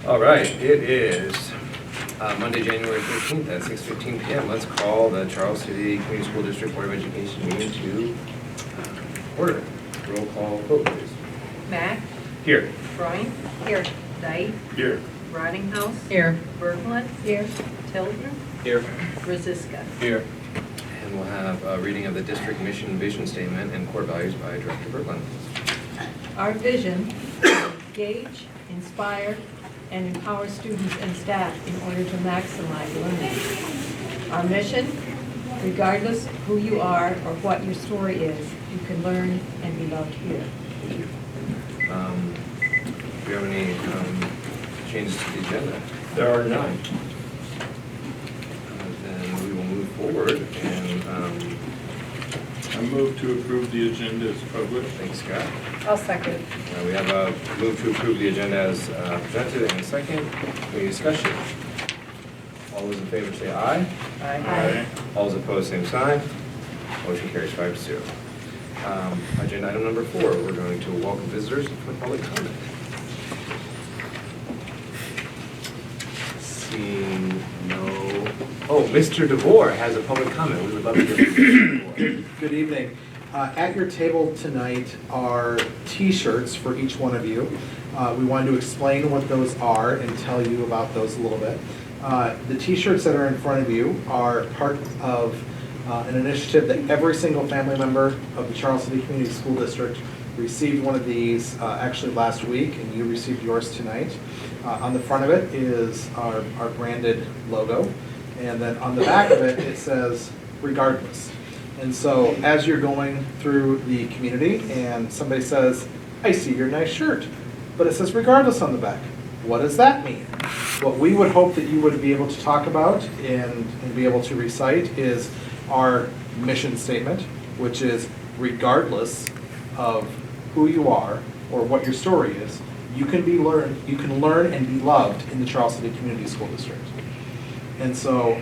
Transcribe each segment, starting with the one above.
All right, it is Monday, January 13th at 6:15 PM. Let's call the Charles City Community School District Board of Education meeting to order. Roll call vote, please. Mack, Here. Freund. Here. Knight, Here. Rottinghouse. Here. Berglund. Here. Tilden. Here. Rosiska. Here. And we'll have a reading of the district mission and vision statement and core values by Director Berglund. Our vision is to engage, inspire, and empower students and staff in order to maximize learning. Our mission, regardless who you are or what your story is, you can learn and be loved here. Thank you. Do you have any changes to the agenda? There are none. Then we will move forward and I move to approve the agenda as published. thanks, Scott. I'll second. We have a move to approve the agenda as presented in a second. Any discussion? All those in favor say aye. Aye. All those opposed, same sign. Motion carries 5-0. Agenda item number 4, we're going to welcome visitors for public comment. Seeing no, oh, Mr. DeVore has a public comment. We would love to hear from Mr. DeVore. Good evening. At your table tonight are T-shirts for each one of you. We wanted to explain what those are and tell you about those a little bit. The T-shirts that are in front of you are part of an initiative that every single family member of the Charles City Community School District received one of these actually last week, and you received yours tonight. On the front of it is our branded logo, and then on the back of it, it says regardless. And so as you're going through the community and somebody says, I see your nice shirt, but it says regardless on the back. What does that mean? What we would hope that you would be able to talk about and be able to recite is our mission statement, which is regardless of who you are or what your story is, you can learn and be loved in the Charles City Community School District. And so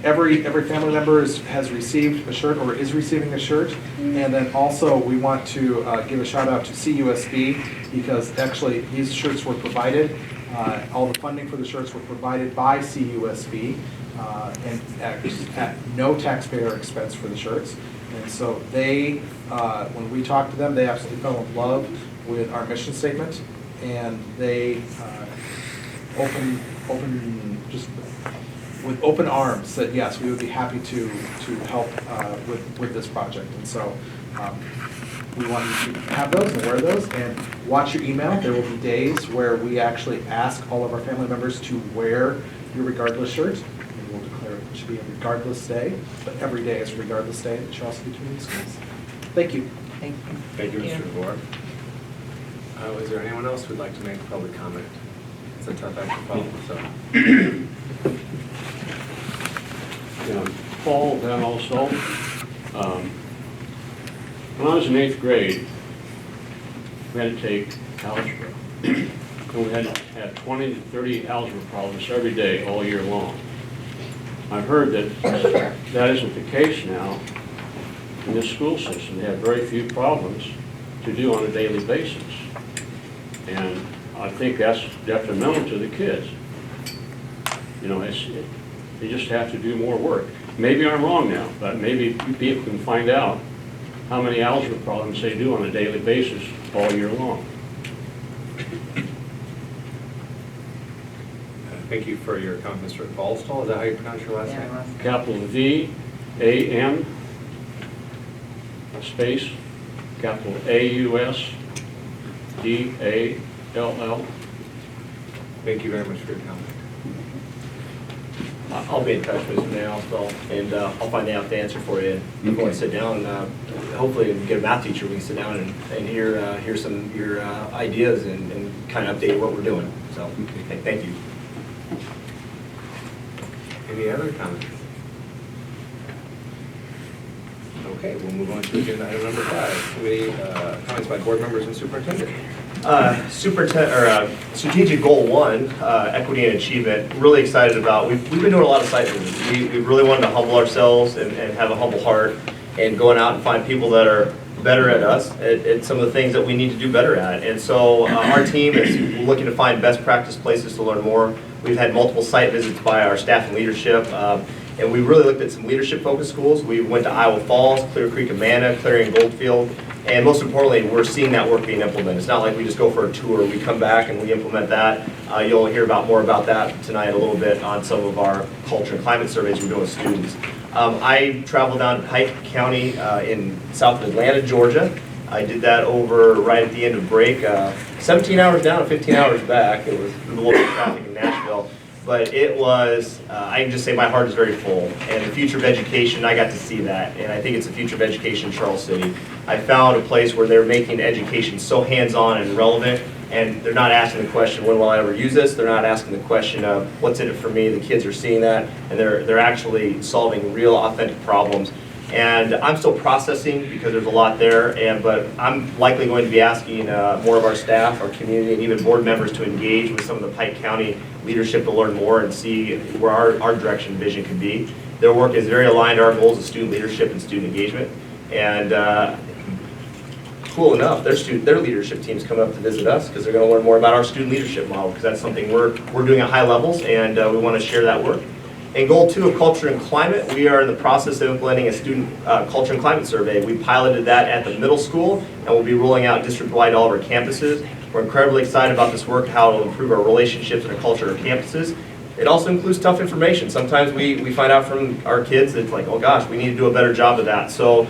every family member has received a shirt or is receiving a shirt. And then also we want to give a shout out to CUSB because actually these shirts were provided, all the funding for the shirts were provided by CUSB and at no taxpayer expense for the shirts. And so they, when we talked to them, they absolutely fell in love with our mission statement, and they with open arms said, yes, we would be happy to help with this project. And so we want you to have those and wear those and watch your email. There will be days where we actually ask all of our family members to wear your regardless shirt. And we'll declare it should be a regardless day, but every day is regardless day at the Charles City Community Schools. Thank you. Thank you. Thank you, Mr. DeVore. Is there anyone else who'd like to make a public comment? It's a tough act to follow, so. Paul, then also, when I was in 8th grade, we had to take algebra. And we had to have 20 to 30 algebra problems every day, all year long. I've heard that that isn't the case now in this school system. They have very few problems to do on a daily basis. And I think that's detrimental to the kids. You know, they just have to do more work. Maybe I'm wrong now, but maybe people can find out how many algebra problems they do on a daily basis all year long. Thank you for your comment, Mr. Ballstall. Is that how you pronounce your last name? Capital V-A-N, space, capital A-U-S, D-A-L-L. Thank you very much for your comment. I'll be in touch with you now, so, and I'll find out the answer for you before I sit down. Hopefully, if we get a math teacher, we can sit down and hear some of your ideas and kind of update what we're doing. So, thank you. Any other comments? Okay, we'll move on to agenda item number 5. Committee comments by board members and superintendent. Strategic goal 1, equity and achievement. Really excited about. We've been doing a lot of site visits. We really wanted to humble ourselves and have a humble heart, and going out and find people that are better at us, at some of the things that we need to do better at. And so our team is looking to find best practice places to learn more. We've had multiple site visits by our staff and leadership, and we really looked at some leadership-focused schools. We went to Iowa Falls, Clear Creek, Amana, Clarion Goldfield, and most importantly, we're seeing that work being implemented. It's not like we just go for a tour, we come back and we implement that. You'll hear more about that tonight a little bit on some of our culture and climate surveys we're doing with students. I traveled down to Pike County in south of Atlanta, Georgia. I did that over right at the end of break, 17 hours down and 15 hours back. It was a little bit of traffic in Nashville. But it was, I can just say my heart is very full. And the future of education, I got to see that. And I think it's the future of education in Charles City. I found a place where they're making education so hands-on and relevant. And they're not asking the question, when will I ever use this? They're not asking the question of, what's in it for me? The kids are seeing that. And they're actually solving real, authentic problems. And I'm still processing because there's a lot there, but I'm likely going to be asking more of our staff, our community, and even board members to engage with some of the Pike County leadership to learn more and see where our direction and vision could be. Their work is very aligned to our goals of student leadership and student engagement. And cool enough, their leadership team's coming up to visit us because they're going to learn more about our student leadership model, because that's something we're doing at high levels, and we want to share that work. In Goal 2 of Culture and Climate, we are in the process of implementing a student culture and climate survey. We piloted that at the middle school, and we'll be rolling out district-wide to all of our campuses. We're incredibly excited about this work, how it will improve our relationships and our culture at our campuses. It also includes tough information. Sometimes we find out from our kids that it's like, oh gosh, we need to do a better job of that. So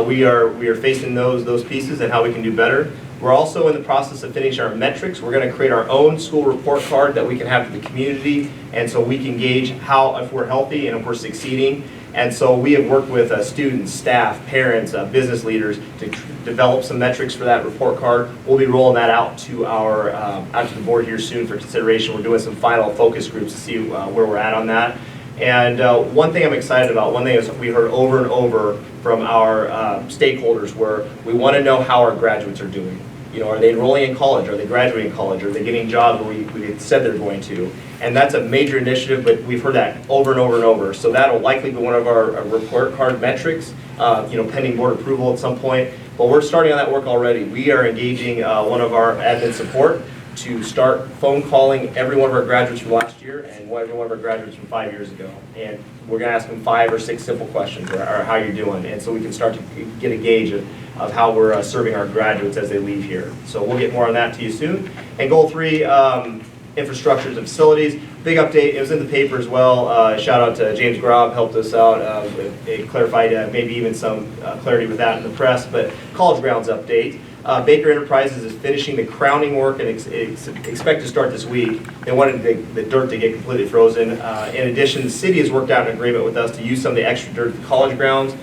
we are facing those pieces and how we can do better. We're also in the process of finishing our metrics. We're going to create our own school report card that we can have to the community, and so we can gauge if we're healthy and if we're succeeding. And so we have worked with students, staff, parents, business leaders to develop some metrics for that report card. We'll be rolling that out to the board here soon for consideration. We're doing some final focus groups to see where we're at on that. And one thing I'm excited about, one thing is we heard over and over from our stakeholders, where we want to know how our graduates are doing. You know, are they enrolling in college? Are they graduating college? Are they getting jobs where we said they're going to? And that's a major initiative, but we've heard that over and over and over. So that'll likely be one of our report card metrics, pending board approval at some point. But we're starting on that work already. We are engaging one of our admin support to start phone calling every one of our graduates from last year and every one of our graduates from 5 years ago. And we're going to ask them 5 or 6 simple questions, or how you're doing. And so we can start to get a gauge of how we're serving our graduates as they leave here. So we'll get more on that to you soon. And Goal 3, infrastructures and facilities. Big update, it was in the paper as well. Shout out to James Grob, helped us out. It clarified maybe even some clarity with that in the press, but college grounds update. Baker Enterprises is finishing the crowning work and expect to start this week. They wanted the dirt to get completely frozen. In addition, the city has worked out an agreement with us to use some of the extra dirt at the college grounds.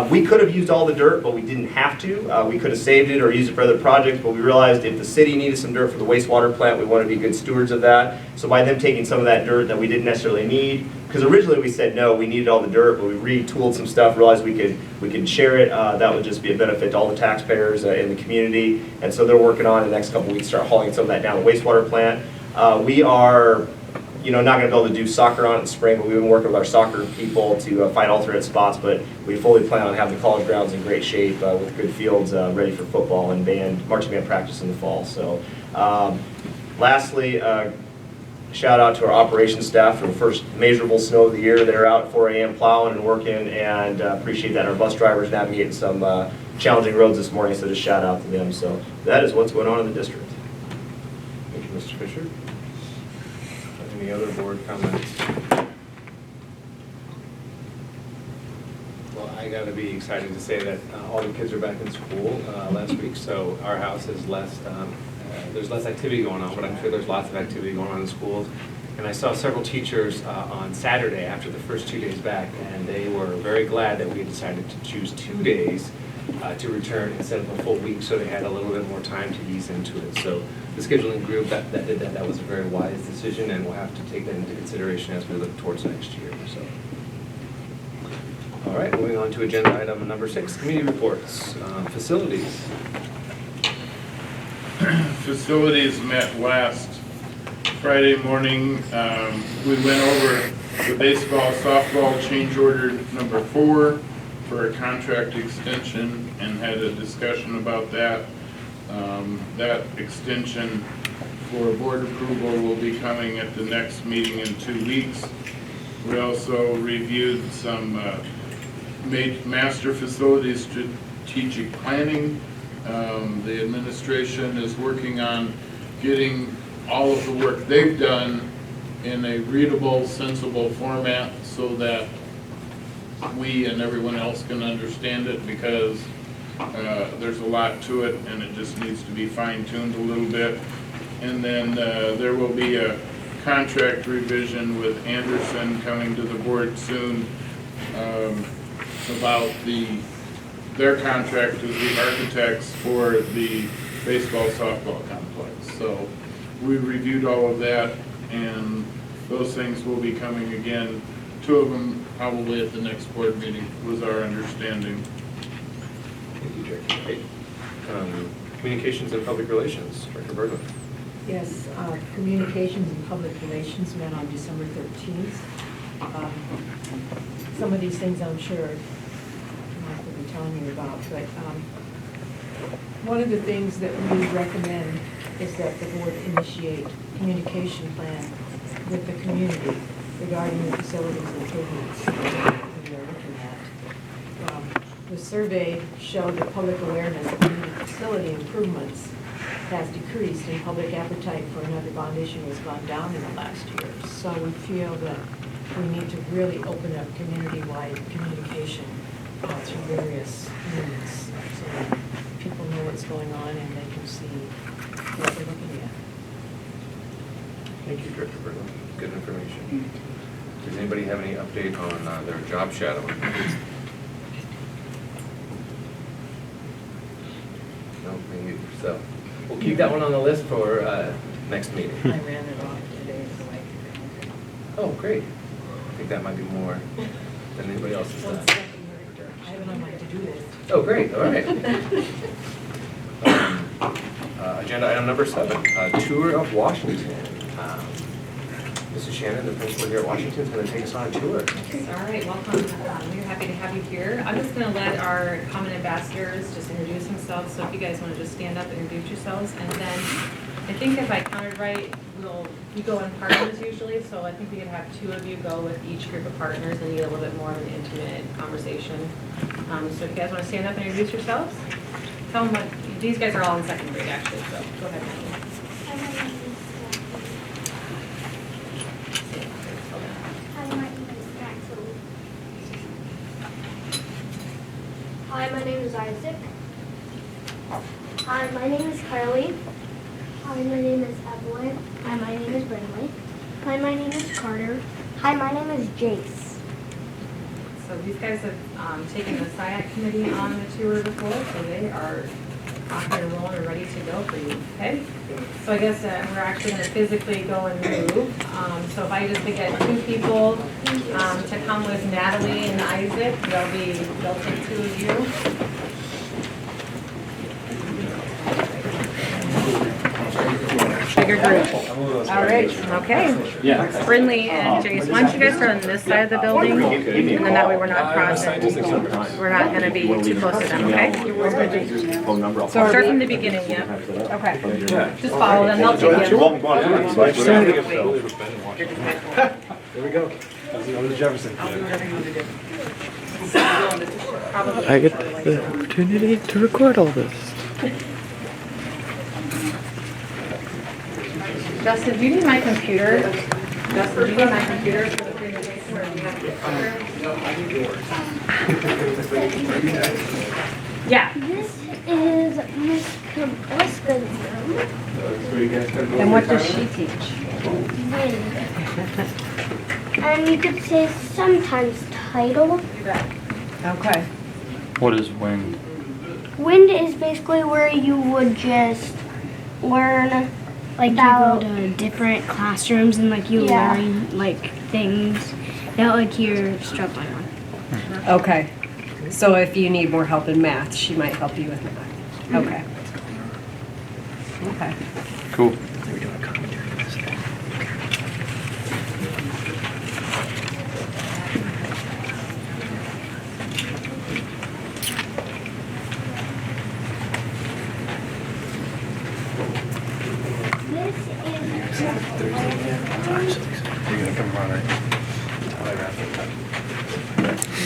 We could have used all the dirt, but we didn't have to. We could have saved it or used it for other projects, but we realized if the city needed some dirt for the wastewater plant, we want to be good stewards of that. So by them taking some of that dirt that we didn't necessarily need, because originally we said no, we needed all the dirt, but we retooled some stuff, realized we could share it. That would just be a benefit to all the taxpayers in the community. And so they're working on in the next couple weeks start hauling some of that down the wastewater plant. We are not going to be able to do soccer on it in spring, but we've been working with our soccer people to find alternate spots, but we fully plan on having the college grounds in great shape with good fields ready for football and marching band practice in the fall. So lastly, shout out to our operations staff for the first measurable snow of the year. They're out at 4 a.m. plowing and working, and appreciate that. Our bus drivers navigating some challenging roads this morning, so just shout out to them. So that is what's going on in the district. Thank you, Mr. Fisher. Any other board comments? Well, I got to be excited to say that all the kids are back in school last week, so our house is less, there's less activity going on, but I'm sure there's lots of activity going on in schools. And I saw several teachers on Saturday after the first 2 days back, and they were very glad that we had decided to choose 2 days to return instead of a full week, so they had a little bit more time to ease into it. So the scheduling group that did that was a very wise decision, and we'll have to take that into consideration as we look towards next year. So, all right, moving on to agenda item number 6, committee reports. Facilities. Facilities met last Friday morning. We went over the baseball, softball change order number 4 for a contract extension and had a discussion about that. That extension for board approval will be coming at the next meeting in 2 weeks. We also reviewed some master facilities strategic planning. The administration is working on getting all of the work they've done in a readable, sensible format so that we and everyone else can understand it, because there's a lot to it and it just needs to be fine-tuned a little bit. And then there will be a contract revision with Anderson coming to the board soon about their contract as the architects for the baseball softball complex. So we reviewed all of that, and those things will be coming again. 2 of them probably at the next board meeting was our understanding. Thank you, Director Wright. Communications and Public Relations, Director Berglund. Yes, Communications and Public Relations met on December 13th. Some of these things I'm sure Mark will be telling you about, but one of the things that we recommend is that the board initiate communication plan with the community regarding the facilities improvements that we are looking at. The survey showed that public awareness of community facility improvements has decreased, and public appetite for another bond issue has gone down in the last year. So we feel that we need to really open up community-wide communication through various means, so that people know what's going on and they can see what we're looking at. Thank you, Director Berglund. Good information. Does anybody have any update on their job shadowing? No, me neither. So we'll keep that one on the list for next meeting. I ran it off today, so I could. Oh, great. I think that might be more than anybody else has done. I have it on my to-do list. Oh, great, all right. Agenda item number 7, tour of Washington. Mrs. Shannon, the principal here at Washington, is going to take us on a tour. All right, welcome. We're happy to have you here. I'm just going to let our common ambassadors just introduce themselves. So if you guys want to just stand up and introduce yourselves. And then I think if I counted right, we go in partners usually. So I think we could have 2 of you go with each group of partners and get a little bit more of an intimate conversation. So if you guys want to stand up and introduce yourselves, tell them what, these guys are all in 2nd grade actually, so go ahead. Hi, my name is Isaac. Hi, my name is Carly. Hi, my name is Evelyn. Hi, my name is Brindley. Hi, my name is Carter. Hi, my name is Jace. So these guys have taken the SIAC committee on the tour before, so they are off and rolling and ready to go for you, okay? So I guess we're actually going to physically go and move. So if I just get 2 people to come with Natalie and Isaac, they'll take 2 of you. Bigger group. All right, okay. Yeah. Brindley and Jace, why don't you guys start on this side of the building? And then that way we're not crossing. We're not going to be too close to them, okay? Phone number. So start from the beginning, yeah? Okay. Just follow them, they'll take you. There we go. Over to Jefferson. I get the opportunity to record all this. Justin, do you need my computer? Justin, do you need my computer for the presentation, or do you have your computer? Yeah. This is Miss Kabliska's room. And what does she teach? Wind. And you could say sometimes title. Okay. What is wind? Wind is basically where you would just learn Like about, you go to different classrooms and like you Yeah. learn like things that like you're struggling on. Okay. So if you need more help in math, she might help you with math. Okay. Okay. Cool.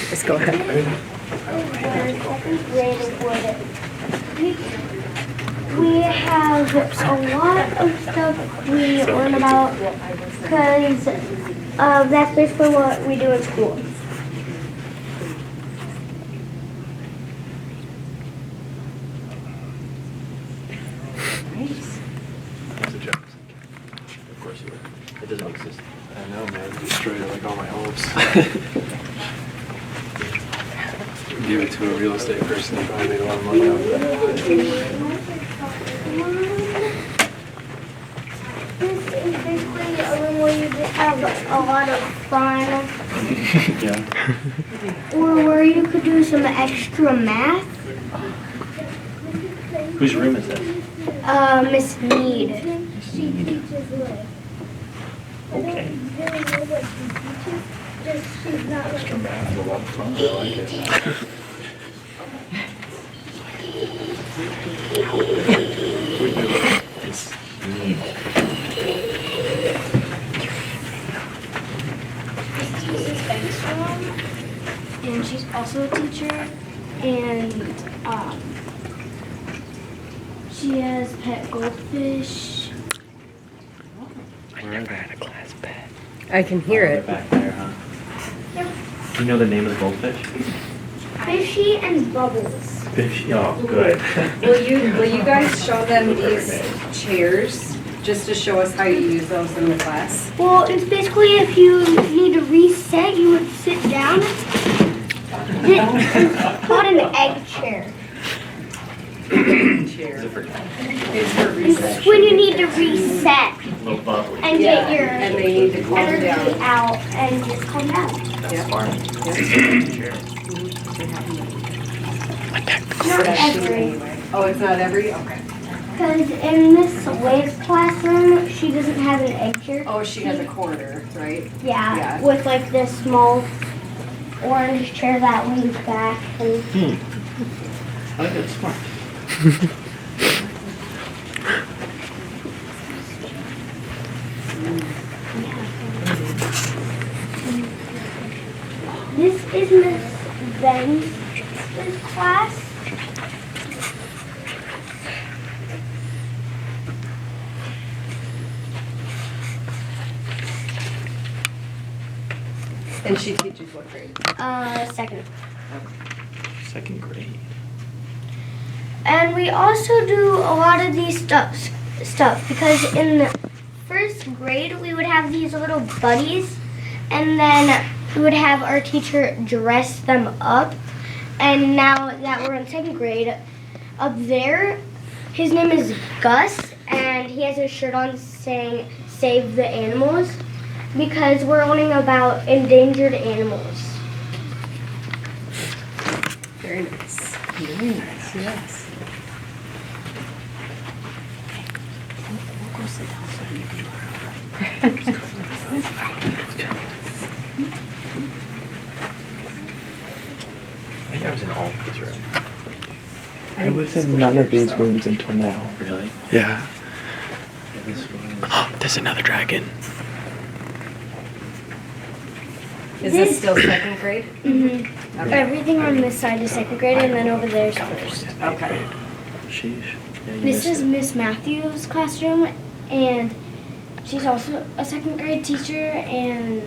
Just go ahead. Second grade would we have a lot of stuff we learn about because that's basically what we do in school. Of course you would. It doesn't exist. I know, man. Destroyed like all my hopes. Give it to a real estate person and probably made a lot of money off of that. This is basically a room where you just have a lot of fun. Yeah. Or where you could do some extra math. Whose room is that? Miss Mead. She teaches Lit. Okay. She's not Extra math, a lot of fun. I like it. Mrs. Bengstrom, and she's also a teacher, and she has pet goldfish. I can hear it. Back there, huh? Yep. Do you know the name of the goldfish? Fishy and Bubbles. Fish. Oh, good. Will you guys show them these chairs, just to show us how you use those in the class? Well, it's basically if you need to reset, you would sit down. It's called an egg chair. It's when you need to reset Little bubbly. and get your And they need to calm energy down. out and just calm down. That's farming. Not every. Oh, it's not every? Okay. Because in Miss Wave's classroom, she doesn't have an egg chair. Oh, she has a corner, right? Yeah, Yeah. with like this small orange chair that leans back. And I think that's smart. this is Miss Ben's class. And she teaches what grade? Second. Second grade. And we also do a lot of these stuff because in the first grade we would have these little buddies, and then we would have our teacher dress them up. And now that we're in second grade, up there, his name is Gus, and he has a shirt on saying "Save the Animals," because we're learning about endangered animals. Very nice. Very nice, yes. I think I was in all of these rooms. I was in none of these rooms until now. Really? Yeah. Yeah, this one. Oh, there's another dragon. Is this still second grade? Mm-hmm. Okay. Everything on this side is second grade, and then over there is first. Okay. Sheesh. Yeah, you This missed is it. Miss Matthews' classroom, and she's also a second grade teacher, and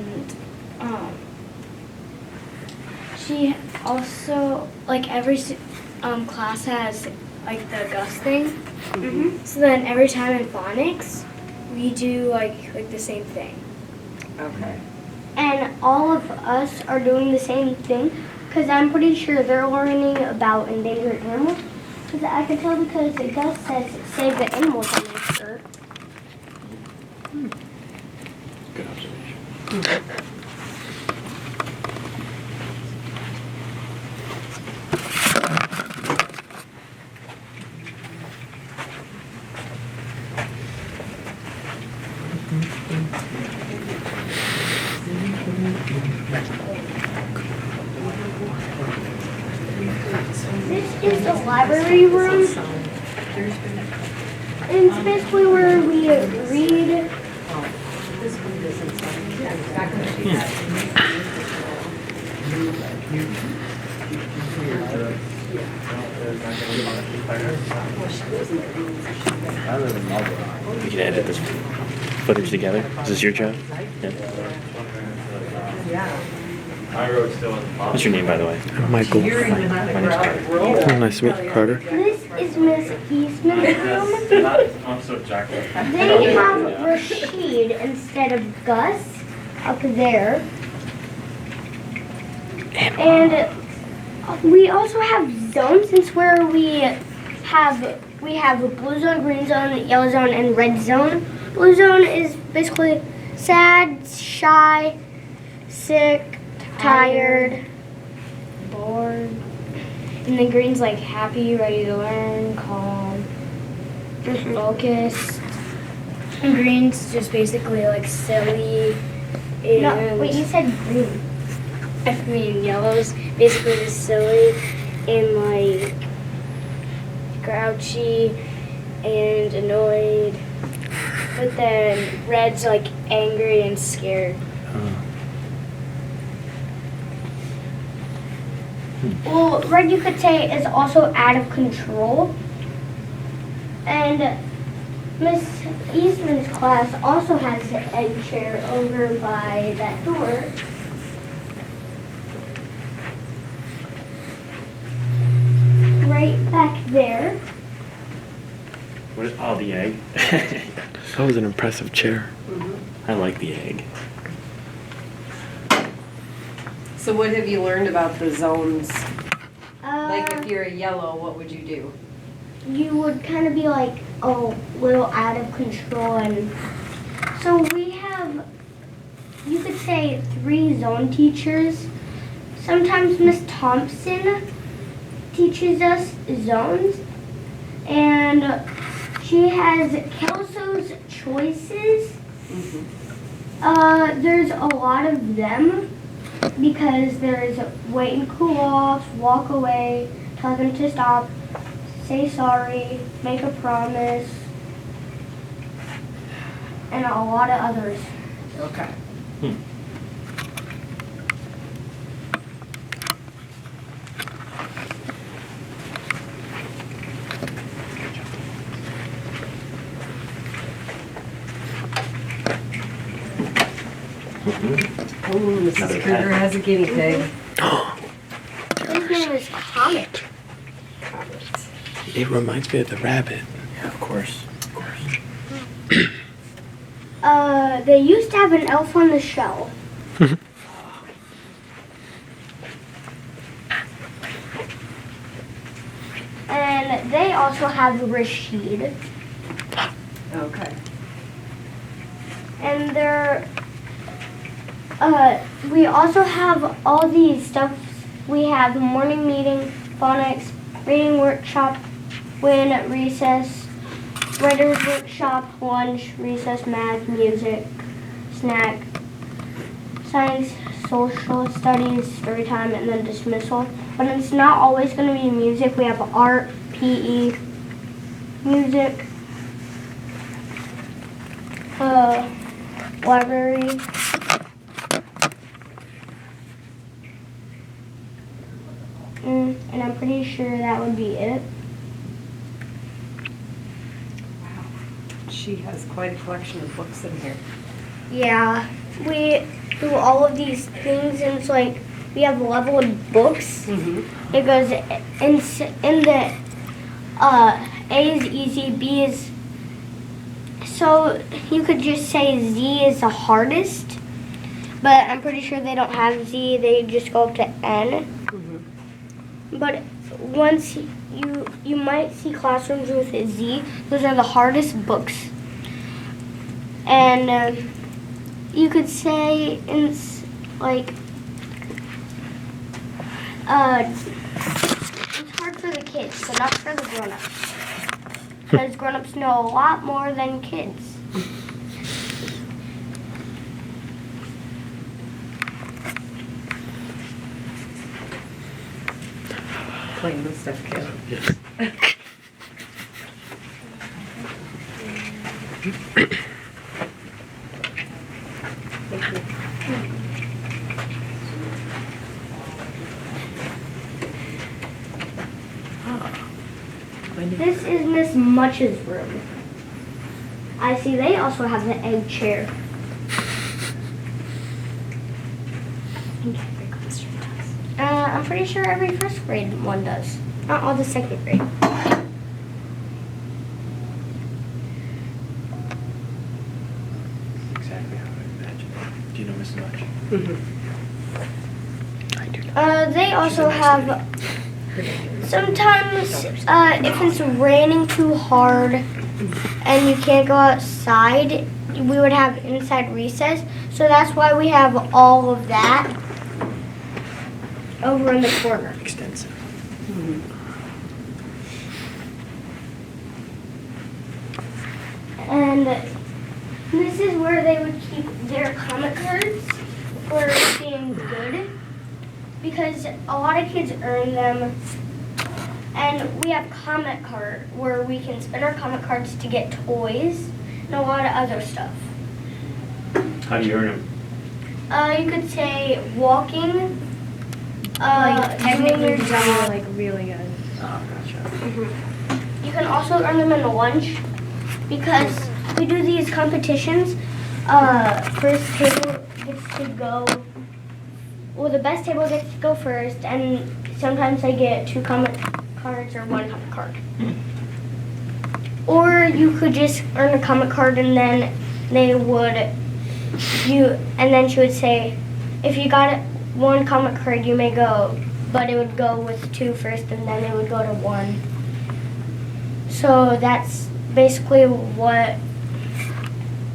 she also, like, every class has, like, the Gus thing. Mm-hmm. So then every time in phonics, we do, like the same thing. Okay. And all of us are doing the same thing, because I'm pretty sure they're learning about endangered animals. Because I can tell because it does says "Save the Animals" on their shirt. Good observation. This is the library room. And it's basically where we we read. We can edit this footage together. Is this your job? Yeah. What's your name, by the way? Michael. My name's Carter. Oh, nice to meet you, Carter. This is Miss Eastman's room. They have Rashid instead of Gus up there. And we also have zones, since where we have a blue zone, green zone, yellow zone, and red zone. Blue zone is basically sad, shy, sick, tired, bored. And then green's like happy, ready to learn, calm, focused. And green's just basically like silly. And No, wait, you said green. I mean, yellow's basically just silly and like grouchy and annoyed. But then red's like angry and scared. Well, red you could say is also out of control. And Miss Eastman's class also has the egg chair over by that door. Right back there. What is, oh, the egg. That was an impressive chair. I like the egg. So what have you learned about the zones? Like if you're a yellow, what would you do? You would kind of be like a little out of control, and so we have, you could say, 3 zone teachers. Sometimes Miss Thompson teaches us zones, and she has Kelso's choices. There's a lot of them because there's wait and cool off, walk away, tell them to stop, say sorry, make a promise, and a lot of others. Okay. Oh, Mrs. Kruger has a guinea pig. His name is Comet. It reminds me of the rabbit. Yeah, of course. They used to have an elf on the shelf. And they also have Rashid. Okay. And we also have all these stuff. We have morning meeting, phonics, reading workshop, win, recess, writer's workshop, lunch, recess, math, music, snack, science, social studies, story time, and then dismissal. But it's not always going to be music. We have art, PE, music, library. And I'm pretty sure that would be it. She has quite a collection of books in here. Yeah, we do all of these things, and it's like we have leveled books. It goes in the A is easy, B is, so you could just say Z is the hardest, but I'm pretty sure they don't have Z, they just go up to N. But once you might see classrooms with a Z, those are the hardest books. And you could say it's like it's hard for the kids, but not for the grown-ups. Because grown-ups know a lot more than kids. Playing with stuff, kid. Yes. This is Miss Much's room. I see they also have the egg chair. I'm pretty sure every first grade one does. Not all the second grade. Exactly how I imagine it. Do you know Miss Much? I do They also have, sometimes if it's raining too hard and you can't go outside, we would have inside recess. So that's why we have all of that over in the corner. Extensive. And this is where they would keep their comic cards for being good, because a lot of kids earn them. And we have comic card where we can spend our comic cards to get toys and a lot of other stuff. How do you earn them? You could say walking, Like doing technically your you're job. like really good. Oh, gotcha. You can also earn them in lunch, because we do these competitions. First table gets to go, well, the best table gets to go first, and sometimes they get 2 comic cards or 1 comic card. Or you could just earn a comic card and then they would, and then she would say, if you got 1 comic card, you may go, but it would go with 2 first and then it would go to 1. So that's basically what,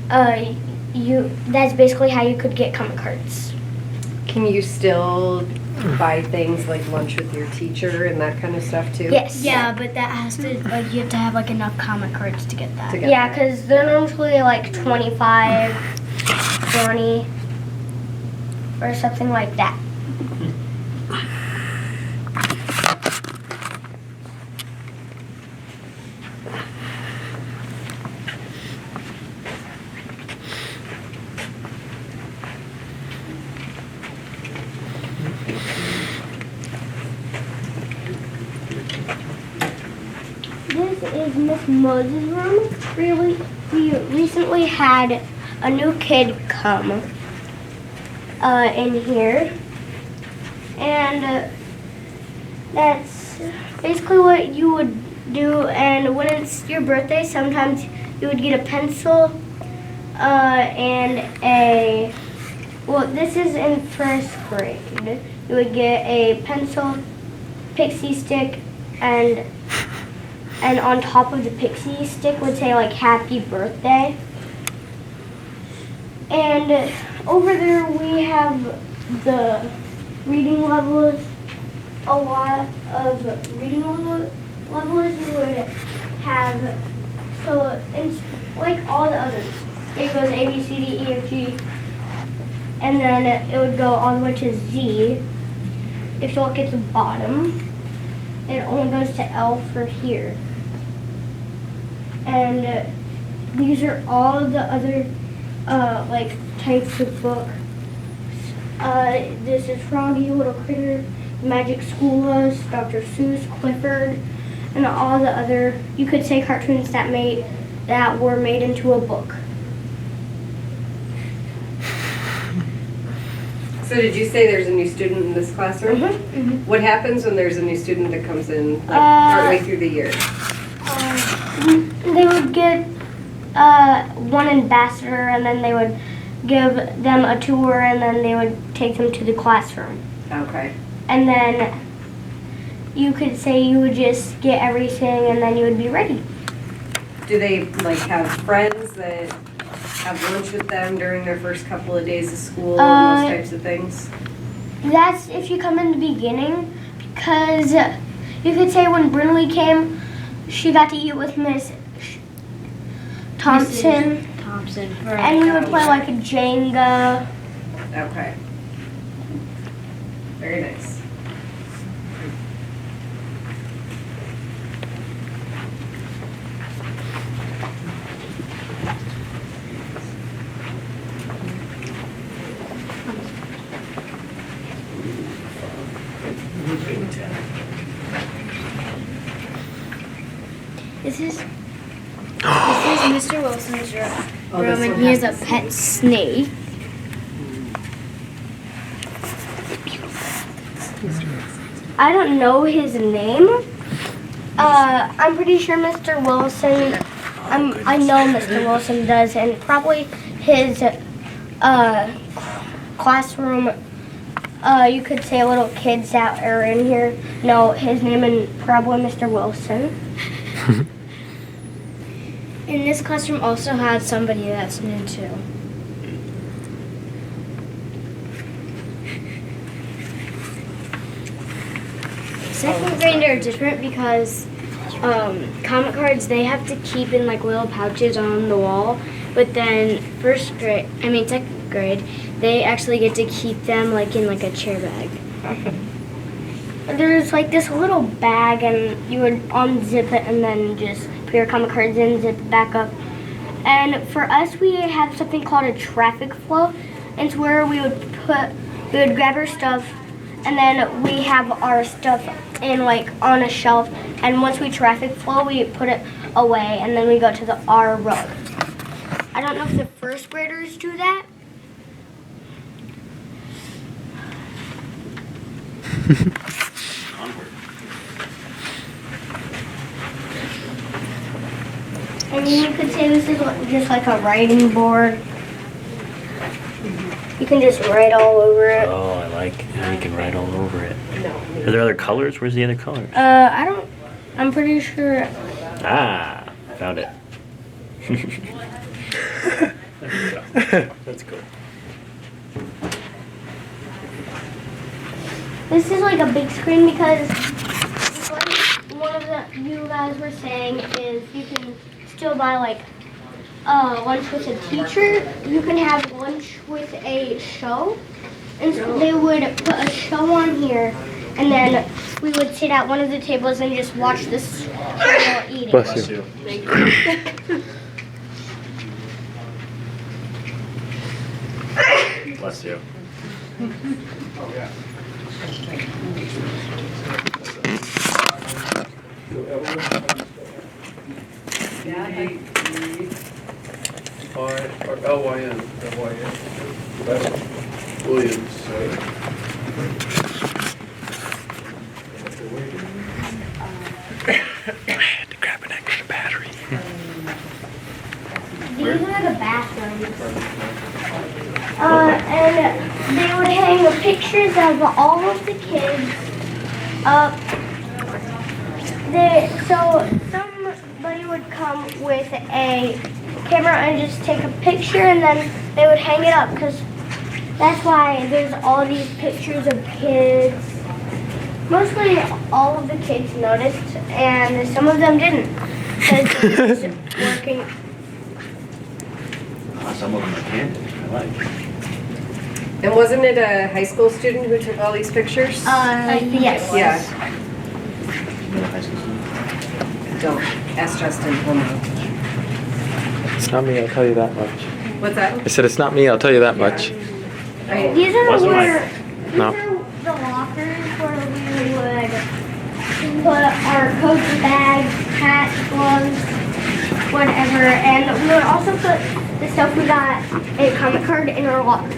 that's basically how you could get comic cards. Can you still buy things like lunch with your teacher and that kind of stuff too? Yes. Yeah, but that has to, like, you have to have like enough comic cards to get that. To get Yeah, that. because they're normally like 25, 20, or something like that. This is Miss Moses' room. We recently had a new kid come in here, and that's basically what you would do. And when it's your birthday, sometimes you would get a pencil and a, well, this is in first grade. You would get a pencil, pixie stick, and on top of the pixie stick would say like happy birthday. And over there we have the reading levels. A lot of reading levels you would have, so it's like all the others. It goes A, B, C, D, E, F, G, and then it would go all the way to Z. If you look at the bottom, it only goes to L for here. And these are all the other like types of books. This is Froggy, Little Critter, Magic School Bus, Dr. Seuss, Clifford, and all the other, you could say, cartoons that were made into a book. So did you say there's a new student in this classroom? Mhm. What happens when there's a new student that comes in like partway through the year? They would get one ambassador, and then they would give them a tour, and then they would take them to the classroom. Okay. And then you could say you would just get everything, and then you would be ready. Do they like have friends that have lunch with them during their first couple of days of school and those types of things? That's if you come in the beginning, because you could say when Brinley came, she got to eat with Miss Thompson, Thompson. and we would play like a Jenga. Okay. Very nice. is Mr. Wilson's room, and he has a pet snake. I don't know his name. I'm pretty sure Mr. Wilson. I know Mr. Wilson does, and probably his classroom. You could say little kids that are in here know his name, and probably Mr. Wilson. And this classroom also had somebody that's new too. Second grade are different because comic cards they have to keep in like little pouches on the wall, but then second grade, they actually get to keep them like in like a chair bag. There's like this little bag, and you would unzip it and then just put your comic cards in, zip it back up. And for us, we have something called a traffic flow. It's where we would grab our stuff, and then we have our stuff in like on a shelf. And once we traffic flow, we put it away, and then we go to our row. I don't know if the first graders do that. And you could say this is just like a writing board. You can just write all over it. Oh, I like how you can write all over it. Are there other colors? Where's the other colors? I'm pretty sure. Ah, found it. That's cool. This is like a big screen because like one of you guys were saying is you can still buy like lunch with a teacher. You can have lunch with a show. And so they would put a show on here, and then we would sit at one of the tables and just watch this show while eating. Bless you. Bless you. L-Y-N. Williams. I had to grab an extra battery. These are the bathrooms. And they would hang pictures of all of the kids up. So somebody would come with a camera and just take a picture, and then they would hang it up, because that's why there's all these pictures of kids. Mostly all of the kids noticed, and some of them didn't, because it was working. Some of them are candid. I like. And wasn't it a high school student who took all these pictures? Yes. Yeah. Don't ask Justin. He'll know. It's not me, I'll tell you that much. What's that? I said it's not me, I'll tell you that much. Right. These are Wasn't these No. are the lockers where we would put our coat bags, hats, gloves, whatever, and we would also put the stuff we got a comic card in our lockers.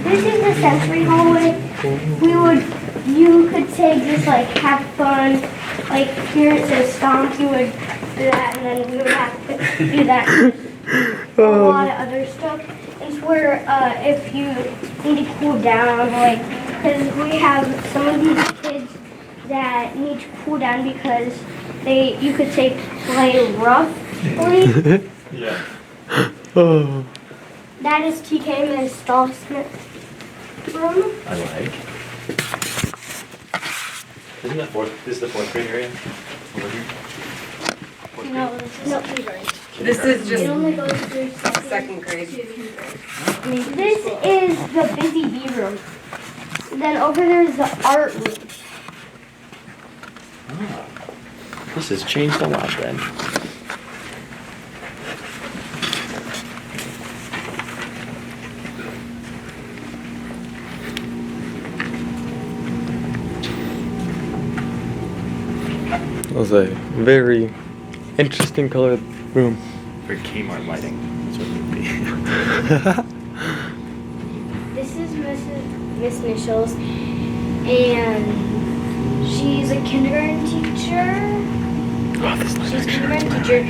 This is the sensory hallway. You could say just like have fun. Like here it says stomp, you would do that, and then we would have to do that. A lot of other stuff. It's where if you need to cool down, like, because we have some of these kids that need to cool down because you could say play roughly. Yeah. Oh. That is TK and Ms. Smith's room. I like. Isn't that this is the fourth grade area? Over here? No, This is it just only goes through second grade. This is the busy bee room. Then over there is the art room. This has changed a lot then. It was a very interesting colored room. Very Kmart lighting. That's what it would be. This is Miss Nichols, and she's a kindergarten teacher. Oh, this She's a kindergarten teacher,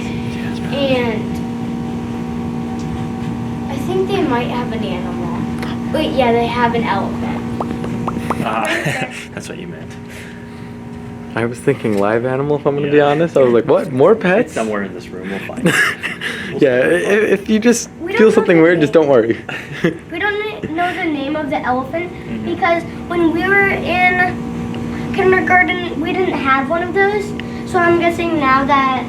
and I think they might have an animal. Wait, yeah, they have an elephant. That's what you meant. I was thinking live animal, if I'm gonna be honest. I was like, what? More It's pets? somewhere in this room. We'll find it. Yeah, if you just We don't feel know something the weird, name. just don't worry. We don't know the name of the elephant because when we were in kindergarten, we didn't have one of those. So I'm guessing now that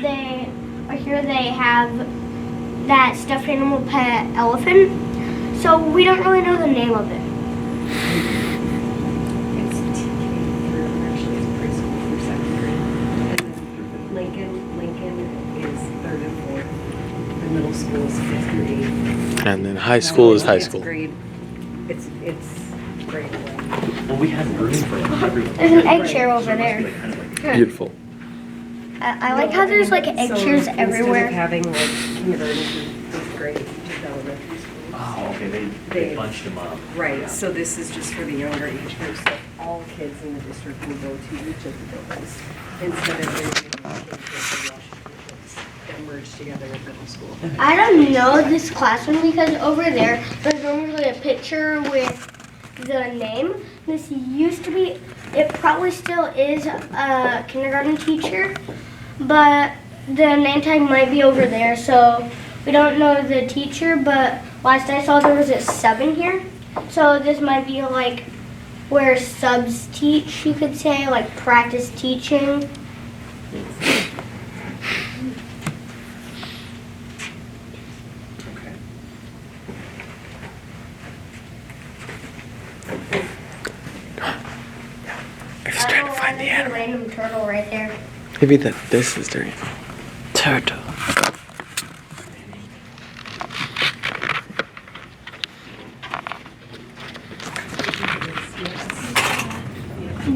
they are here, they have that stuffed animal pet elephant. So we don't really know the name of it. It's TK through, actually it's preschool through second grade. And then Lincoln is third and fourth. The middle school is fifth grade. And then high school is high It's school. grade, it's grade 11. Well, we had room for everyone. There's an egg chair over there. Beautiful. I like how there's like egg chairs So everywhere. instead of having like kindergarten through fifth grade, just elementary school. Oh, okay. They They- bunched them up. Right, so this is just for the younger age groups, so all kids in the district will go to each of the buildings instead of bringing kids into Washington kids that merge together in middle school. I don't know this classroom because over there, there's normally a picture with the name. This used to be, it probably still is a kindergarten teacher, but the name tag might be over there, so we don't know the teacher, but last I saw there was a 7 here. So this might be like where subs teach, you could say, like practice teaching. Okay. I was trying to find the There's a animal. random turtle right there. Maybe this is their animal. Turtle.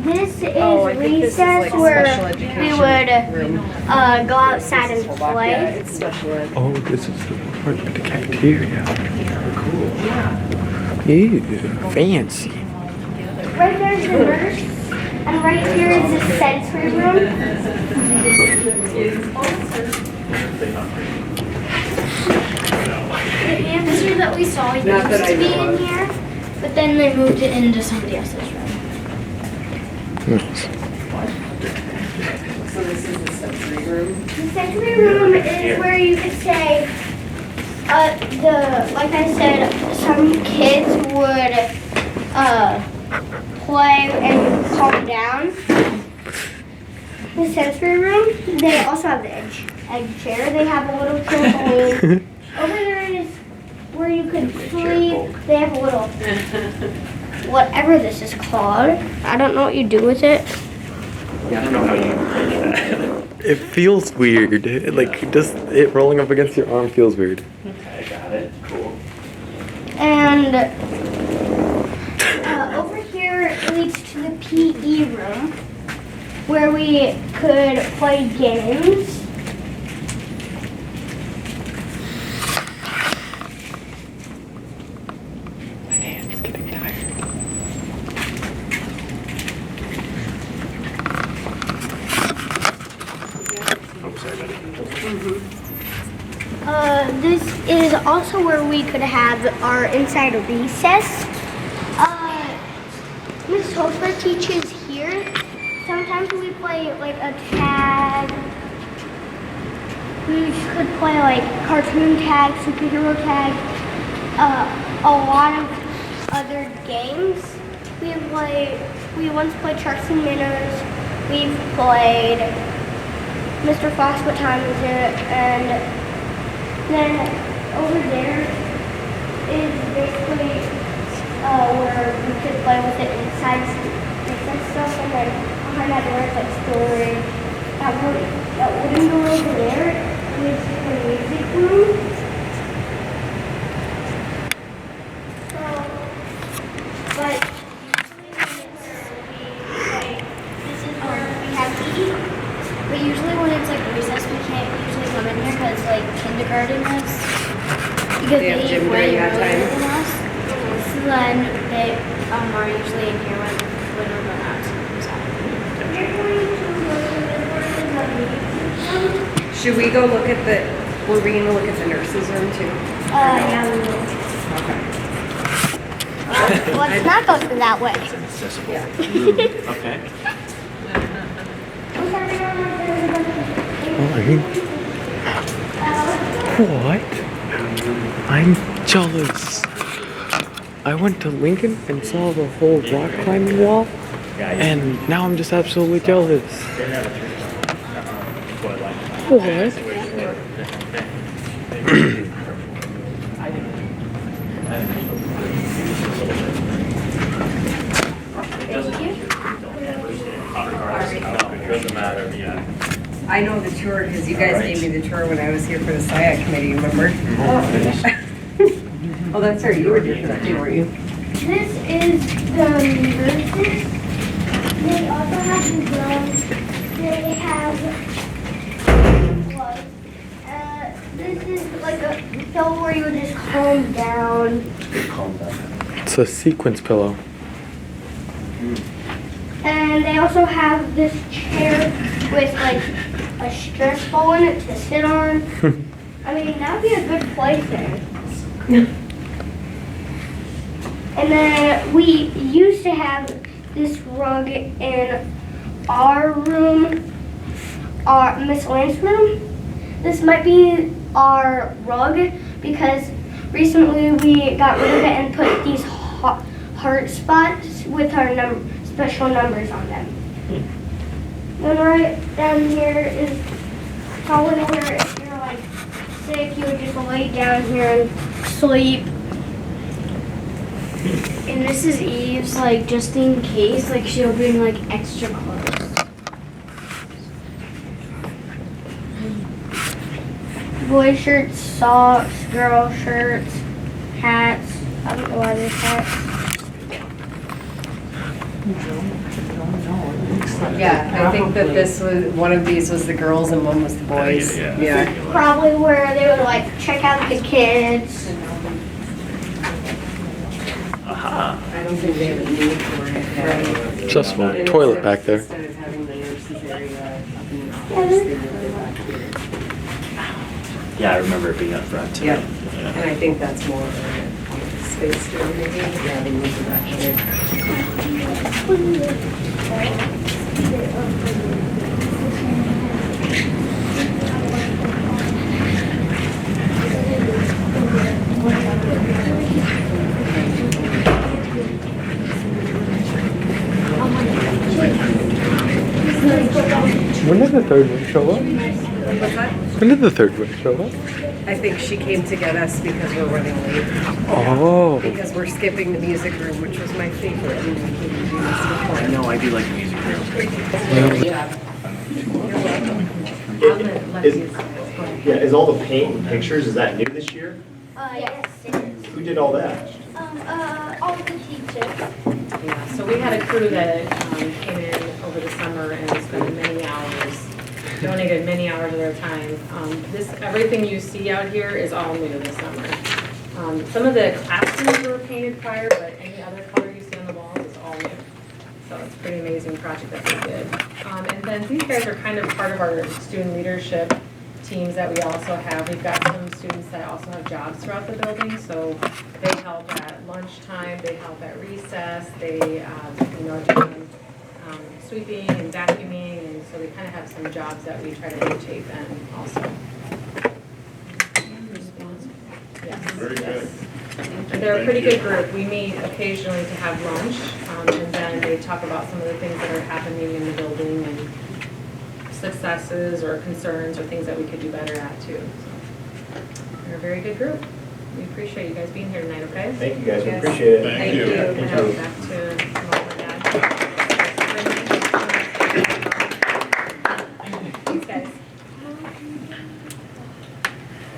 This is Oh, I think this is recess like a where special we education would room. go outside and Yeah, play. it's special ed. Oh, this is the part with the cafeteria. Cool. Ew, fancy. Right there's the nurse, and right here is the sensory room. The hamster that we saw used Not that I to be know in of. here, but then they moved it into somebody else's room. Nice. So this is the sensory room. The sensory room is where you could say, like I said, some kids would play and calm down. The sensory room, they also have the egg chair. They have a little trampoline. Over there is where you could sleep. They have a little, whatever this is called. I don't know what you do with it. Yeah, I don't know how you. It feels weird. Like, just it rolling up against your arm feels weird. Okay, got it. Cool. And over here leads to the PE room where we could play games. My hand's getting tired. Oh, sorry, buddy. This is also where we could have our inside recess. Miss Hofer teaches here. Sometimes we play like a tag. We could play like cartoon tag, superhero tag, a lot of other games. We once played Sharks and Minnows. We've played Mr. Fox, What Time Is It? And then over there is basically where we could play with it inside stuff, and then behind that door is like storage. that wooden door over there is the music room. So, but this is where we have to eat. But usually when it's like recess, we can't usually come in here because like kindergarten is. Because They have they gym eat way during that earlier time. than us. So then they are usually in here when we're not. Should we go look at were we gonna look at the nurse's room too? Yeah, we will. Let's not go through that way. Okay. What? I'm jealous. I went to Lincoln and saw the whole rock climbing wall, and now I'm just absolutely jealous. What? Doesn't matter, yeah. I know the tour because you guys gave me the tour when I was here for the SIAC committee, remember? Oh, that's right, you were here for that too, weren't you? This is the nurses. They also have the drones. They have gloves. This is like a pillow where you would just calm down. It's a sequence pillow. And they also have this chair with like a stress ball in it to sit on. I mean, that would be a good place there. And then we used to have this rug in our room, our miscellaneous room. This might be our rug because recently we got rid of it and put these heart spots with our special numbers on them. Then right down here is probably where if you're like sick, you would just lay down here and sleep. And this is Eve's, like, just in case, like, she'll bring, like, extra clothes. Boy shirts, socks, girl shirts, hats. I don't know why there's hats. Yeah, I think that this was, one of these was the girls and one was the boys. Yeah. Probably where they would, like, check out the kids. Aha. I don't think they have a need for it. Just a toilet back there. Instead of having the nurses area up in the office, they moved it back here. Yeah, I remember it being up front too. Yeah, and I think that's more of a space there maybe, yeah, they moved it back here. When did the third one show up? What's that? When did the third one show up? I think she came to get us because we're running late. Oh. Because we're skipping the music room, which was my favorite. And we came to do this before. I know, I do like the music room. Is all the paint and pictures, is that new this year? Yes, it is. Who did all that? All the teachers. Yeah, so we had a crew that came in over the summer and spent many hours, donated many hours of their time. Everything you see out here is all new this summer. Some of the classrooms were painted prior, but any other color you see on the walls is all new. So it's a pretty amazing project that we did. And then these guys are kind of part of our student leadership teams that we also have. We've got some students that also have jobs throughout the building, so they help at lunchtime, they help at recess, they do sweeping and vacuuming, and so we kind of have some jobs that we try to rotate them also. Yes. Very good. And they're a pretty good group. We meet occasionally to have lunch, and then they talk about some of the things that are happening in the building and successes or concerns or things that we could do better at too. So they're a very good group. We appreciate you guys being here tonight, okay? Thank you guys, we Yes. appreciate it. Thank you. And now back to Mom and Dad.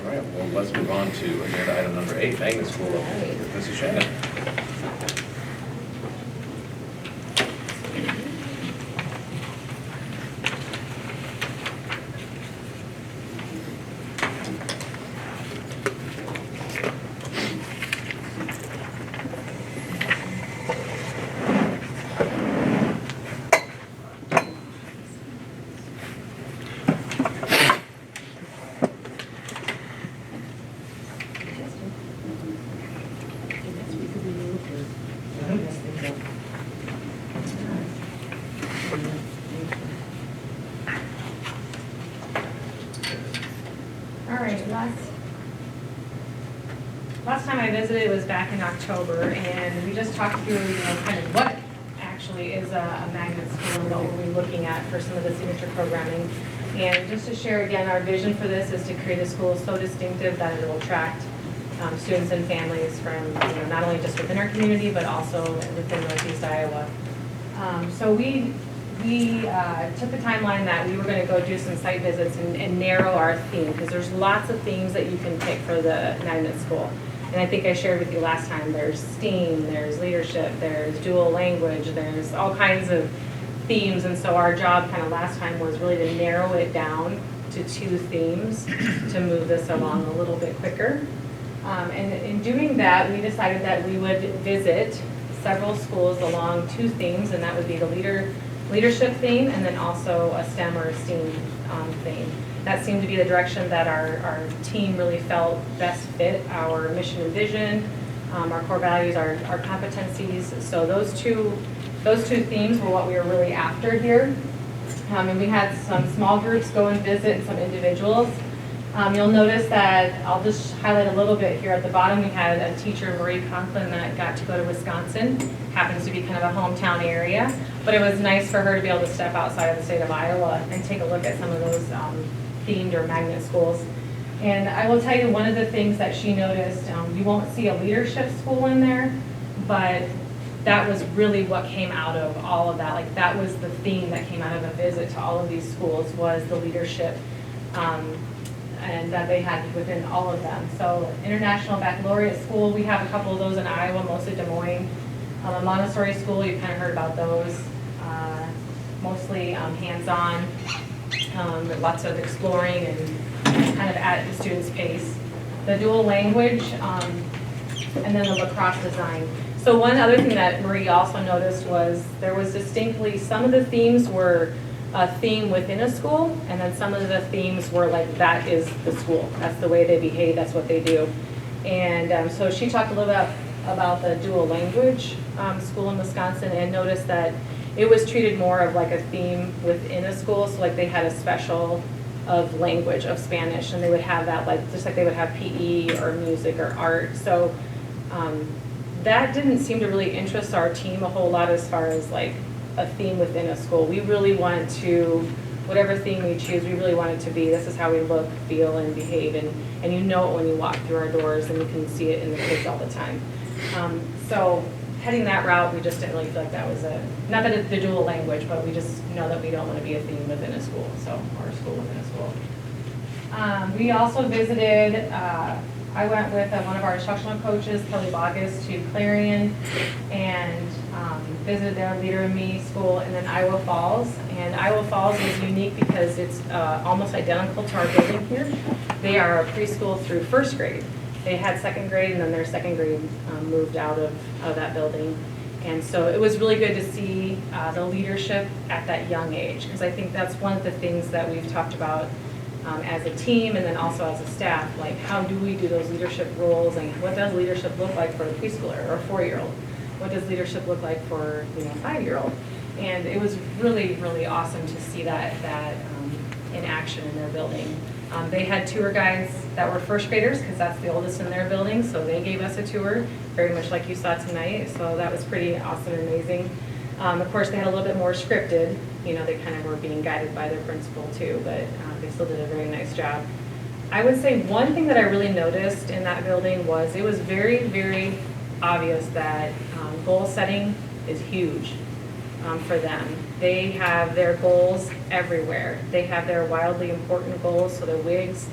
All right, well, let's move on to agenda item number 8, magnet school update with Mrs. Shannon. All right, last time I visited was back in October, and we just talked through, kind of what actually is a magnet school and what we'll be looking at for some of the signature programming. And just to share again, our vision for this is to create a school so distinctive that it will attract students and families from, not only just within our community, but also within Northeast Iowa. So we took the timeline that we were going to go do some site visits and narrow our theme, because there's lots of themes that you can pick for the magnet school. And I think I shared with you last time, there's STEAM, there's leadership, there's dual language, there's all kinds of themes. And so our job kind of last time was really to narrow it down to 2 themes to move this along a little bit quicker. And in doing that, we decided that we would visit several schools along 2 themes, and that would be the leadership theme and then also a STEM or STEAM theme. That seemed to be the direction that our team really felt best fit our mission and vision, our core values, our competencies. So those two themes were what we were really after here. And we had some small groups go and visit and some individuals. You'll notice that, I'll just highlight a little bit here at the bottom, we had a teacher, Marie Conklin, that got to go to Wisconsin. Happens to be kind of a hometown area, but it was nice for her to be able to step outside of the state of Iowa and take a look at some of those themed or magnet schools. And I will tell you, one of the things that she noticed, you won't see a leadership school in there, but that was really what came out of all of that. Like, that was the theme that came out of a visit to all of these schools, was the leadership and that they had within all of them. So International Baccalaureate School, we have a couple of those in Iowa, mostly Des Moines. A Montessori school, you've kind of heard about those. Mostly hands-on, lots of exploring and kind of at the student's pace. The dual language, and then the lacrosse design. So one other thing that Marie also noticed was there was distinctly, some of the themes were a theme within a school, and then some of the themes were like, that is the school. That's the way they behave, that's what they do. And so she talked a little bit about the dual language school in Wisconsin, and noticed that it was treated more of like a theme within a school. So like they had a special of language, of Spanish, and they would have that, like just like they would have PE or music or art. So that didn't seem to really interest our team a whole lot as far as like a theme within a school. We really wanted to, whatever theme we choose, we really want it to be, this is how we look, feel, and behave, and you know it when you walk through our doors, and you can see it in the kids all the time. So heading that route, we just didn't really feel like that was not that it's the dual language, but we just know that we don't want to be a theme within a school, or a school within a school. We also visited, I went with one of our instructional coaches, Kelly Bogus, to Clarion, and visited their Leader in Me school, and then Iowa Falls. And Iowa Falls is unique because it's almost identical to our building here. They are a preschool through 1st grade. They had 2nd grade, and then their 2nd grade moved out of that building. And so it was really good to see the leadership at that young age, because I think that's one of the things that we've talked about as a team, and then also as a staff, like how do we do those leadership roles, and what does leadership look like for a preschooler or a 4-year-old? What does leadership look like for a 5-year-old? And it was really, really awesome to see that in action in their building. They had tour guides that were 1st graders, because that's the oldest in their building, so they gave us a tour, very much like you saw tonight, so that was pretty awesome and amazing. Of course, they had a little bit more scripted, they kind of were being guided by their principal too, but they still did a very nice job. I would say one thing that I really noticed in that building was it was very, very obvious that goal setting is huge for them. They have their goals everywhere. They have their wildly important goals, so the WIGs,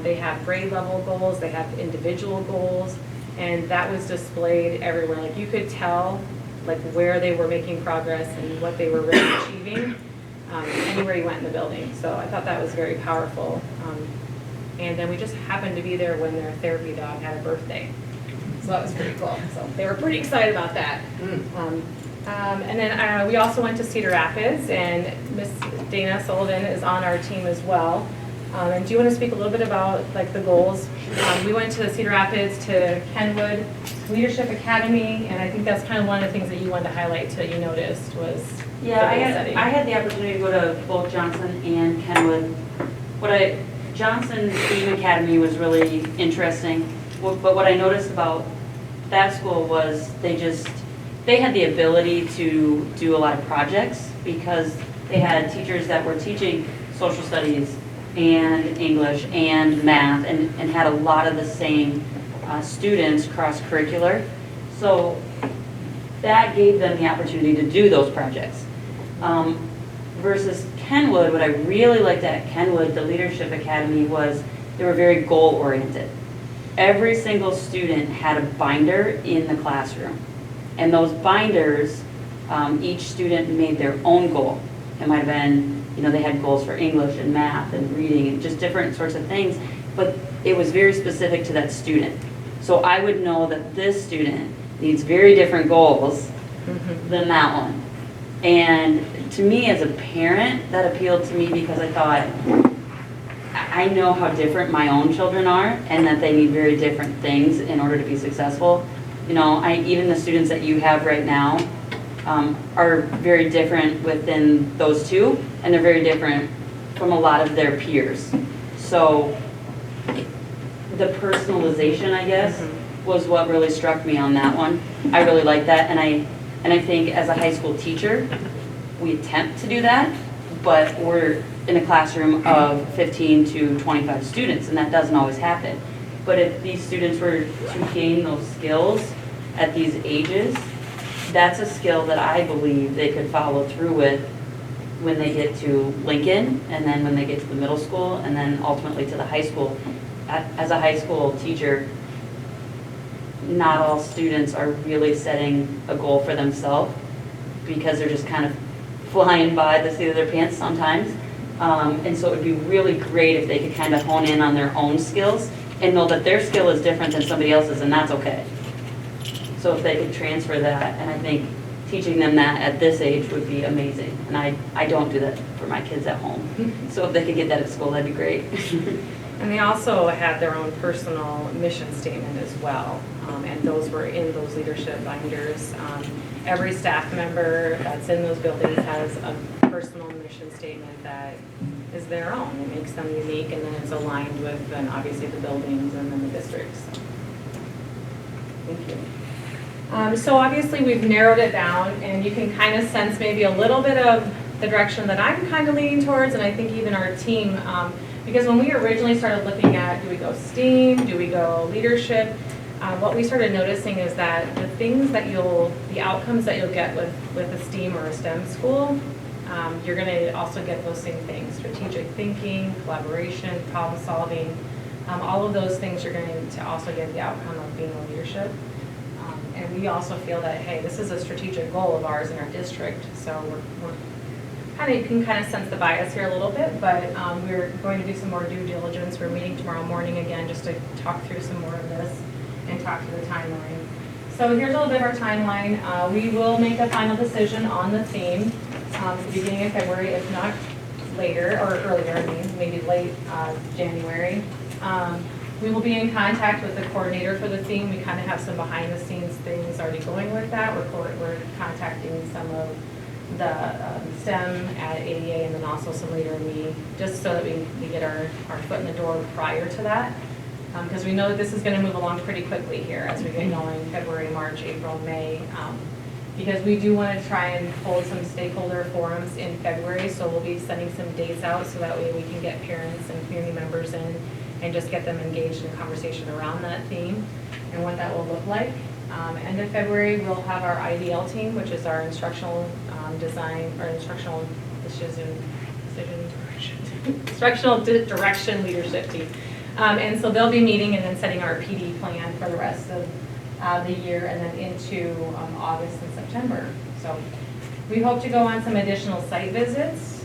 They have grade level goals, they have individual goals, and that was displayed everywhere. Like you could tell like where they were making progress and what they were really achieving anywhere you went in the building. So I thought that was very powerful. And then we just happened to be there when their therapy dog had a birthday. So that was pretty cool. So they were pretty excited about that. And then we also went to Cedar Rapids, and Miss Dana Sullivan is on our team as well. And do you want to speak a little bit about like the goals? We went to Cedar Rapids, to Kenwood Leadership Academy, and I think that's kind of one of the things that you wanted to highlight that you noticed was Yeah, the goal setting. I had the opportunity to go to both Johnson and Kenwood. Johnson STEAM Academy was really interesting, but what I noticed about that school was they had the ability to do a lot of projects because they had teachers that were teaching social studies and English and math and had a lot of the same students cross-curricular. So that gave them the opportunity to do those projects. Versus Kenwood, what I really liked at Kenwood, the Leadership Academy, was they were very goal-oriented. Every single student had a binder in the classroom. And those binders, each student made their own goal. It might have been, they had goals for English and math and reading and just different sorts of things, but it was very specific to that student. So I would know that this student needs very different goals than that one. And to me as a parent, that appealed to me because I thought, I know how different my own children are and that they need very different things in order to be successful. Even the students that you have right now are very different within those two, and they're very different from a lot of their peers. So the personalization, I guess, was what really struck me on that one. I really like that, and I think as a high school teacher, we attempt to do that, but we're in a classroom of 15 to 25 students, and that doesn't always happen. But if these students were to gain those skills at these ages, that's a skill that I believe they could follow through with when they get to Lincoln, and then when they get to the middle school, and then ultimately to the high school. As a high school teacher, not all students are really setting a goal for themselves because they're just kind of flying by the seat of their pants sometimes. And so it would be really great if they could kind of hone in on their own skills and know that their skill is different than somebody else's, and that's okay. So if they could transfer that, and I think teaching them that at this age would be amazing. And I don't do that for my kids at home. So if they could get that at school, that'd be great. And they also had their own personal mission statement as well, and those were in those leadership binders. Every staff member that's in those buildings has a personal mission statement that is their own. It makes them unique, and then it's aligned with, then obviously, the buildings and then the districts. Thank you. So obviously we've narrowed it down, and you can kind of sense maybe a little bit of the direction that I'm kind of leaning towards, and I think even our team, because when we originally started looking at, do we go STEAM, do we go leadership, what we started noticing is that the things that the outcomes that you'll get with a STEAM or a STEM school, you're going to also get those same things: strategic thinking, collaboration, problem solving. All of those things you're going to also get the outcome of being a leadership. And we also feel that, hey, this is a strategic goal of ours in our district, so you can kind of sense the bias here a little bit, but we're going to do some more due diligence. We're meeting tomorrow morning again just to talk through some more of this and talk through the timeline. So here's a little bit of our timeline. We will make a final decision on the theme at the beginning of February, if not later, or earlier, maybe late January. We will be in contact with the coordinator for the theme. We kind of have some behind-the-scenes things already going with that. We're contacting some of the STEM at ADA, and then also some Leader in Me, just so that we get our foot in the door prior to that. Because we know that this is going to move along pretty quickly here as we get going February, March, April, May. Because we do want to try and hold some stakeholder forums in February, so we'll be sending some dates out so that way we can get parents and community members in and just get them engaged in a conversation around that theme and what that will look like. End of February, we'll have our IDL team, which is our instructional design, or instructional direction leadership team. And so they'll be meeting and then setting our PD plan for the rest of the year and then into August and September. So we hope to go on some additional site visits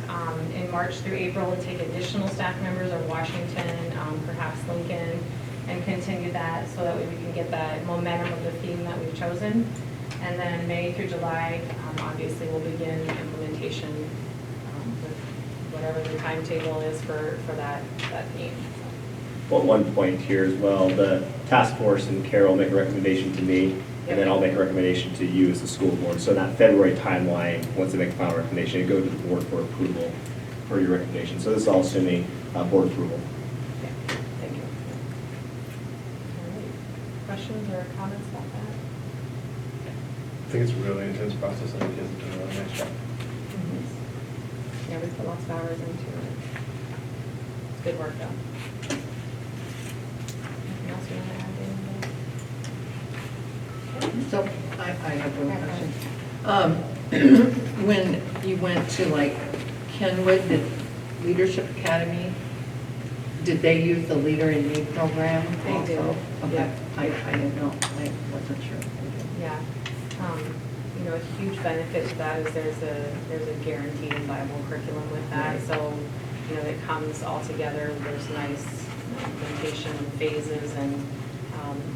in March through April to take additional staff members of Washington, perhaps Lincoln, and continue that so that way we can get that momentum of the theme that we've chosen. And then May through July, obviously we'll begin implementation with whatever the timetable is for that theme. Well, one point here as well, the task force and Carol make a recommendation to me, and then I'll make a recommendation to you as the school board. So in that February timeline, once they make a final recommendation, it goes to the board for approval for your recommendation. So this is all assuming board approval. Yeah, thank you. All right. Questions or comments about that? I think it's a really intense process and the kids are doing a really nice job. Yeah, we put lots of hours into it. It's good work though. Anything else you want to add, David? So I have one question. When you went to like Kenwood, the Leadership Academy, did they use the Leader in Me program They also? do, Okay, yeah. I didn't know, I wasn't sure. Yeah. You know, a huge benefit to that is there's a guaranteed and viable curriculum with that. So, you know, it comes all together. There's nice implementation phases and,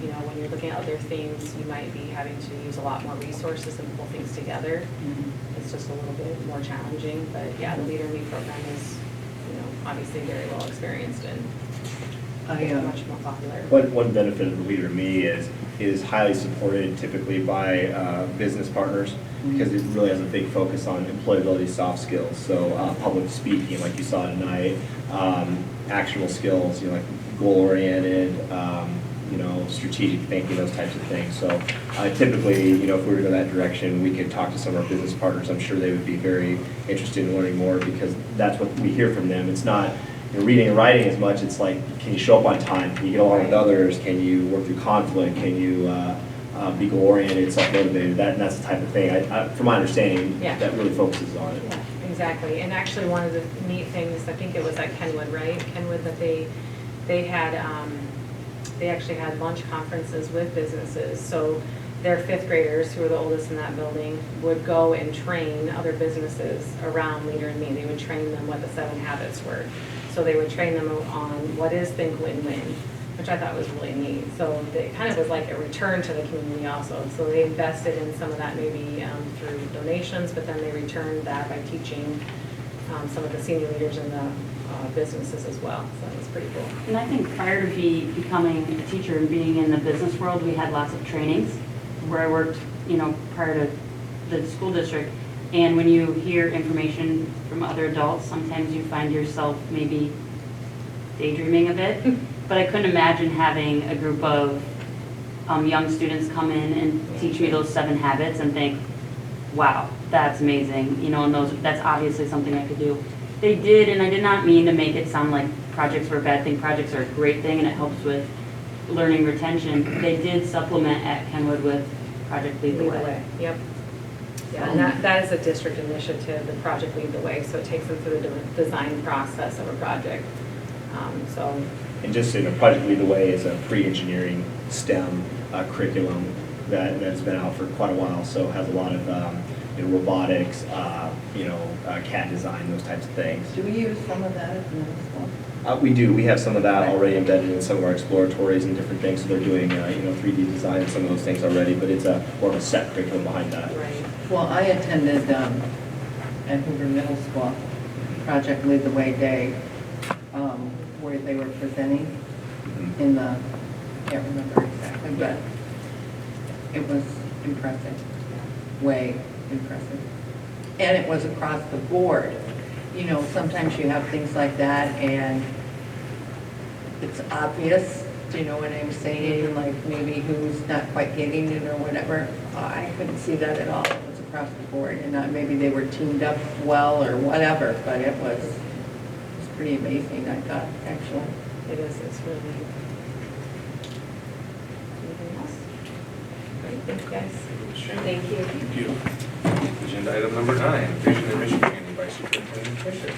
you know, when you're looking at other themes, you might be having to use a lot more resources and pull things together. It's just a little bit more challenging, but yeah, the Leader in Me program is, you know, obviously very well experienced and much more popular. One benefit of the Leader in Me is highly supported typically by business partners because it really has a big focus on employability soft skills. So public speaking, like you saw tonight, actionable skills, you know, like goal-oriented, you know, strategic thinking, those types of things. So typically, you know, if we were to go that direction, we could talk to some of our business partners. I'm sure they would be very interested in learning more because that's what we hear from them. It's not reading and writing as much. It's like, can you show up on time? Can you get along with others? Can you work through conflict? Can you be goal-oriented, self-motivated? That's the type of thing, from my understanding, that really focuses on it. Yeah, exactly. And actually, one of the neat things, I think it was at Kenwood, right? Kenwood, that they had, they actually had lunch conferences with businesses. So their fifth graders, who are the oldest in that building, would go and train other businesses around Leader in Me. They would train them what the 7 habits were. So they would train them on what is Think Win-Win, which I thought was really neat. So it kind of was like a return to the community also. So they invested in some of that maybe through donations, but then they returned that by teaching some of the senior leaders in the businesses as well. So that was pretty cool. And I think prior to becoming a teacher and being in the business world, we had lots of trainings where I worked, you know, prior to the school district. And when you hear information from other adults, sometimes you find yourself maybe daydreaming a bit. But I couldn't imagine having a group of young students come in and teach me those 7 habits and think, wow, that's amazing. You know, and that's obviously something I could do. They did, and I did not mean to make it sound like projects were a bad thing. Projects are a great thing, and it helps with learning retention. They did supplement at Kenwood with Project Lead the Way. Yep. Yeah, and that is a district initiative, the Project Lead the Way. So it takes them through the design process of a project. And just so you know, Project Lead the Way is a pre-engineering STEM curriculum that's been out for quite a while. So it has a lot of you know, robotics, CAD design, those types of things. Do we use some of that in the school? We do. We have some of that already embedded in some of our exploratories and different things. So they're doing, 3D design and some of those things already, but it's more of a set curriculum behind that. Right. Well, I attended at Hoover Middle School, Project Lead the Way Day, where they were presenting in the, I can't remember exactly, but it was impressive, way impressive. And it was across the board. You know, sometimes you have things like that and it's obvious, do you know what I'm saying? Like maybe who's not quite getting it or whatever. I couldn't see that at all. It was across the board and maybe they were teamed up well or whatever, but it was pretty amazing, I thought, actually. It is, it's really neat. Anything else? Great, thank you guys. Thank you. Thank you. Agenda item number 9, vision and mission training by Superintendent Fisher.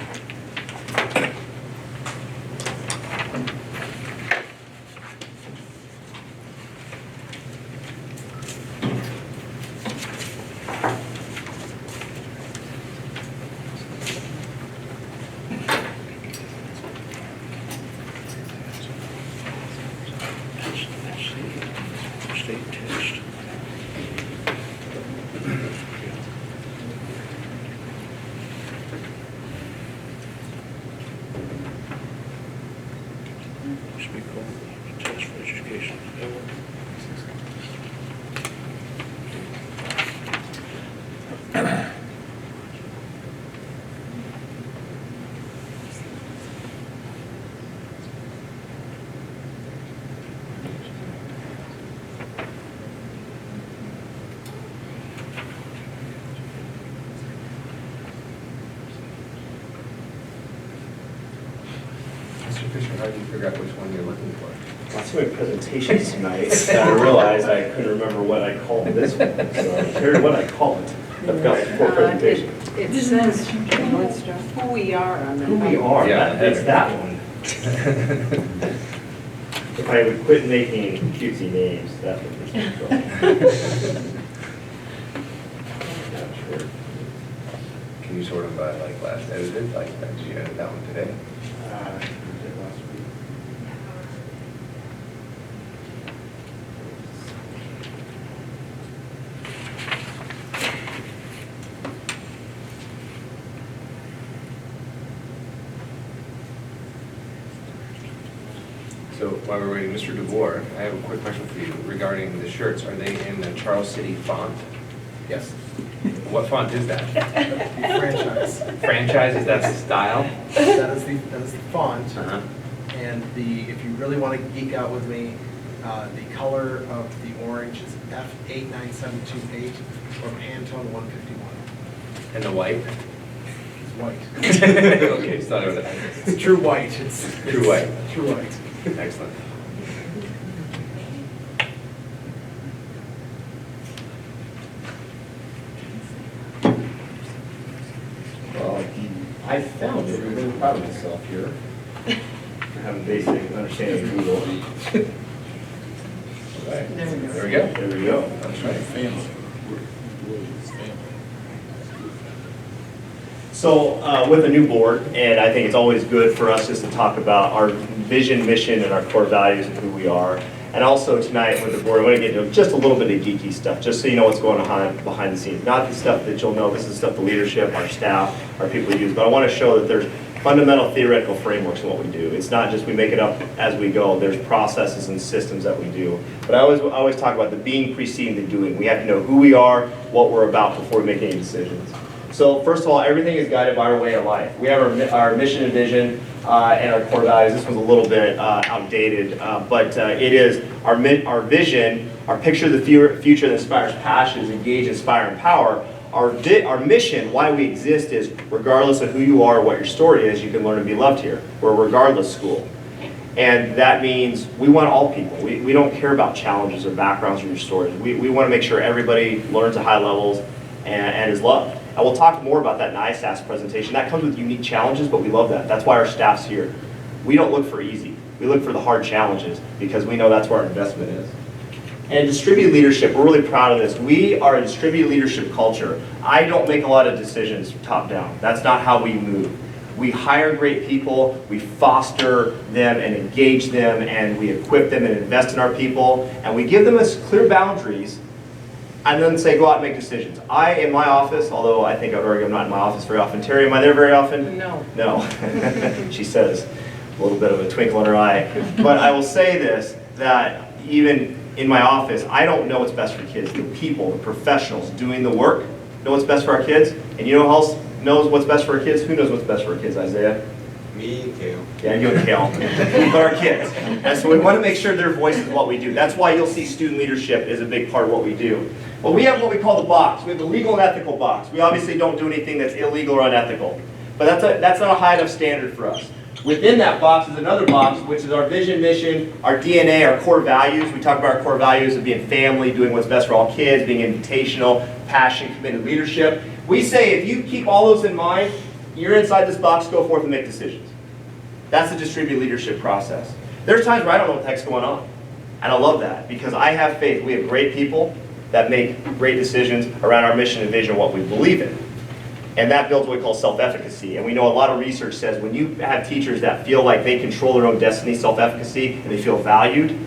forgot which one you're looking for. Lots of my presentations tonight, and I realized I couldn't remember what I called this one. So here's what I call it. I've got like 4 presentations. It says who we are on the. Who we are, Yeah. that's that one. If I would quit making cutesy names, that's what this is. Can you sort them by like last edited, like did you edit that one today? So while we're waiting, Mr. DeVore, I have a quick question for you regarding the shirts. Are they in the Charles City font? Yes. What font is that? Franchise. Franchise, is that the style? That is the font. Uh-huh. And if you really want to geek out with me, the color of the orange is F89728 or Pantone 151. And the white? It's white. Okay, so I know It's true white. It's True white. True white. Excellent. Well, I found it. I'm really proud of myself here. I have a basic understanding of Google. All right. There we go. There we go. There we go. That's right. So with a new board, and I think it's always good for us just to talk about our vision, mission, and our core values and who we are. And also tonight with the board, I'm going to get into just a little bit of geeky stuff, just so you know what's going on behind the scenes. Not the stuff that you'll know, this is stuff the leadership, our staff, our people use, but I want to show that there's fundamental theoretical frameworks in what we do. It's not just we make it up as we go, there's processes and systems that we do. But I always talk about the being preceding the doing. We have to know who we are, what we're about before we make any decisions. So first of all, everything is guided by our way of life. We have our mission and vision and our core values. This one's a little bit outdated, but it is our vision, our picture of the future that inspires passions, engage, inspire, empower. Our mission, why we exist, is regardless of who you are, what your story is, you can learn and be loved here. We're a regardless school. And that means we want all people. We don't care about challenges or backgrounds or your stories. We want to make sure everybody learns at high levels and is loved. And we'll talk more about that in the ISASS presentation. That comes with unique challenges, but we love that. That's why our staff's here. We don't look for easy. We look for the hard challenges because we know that's where our investment is. And distributed leadership, we're really proud of this. We are a distributed leadership culture. I don't make a lot of decisions top down. That's not how we move. We hire great people, we foster them and engage them, and we equip them and invest in our people, and we give them as clear boundaries and then say, go out and make decisions. In my office, although I think I would argue I'm not in my office very often. Terry, am I there very often? No. No. She says, a little bit of a twinkle in her eye. But I will say this, that even in my office, I don't know what's best for kids. The people, the professionals doing the work know what's best for our kids. And you know who else knows what's best for our kids? Who knows what's best for our kids, Isaiah? Me and Kale. Yeah, you and Kale. But our kids. And so we want to make sure their voice is what we do. That's why you'll see student leadership is a big part of what we do. Well, we have what we call the box. We have the legal and ethical box. We obviously don't do anything that's illegal or unethical. But that's not a high enough standard for us. Within that box is another box, which is our vision, mission, our DNA, our core values. We talk about our core values of being family, doing what's best for all kids, being invitational, passion, committed leadership. We say if you keep all those in mind, you're inside this box, go forth and make decisions. That's the distributed leadership process. There's times where I don't know what the heck's going on. And I love that because I have faith. We have great people that make great decisions around our mission and vision, what we believe in. And that builds what we call self-efficacy. And we know a lot of research says when you have teachers that feel like they control their own destiny, self-efficacy, and they feel valued,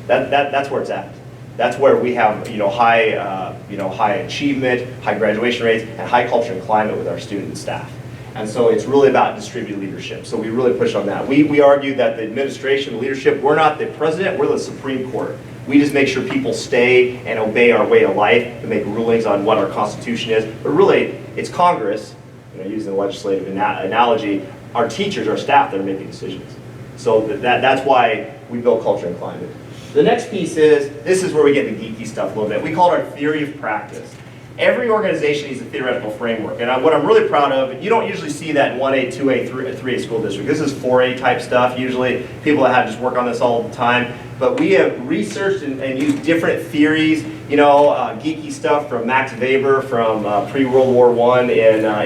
that's where it's at. That's where we have high achievement, high graduation rates, and high culture and climate with our student and staff. And so it's really about distributed leadership. So we really push on that. We argue that the administration, the leadership, we're not the president, we're the Supreme Court. We just make sure people stay and obey our way of life and make rulings on what our Constitution is. But really, it's Congress, using the legislative analogy, our teachers, our staff that are making decisions. So that's why we build culture and climate. The next piece is, this is where we get the geeky stuff a little bit. We call it our theory of practice. Every organization needs a theoretical framework, and what I'm really proud of, you don't usually see that in 1A, 2A, 3A school district. This is 4A type stuff. Usually people that have just work on this all the time, but we have researched and used different theories, you know, geeky stuff from Max Weber from pre-World War I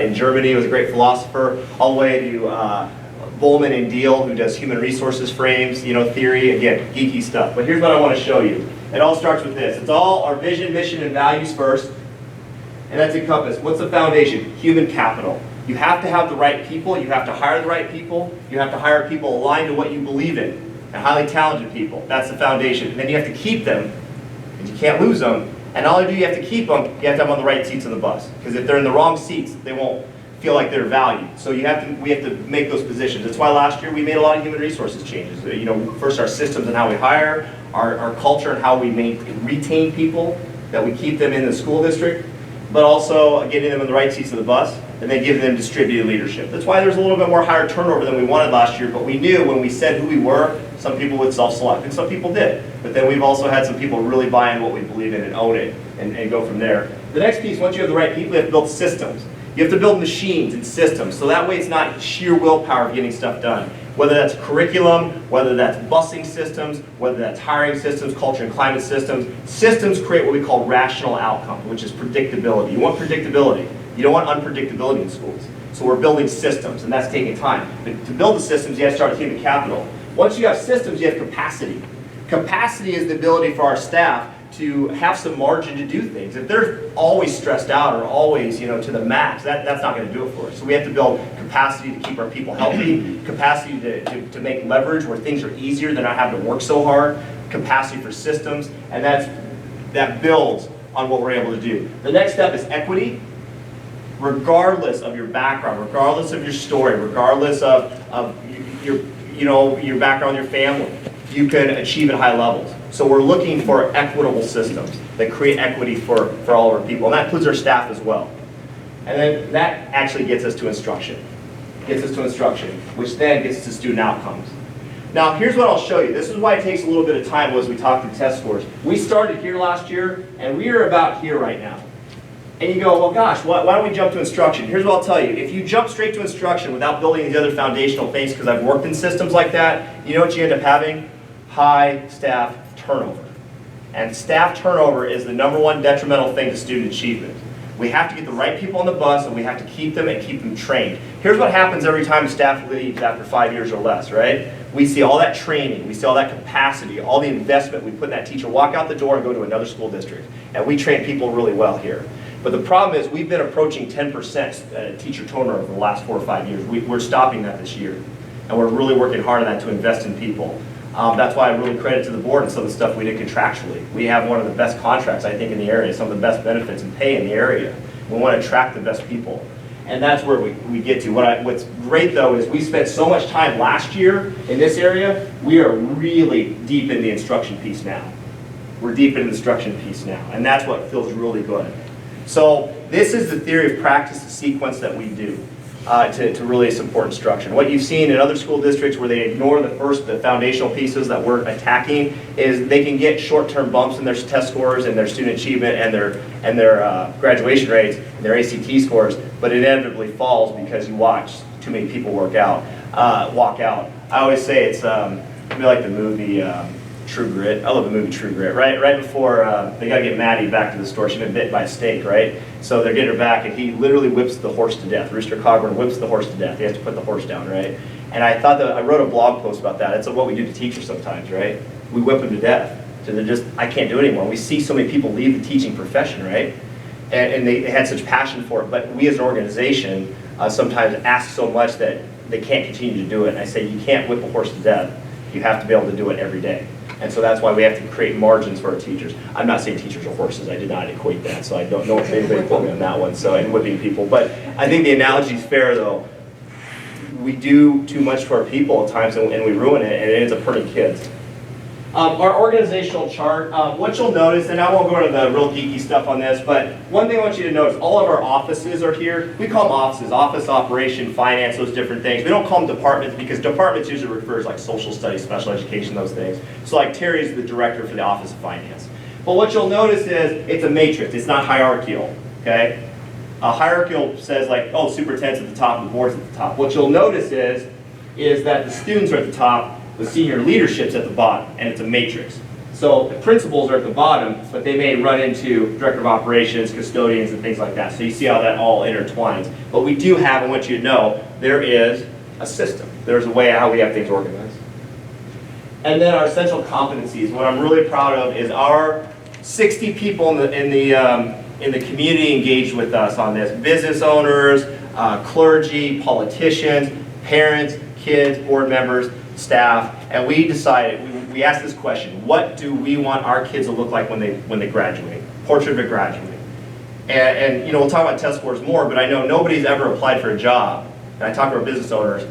in Germany. He was a great philosopher, all the way to Bowman and Deal, who does human resources frames, you know, theory. Again, geeky stuff. But here's what I want to show you. It all starts with this. It's all our vision, mission, and values first. And that's encompassed. What's the foundation? Human capital. You have to have the right people. You have to hire the right people. You have to hire people aligned to what you believe in. And highly talented people. That's the foundation. And then you have to keep them. And you can't lose them. And not only do you have to keep them, you have to have them on the right seats of the bus. Because if they're in the wrong seats, they won't feel like they're valued. So we have to make those positions. That's why last year we made a lot of human resources changes. You know, first our systems and how we hire, our culture and how we retain people, that we keep them in the school district, but also getting them in the right seats of the bus, and then giving them distributed leadership. That's why there's a little bit more higher turnover than we wanted last year, but we knew when we said who we were, some people would self-select, and some people did. But then we've also had some people really buy in what we believe in and own it, and go from there. The next piece, once you have the right people, you have to build systems. You have to build machines and systems, so that way it's not sheer willpower of getting stuff done. Whether that's curriculum, whether that's busing systems, whether that's hiring systems, culture and climate systems. Systems create what we call rational outcome, which is predictability. You want predictability. You don't want unpredictability in schools. So we're building systems, and that's taking time. But to build the systems, you have to start with human capital. Once you have systems, you have capacity. Capacity is the ability for our staff to have some margin to do things. If they're always stressed out or always, you know, to the max, that's not going to do it for us. So we have to build capacity to keep our people healthy, capacity to make leverage where things are easier, they're not having to work so hard, capacity for systems, and that builds on what we're able to do. The next step is equity. Regardless of your background, regardless of your story, regardless of your background, your family, you can achieve at high levels. So we're looking for equitable systems that create equity for all of our people, and that includes our staff as well. And then that actually gets us to instruction. Which then gets us to student outcomes. Now here's what I'll show you. This is why it takes a little bit of time as we talk through test scores. We started here last year, and we are about here right now. And you go, well gosh, why don't we jump to instruction? Here's what I'll tell you. If you jump straight to instruction without building these other foundational things, because I've worked in systems like that, you know what you end up having? High staff turnover. And staff turnover is the #1 detrimental thing to student achievement. We have to get the right people on the bus, and we have to keep them and keep them trained. Here's what happens every time staff leaves after 5 years or less, right? We see all that training, we see all that capacity, all the investment we put in that teacher walk out the door and go to another school district. And we train people really well here. But the problem is we've been approaching 10% teacher turnover for the last 4 or 5 years. We're stopping that this year. And we're really working hard on that to invest in people. That's why I really credit to the board and some of the stuff we did contractually. We have one of the best contracts, I think, in the area, some of the best benefits and pay in the area. We want to attract the best people. And that's where we get to. What's great, though, is we spent so much time last year in this area, we are really deep in the instruction piece now. We're deep in the instruction piece now, and that's what feels really good. So this is the theory of practice, the sequence that we do. To really support instruction. What you've seen in other school districts where they ignore the foundational pieces that we're attacking is they can get short-term bumps in their test scores and their student achievement and their graduation rates and their ACT scores, but it inevitably falls because you watch too many people walk out. I always say it's like the movie True Grit. I love the movie True Grit. Right before they got to get Maddie back to the store, she's been bit by a snake, right? So they're getting her back, and he literally whips the horse to death. Rooster Cogburn whips the horse to death. He has to put the horse down, right? And I thought I wrote a blog post about that. It's what we do to teachers sometimes, right? We whip them to death. So they're just, I can't do it anymore. We see so many people leave the teaching profession, right? And they had such passion for it, but we as an organization sometimes ask so much that they can't continue to do it. And I say, you can't whip a horse to death. You have to be able to do it every day. And so that's why we have to create margins for our teachers. I'm not saying teachers are horses. I did not equate that, so I don't know if anybody quote me on that one, so, and whipping people. But I think the analogy is fair, though. We do too much for our people at times, and we ruin it, and it ends up hurting kids. Our organizational chart, what you'll notice, and I won't go into the real geeky stuff on this, but one thing I want you to notice, all of our offices are here. We call them offices, office, operation, finance, those different things. We don't call them departments because departments usually refers like social studies, special education, those things. So like Terry's the director for the Office of Finance. But what you'll notice is it's a matrix, it's not hierarchical. okay? A hierarchical says like, oh, superintendent's at the top, the board's at the top. What you'll notice is that the students are at the top, the senior leadership's at the bottom, and it's a matrix. So the principals are at the bottom, but they may run into director of operations, custodians, and things like that. So you see how that all intertwines. But we do have, and what you know, there is a system. There's a way how we have things organized. And then our essential competencies. What I'm really proud of is our 60 people in the community engaged with us on this. Business owners, clergy, politicians, parents, kids, board members, staff, and we decided, we asked this question: what do we want our kids to look like when they graduate? Portrait of a graduate. And you know, we'll talk about test scores more, but I know nobody's ever applied for a job, and I talk to our business owners,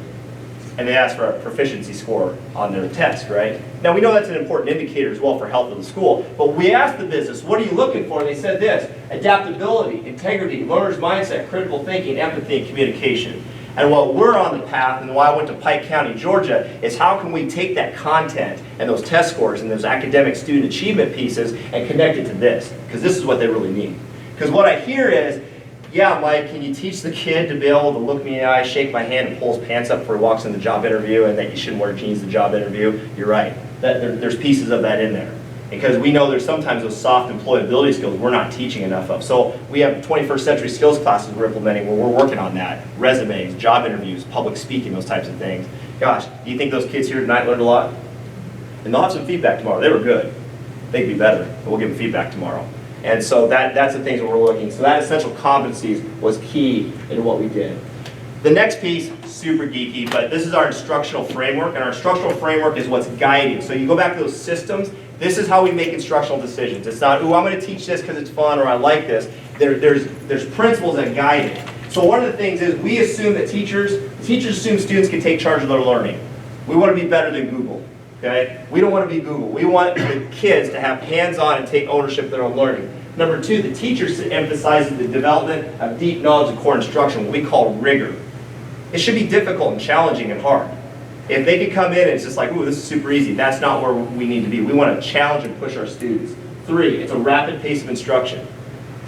and they ask for a proficiency score on their test, right? Now we know that's an important indicator as well for health of the school, but we asked the business, what are you looking for? And they said this: adaptability, integrity, learner's mindset, critical thinking, empathy, and communication. And what we're on the path, and why I went to Pike County, Georgia, is how can we take that content and those test scores and those academic student achievement pieces and connect it to this? Because this is what they really need. Because what I hear is, yeah, Mike, can you teach the kid to be able to look me in the eye, shake my hand, and pull his pants up before he walks in the job interview, and that you shouldn't wear jeans to the job interview? You're right. There's pieces of that in there. Because we know there's sometimes those soft employability skills we're not teaching enough of. So we have 21st century skills classes we're implementing where we're working on that. Resumes, job interviews, public speaking, those types of things. Gosh, do you think those kids here tonight learned a lot? And they'll have some feedback tomorrow. They were good. They could be better, but we'll give them feedback tomorrow. And so that's the things that we're looking. So that essential competencies was key in what we did. The next piece, super geeky, but this is our instructional framework, and our instructional framework is what's guiding. So you go back to those systems, this is how we make instructional decisions. It's not, ooh, I'm going to teach this because it's fun or I like this. There's principles that guide it. So one of the things is we assume that teachers assume students can take charge of their learning. We want to be better than Google, okay? We don't want to be Google. We want the kids to have hands-on and take ownership of their own learning. Number two, the teacher emphasizes the development of deep knowledge of core instruction, what we call rigor. It should be difficult and challenging and hard. If they could come in and it's just like, ooh, this is super easy, that's not where we need to be. We want to challenge and push our students. Three, it's a rapid pace of instruction.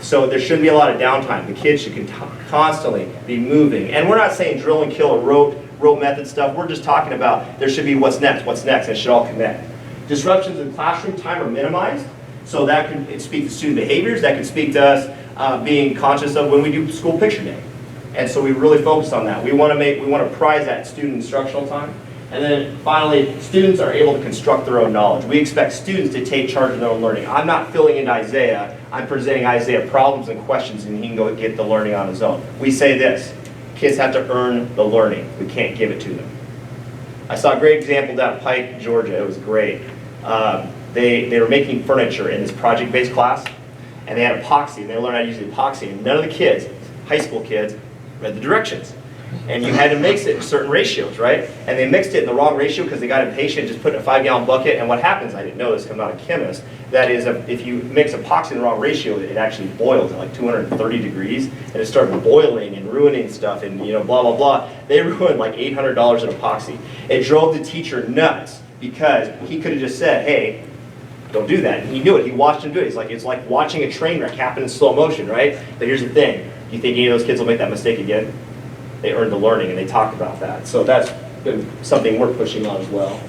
So there shouldn't be a lot of downtime. The kids should constantly be moving. And we're not saying drill and kill or rote method stuff. We're just talking about there should be what's next, and it should all connect. Disruptions in classroom time are minimized. So that can speak to student behaviors. That can speak to us being conscious of when we do school picture day. And so we really focus on that. We want to prize that student instructional time. And then finally, students are able to construct their own knowledge. We expect students to take charge of their own learning. I'm not filling in Isaiah. I'm presenting Isaiah problems and questions, and he can go get the learning on his own. We say this: kids have to earn the learning. We can't give it to them. I saw a great example down at Pike, Georgia. It was great. They were making furniture in this project-based class, and they had epoxy, and they learned how to use the epoxy. And none of the kids, high school kids, read the directions. And you had to mix it in certain ratios, right? And they mixed it in the wrong ratio because they got impatient, just put it in a 5-gallon bucket. And what happens, I didn't know this because I'm not a chemist, that is if you mix epoxy in the wrong ratio, it actually boils at like 230 degrees. And it started boiling and ruining stuff and blah, blah, blah. They ruined like $800 in epoxy. It drove the teacher nuts because he could have just said, hey, don't do that. And he knew it. He watched him do it. It's like watching a train wreck happen in slow motion, right? But here's the thing. Do you think any of those kids will make that mistake again? They earned the learning, and they talk about that. So that's been something we're pushing on as well.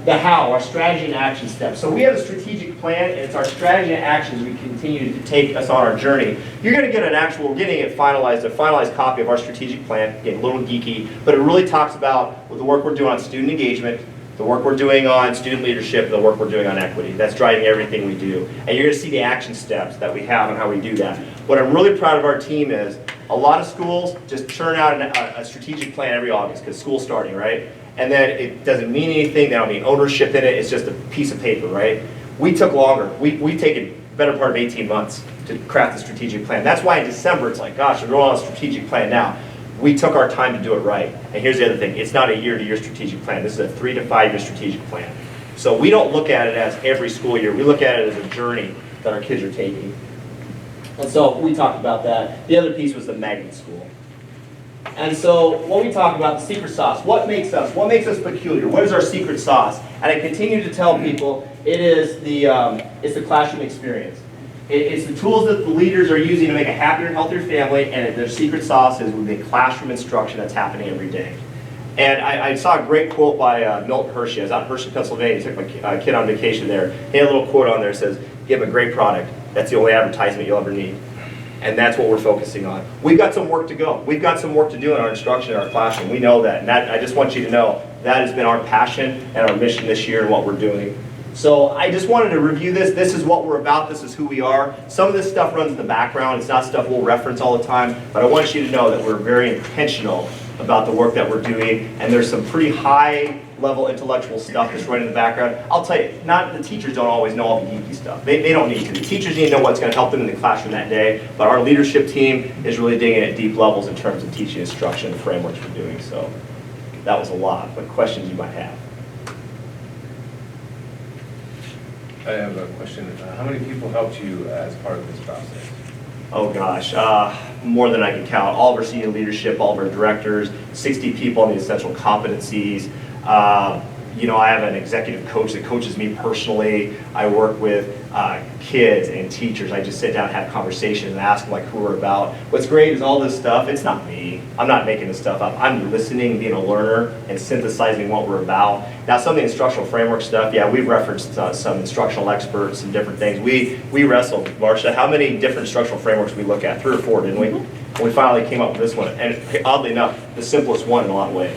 The how, our strategy and action steps. So we have a strategic plan, and it's our strategy and actions we continue to take us on our journey. You're going to get we're getting it finalized, a finalized copy of our strategic plan. Again, a little geeky, but it really talks about the work we're doing on student engagement, the work we're doing on student leadership, the work we're doing on equity. That's driving everything we do. And you're going to see the action steps that we have and how we do that. What I'm really proud of our team is, a lot of schools just churn out a strategic plan every August because school's starting, right? And then it doesn't mean anything. They don't need ownership in it. It's just a piece of paper, right? We took longer. We've taken better part of 18 months to craft the strategic plan. That's why in December it's like, gosh, we're going on a strategic plan now. We took our time to do it right. And here's the other thing. It's not a year-to-year strategic plan. This is a 3 to 5 year strategic plan. So we don't look at it as every school year. We look at it as a journey that our kids are taking. And so we talked about that. The other piece was the magnet school. And so what we talk about, the secret sauce, what makes us peculiar? What is our secret sauce? And I continue to tell people it's the classroom experience. It's the tools that the leaders are using to make a happier and healthier family, and their secret sauce is with the classroom instruction that's happening every day. And I saw a great quote by Milton Hershey. I was out in Hershey, Pennsylvania. Took my kid on vacation there. He had a little quote on there that says, "Give him a great product. That's the only advertisement you'll ever need." And that's what we're focusing on. We've got some work to go. We've got some work to do in our instruction in our classroom. We know that. And that, I just want you to know that has been our passion and our mission this year and what we're doing. So I just wanted to review this. This is what we're about. This is who we are. Some of this stuff runs in the background. It's not stuff we'll reference all the time. But I want you to know that we're very intentional about the work that we're doing. And there's some pretty high level intellectual stuff that's running in the background. I'll tell you, the teachers don't always know all the geeky stuff. They don't need to. The teachers need to know what's going to help them in the classroom that day. But our leadership team is really digging at deep levels in terms of teaching instruction and frameworks we're doing. So that was a lot. What questions you might have? I have a question. How many people helped you as part of this process? Oh gosh, more than I can count. All of our senior leadership, all of our directors, 60 people on the essential competencies. You know, I have an executive coach that coaches me personally. I work with kids and teachers. I just sit down and have conversations and ask them like who we're about. What's great is all this stuff, it's not me. I'm not making this stuff up. I'm listening, being a learner, and synthesizing what we're about. Now some of the instructional framework stuff, yeah, we've referenced some instructional experts and different things. We wrestled, Marcia, how many different instructional frameworks we look at? 3 or 4, didn't we? And we finally came up with this one. And oddly enough, the simplest one in a lot of ways.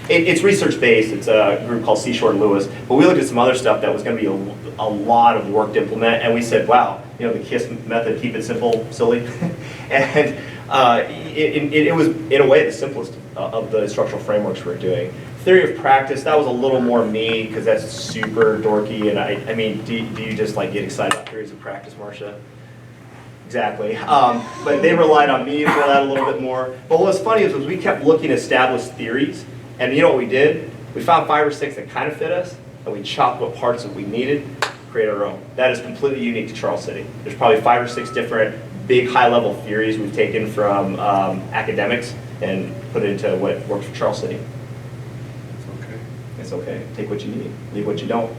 It's research-based. It's a group called Seashore and Lewis. But we looked at some other stuff that was going to be a lot of work to implement, and we said, wow, you know, the KISS method, keep it simple, silly. And it was, in a way, the simplest of the instructional frameworks we're doing. Theory of practice, that was a little more me, because that's super dorky. And I mean, do you just like get excited about theories of practice, Marcia? Exactly. But they relied on me for that a little bit more. But what was funny was we kept looking at established theories. And you know what we did? We found 5 or 6 that kind of fit us, and we chopped what parts that we needed, create our own. That is completely unique to Charles City. There's probably 5 or 6 different big high-level theories we've taken from academics and put it into what works for Charles City. It's okay. It's okay. Take what you need, leave what you don't.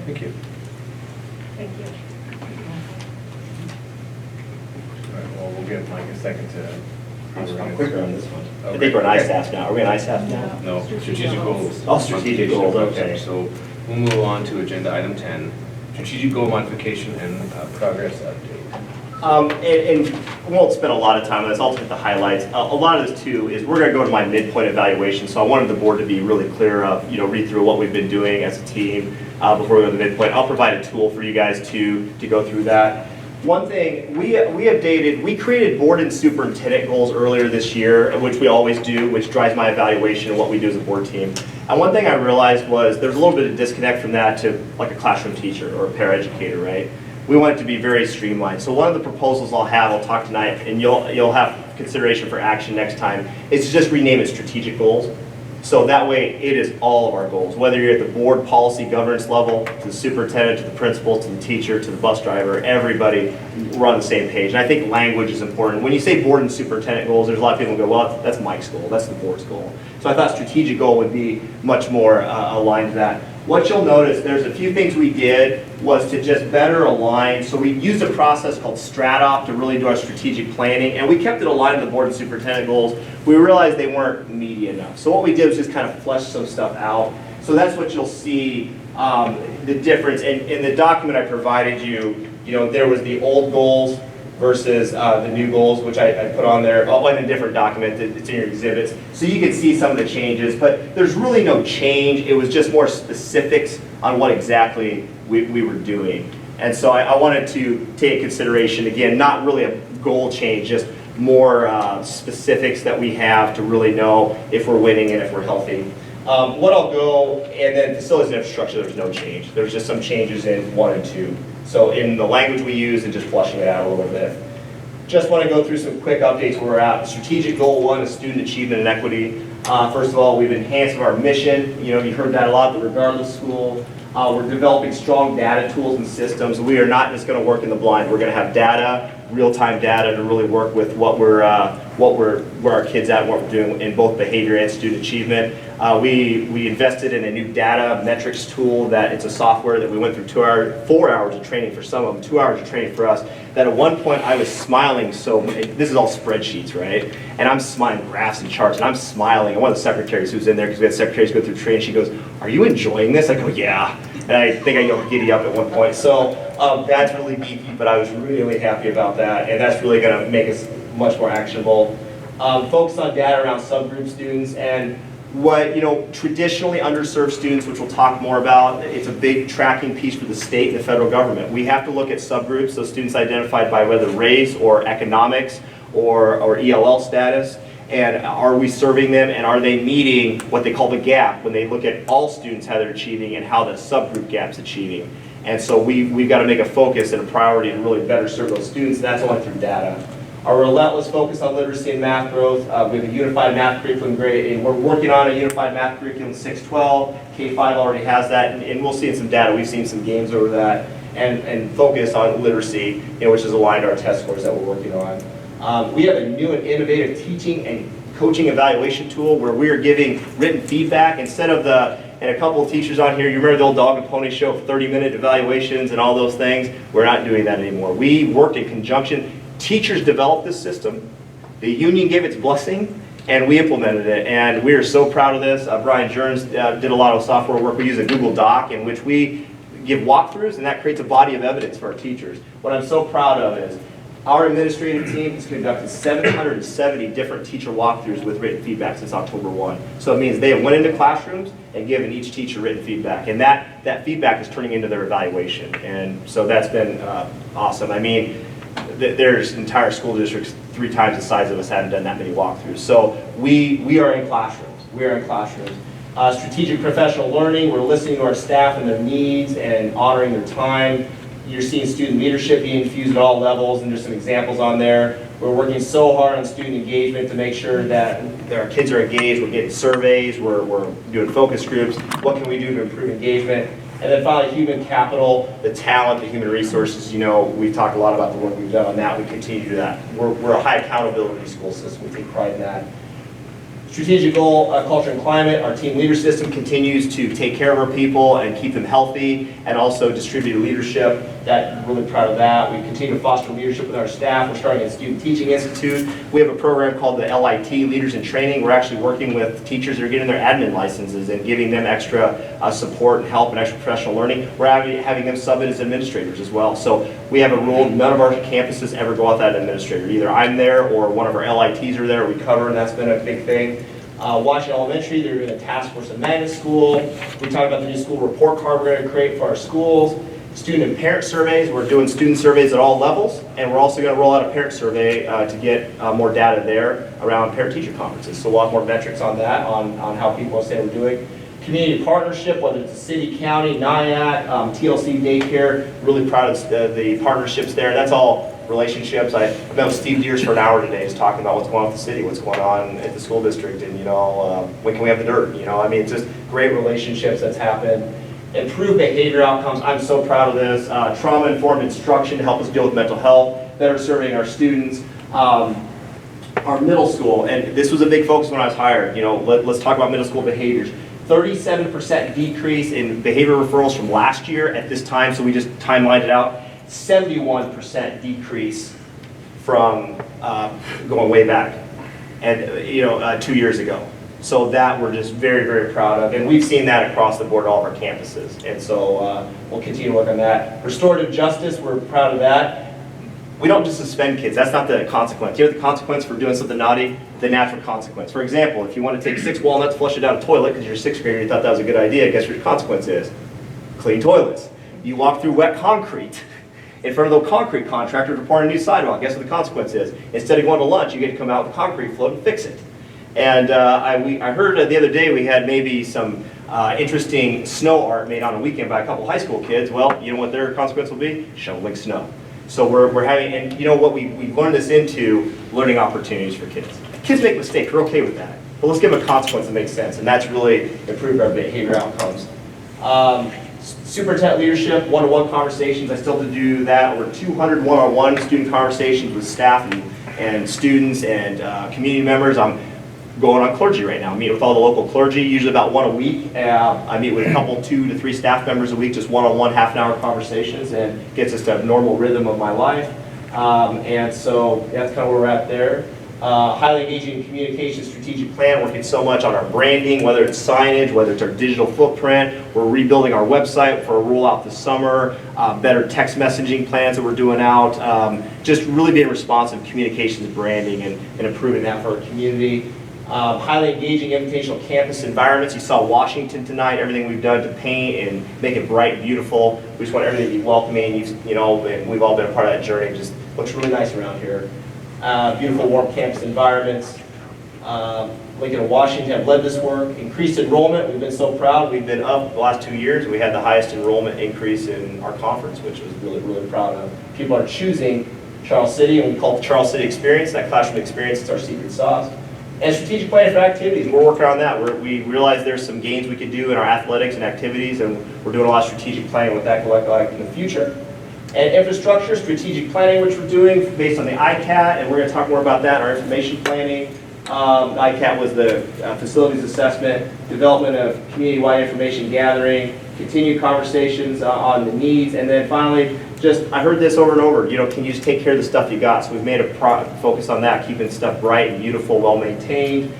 Thank you. Thank you. All right, well, we'll give Mike a second to... I'm quicker on this one. Okay. I think we're in ISAF now. Are we in ISAF now? No, strategic goals. Oh, strategic goals, okay. So we'll move on to agenda item 10, strategic goal modification and progress update. And we won't spend a lot of time on this. I'll take the highlights. A lot of this too is we're going to go to my midpoint evaluation. So I wanted the board to be really clear of, you know, read through what we've been doing as a team before we go to the midpoint. I'll provide a tool for you guys to go through that. One thing, we created board and superintendent goals earlier this year, which we always do, which drives my evaluation of what we do as a board team. And one thing I realized was there's a little bit of disconnect from that to like a classroom teacher or a paraeducator, right? We want it to be very streamlined. So one of the proposals I'll talk tonight, and you'll have consideration for action next time, is to just rename it strategic goals. So that way it is all of our goals, whether you're at the board policy governance level, to the superintendent, to the principal, to the teacher, to the bus driver, everybody, we're on the same page. And I think language is important. When you say board and superintendent goals, there's a lot of people who go, well, that's Mike's goal, that's the board's goal. So I thought strategic goal would be much more aligned to that. What you'll notice, there's a few things we did was to just better align. So we used a process called StratOp to really do our strategic planning, and we kept it aligned to the board and superintendent goals. We realized they weren't meaty enough. So what we did was just kind of flesh some stuff out. So that's what you'll see, the difference. And in the document I provided you, you know, there was the old goals versus the new goals, which I put on there, in a different document, it's in your exhibits. So you can see some of the changes, but there's really no change. It was just more specifics on what exactly we were doing. And so I wanted to take consideration, again, not really a goal change, just more specifics that we have to really know if we're winning and if we're healthy. What I'll go, and then facilities and infrastructure, there's no change. There's just some changes in 1 and 2. So in the language we use and just flushing it out a little bit. Just want to go through some quick updates where we're at. Strategic goal 1 is student achievement and equity. First of all, we've enhanced our mission. You know, you heard that a lot, the Regardless School. We're developing strong data tools and systems. We are not just going to work in the blind. We're going to have data. real-time data to really work with where our kids at, and what we're doing in both behavior and student achievement. We invested in a new data metrics tool that it's a software that we went through 4 hours of training for some of them, 2 hours of training for us, that at one point I was smiling this is all spreadsheets, right? And I'm smiling, graphs and charts, and I'm smiling. And one of the secretaries who's in there, because we had secretaries go through training, she goes, "Are you enjoying this?" I go, "Yeah." And I think I yelled giddy up at one point. So that's really beefy, but I was really happy about that. And that's really gonna make us much more actionable. Focus on data around subgroup students and what, traditionally underserved students, which we'll talk more about. It's a big tracking piece for the state and the federal government. We have to look at subgroups, those students identified by whether race or economics or ELL status. And are we serving them, and are they meeting what they call the gap when they look at all students, how they're achieving and how the subgroup gap's achieving. And so we've got to make a focus and a priority to really better serve those students, and that's only through data. Our relentless focus on literacy and math growth. We have a unified math curriculum grade, and we're working on a unified math curriculum 6-12. K-5 already has that, and we'll see in some data. We've seen some gains over that, and focus on literacy, which is aligned to our test scores that we're working on. We have a new and innovative teaching and coaching evaluation tool where we are giving written feedback instead of and a couple of teachers on here, you remember the old dog and pony show, 30-minute evaluations and all those things? We're not doing that anymore. We worked in conjunction. Teachers developed this system. The union gave its blessing, and we implemented it. And we are so proud of this. Brian Jerns did a lot of software work. We use a Google Doc in which we give walkthroughs, and that creates a body of evidence for our teachers. What I'm so proud of is our administrative team has conducted 770 different teacher walkthroughs with written feedback since October 1. So it means they have went into classrooms and given each teacher written feedback. And that feedback is turning into their evaluation. And so that's been awesome. I mean, there's entire school districts 3 times the size of us haven't done that many walkthroughs. So we are in classrooms. We are in classrooms. Strategic professional learning, we're listening to our staff and their needs and honoring their time. You're seeing student leadership being infused at all levels, and there's some examples on there. We're working so hard on student engagement to make sure that our kids are engaged. We're getting surveys, we're doing focus groups. What can we do to improve engagement? And then finally, human capital, the talent, the human resources. We've talked a lot about the work we've done on that. We continue to do that. We're a high accountability school system. We take pride in that. Strategic goal, culture and climate. Our team leader system continues to take care of our people and keep them healthy, and also distributed leadership. I'm really proud of that. We continue to foster leadership with our staff. We're starting a Student Teaching Institute. We have a program called the LIT, Leaders in Training. We're actually working with teachers that are getting their admin licenses and giving them extra support and help and extra professional learning. We're having them sub in as administrators as well. So we have a rule, none of our campuses ever go without an administrator. Either I'm there or one of our LITs are there. We cover, and that's been a big thing. Washington Elementary, they're in a task force of magnet school. We talked about the new school report card we're going to create for our schools. Student and parent surveys, we're doing student surveys at all levels, and we're also going to roll out a parent survey to get more data there around parent-teacher conferences. So we'll have more metrics on that, on how people say we're doing. Community partnership, whether it's the city, county, NIAT, TLC daycare, really proud of the partnerships there. That's all relationships. I met with Steve Deers for an hour today, just talking about what's going on with the city, what's going on at the school district, and when can we have the dirt? It's just great relationships that's happened. Improved behavior outcomes. I'm so proud of this. Trauma-informed instruction to help us deal with mental health, better serving our students. Our middle school, and this was a big focus when I was hired. Let's talk about middle school behaviors. 37% decrease in behavior referrals from last year at this time, so we just timelined it out. 71% decrease from going way back, and 2 years ago. So that we're just very, very proud of, and we've seen that across the board, all of our campuses. And so we'll continue to work on that. Restorative justice, we're proud of that. We don't just suspend kids. That's not the consequence. You know the consequence for doing something naughty? The natural consequence. For example, if you want to take 6 walnuts, flush it down a toilet because you're a 6th grader and you thought that was a good idea, guess what your consequence is? Clean toilets. You walk through wet concrete in front of the concrete contractor to pour a new sidewalk. Guess what the consequence is? Instead of going to lunch, you get to come out with a concrete float and fix it. And I heard the other day we had maybe some interesting snow art made on a weekend by a couple high school kids. Well, you know what their consequence will be? Shoveling snow. So we're having, and you know what, we've learned this into learning opportunities for kids. Kids make mistakes, we're okay with that. But let's give them a consequence that makes sense, and that's really improved our behavior outcomes. Superintendent leadership, one-on-one conversations, I still have to do that. Over 200 one-on-one student conversations with staff and students and community members. I'm going on clergy right now. I meet with all the local clergy, usually about one a week. I meet with a couple, 2 to 3 staff members a week, just one-on-one half-an-hour conversations, and gets us to a normal rhythm of my life. And so that's kind of where we're at there. Highly engaging communication strategic plan, working so much on our branding, whether it's signage, whether it's our digital footprint. We're rebuilding our website for a rollout this summer, better text messaging plans that we're doing out, just really being responsive communications branding and improving that for our community. Highly engaging invitational campus environments. You saw Washington tonight, everything we've done to paint and make it bright and beautiful. We just want everything to be welcoming. You know, and we've all been a part of that journey. It just looks really nice around here. Beautiful, warm campus environments. Lincoln and Washington have led this work. Increased enrollment. We've been so proud. We've been up the last 2 years. We had the highest enrollment increase in our conference, which was really, really proud of. People are choosing Charles City, and we call it the Charles City Experience. That classroom experience is our secret sauce. And strategic plan for activities, we're working on that. We realize there's some gains we could do in our athletics and activities, and we're doing a lot of strategic planning what that could look like in the future. And infrastructure, strategic planning, which we're doing based on the ICAT, and we're going to talk more about that, our information planning. ICAT was the facilities assessment, development of community-wide information gathering, continued conversations on the needs, and then finally, I heard this over and over, you know, can you just take care of the stuff you got? So we've made a focus on that, keeping stuff bright and beautiful, well-maintained.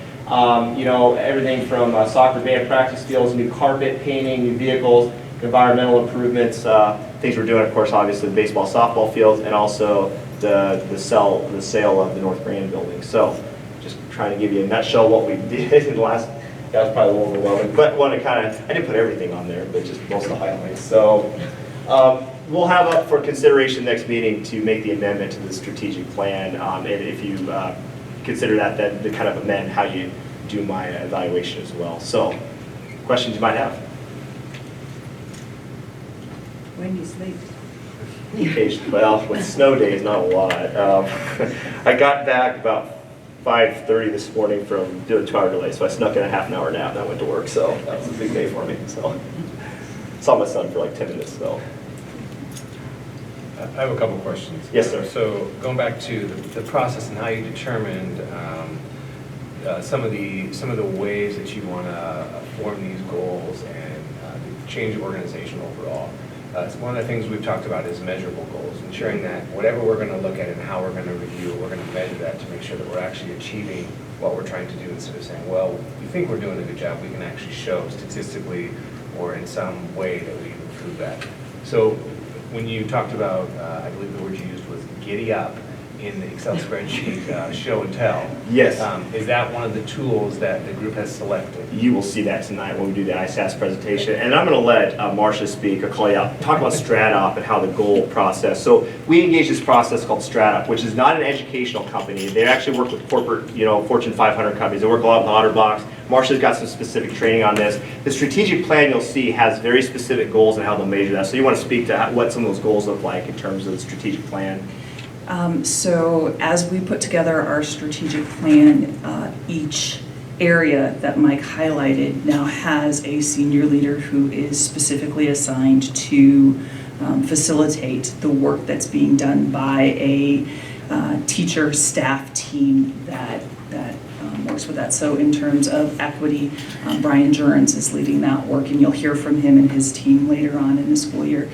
You know, everything from soccer band practice fields, new carpet, painting, new vehicles, environmental improvements, things we're doing, of course, obviously the baseball, softball fields, and also the sale of the North Grand building. So just trying to give you a nutshell what we did in the last, that was probably a little overwhelming, but want to kind of, I didn't put everything on there, but just most of the highlights. So we'll have up for consideration next meeting to make the amendment to the strategic plan, and if you consider that, then to kind of amend how you do my evaluation as well. So questions you might have? When do you sleep? Occasionally, well, with snow days, not a lot. I got back about 5:30 this morning from doing a 2-hour delay, so I snuck in a half-an-hour nap and I went to work, so that was a big day for me. So saw my son for like 10 minutes, so. I have a couple questions. Yes, sir. So going back to the process and how you determined some of the ways that you want to form these goals and change the organization overall. So one of the things we've talked about is measurable goals, ensuring that whatever we're going to look at and how we're going to review, we're going to measure that to make sure that we're actually achieving what we're trying to do, instead of saying, well, we think we're doing a good job, we can actually show statistically or in some way that we improve that. So when you talked about, I believe the word you used was giddy up in the Excel spreadsheet, show and tell. Yes. Is that one of the tools that the group has selected? You will see that tonight when we do the ISAS presentation. And I'm going to let Marcia speak, or call you out, talk about StratUp and how the goal process. So we engage this process called StratUp, which is not an educational company. They actually work with corporate, you know, Fortune 500 companies. They work a lot with OtterBox. Marcia's got some specific training on this. The strategic plan you'll see has very specific goals and how they'll measure that. So you want to speak to what some of those goals look like in terms of the strategic plan. So as we put together our strategic plan, each area that Mike highlighted now has a senior leader who is specifically assigned to facilitate the work that's being done by a teacher staff team that works with that. So in terms of equity, Brian Jurens is leading that work, and you'll hear from him and his team later on in the school year.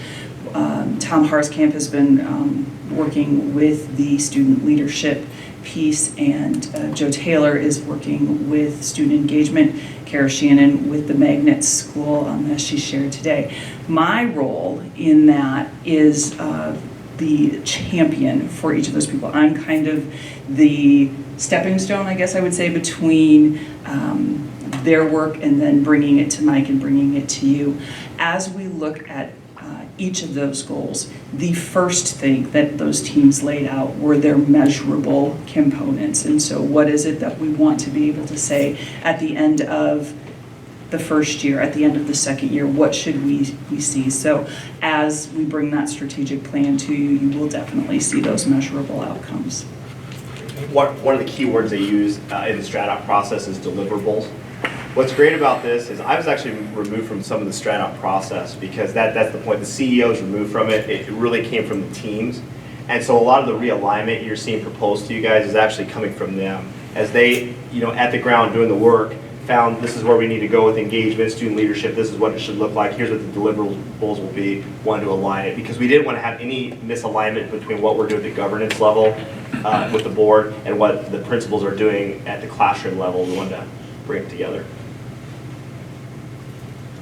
Tom Harskamp has been working with the student leadership piece, and Joe Taylor is working with student engagement, Kara Shannon with the Magnet School, as she shared today. My role in that is the champion for each of those people. I'm kind of the stepping stone, I guess I would say, between their work and then bringing it to Mike and bringing it to you. As we look at each of those goals, the first thing that those teams laid out were their measurable components. And so what is it that we want to be able to say at the end of the first year, at the end of the second year, what should we see? So as we bring that strategic plan to you, you will definitely see those measurable outcomes. One of the key words they use in the StratUp process is deliverables. What's great about this is I was actually removed from some of the Strat-Out process because that's the point. The CEO is removed from it. It really came from the teams. And so a lot of the realignment you're seeing proposed to you guys is actually coming from them. As they, at the ground doing the work, found this is where we need to go with engagement, student leadership, this is what it should look like, here's what the deliverables will be, wanted to align it. Because we didn't want to have any misalignment between what we're doing at the governance level with the board and what the principals are doing at the classroom level. We wanted to bring it together.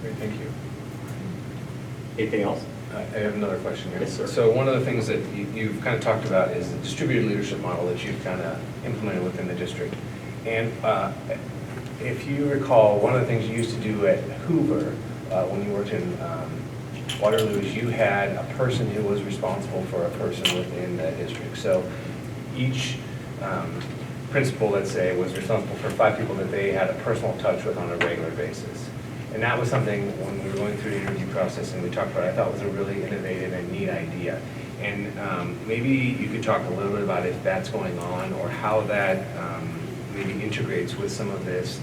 Great, thank you. Anything else? I have another question here. Yes, sir. So one of the things that you've kind of talked about is the distributed leadership model that you've kind of implemented within the district. And if you recall, one of the things you used to do at Hoover when you worked in Waterloo is you had a person who was responsible for a person within that district. So each principal, let's say, was responsible for 5 people that they had a personal touch with on a regular basis. And that was something, when we were going through the interview process and we talked about it, I thought was a really innovative and neat idea. And maybe you could talk a little bit about if that's going on or how that maybe integrates with some of this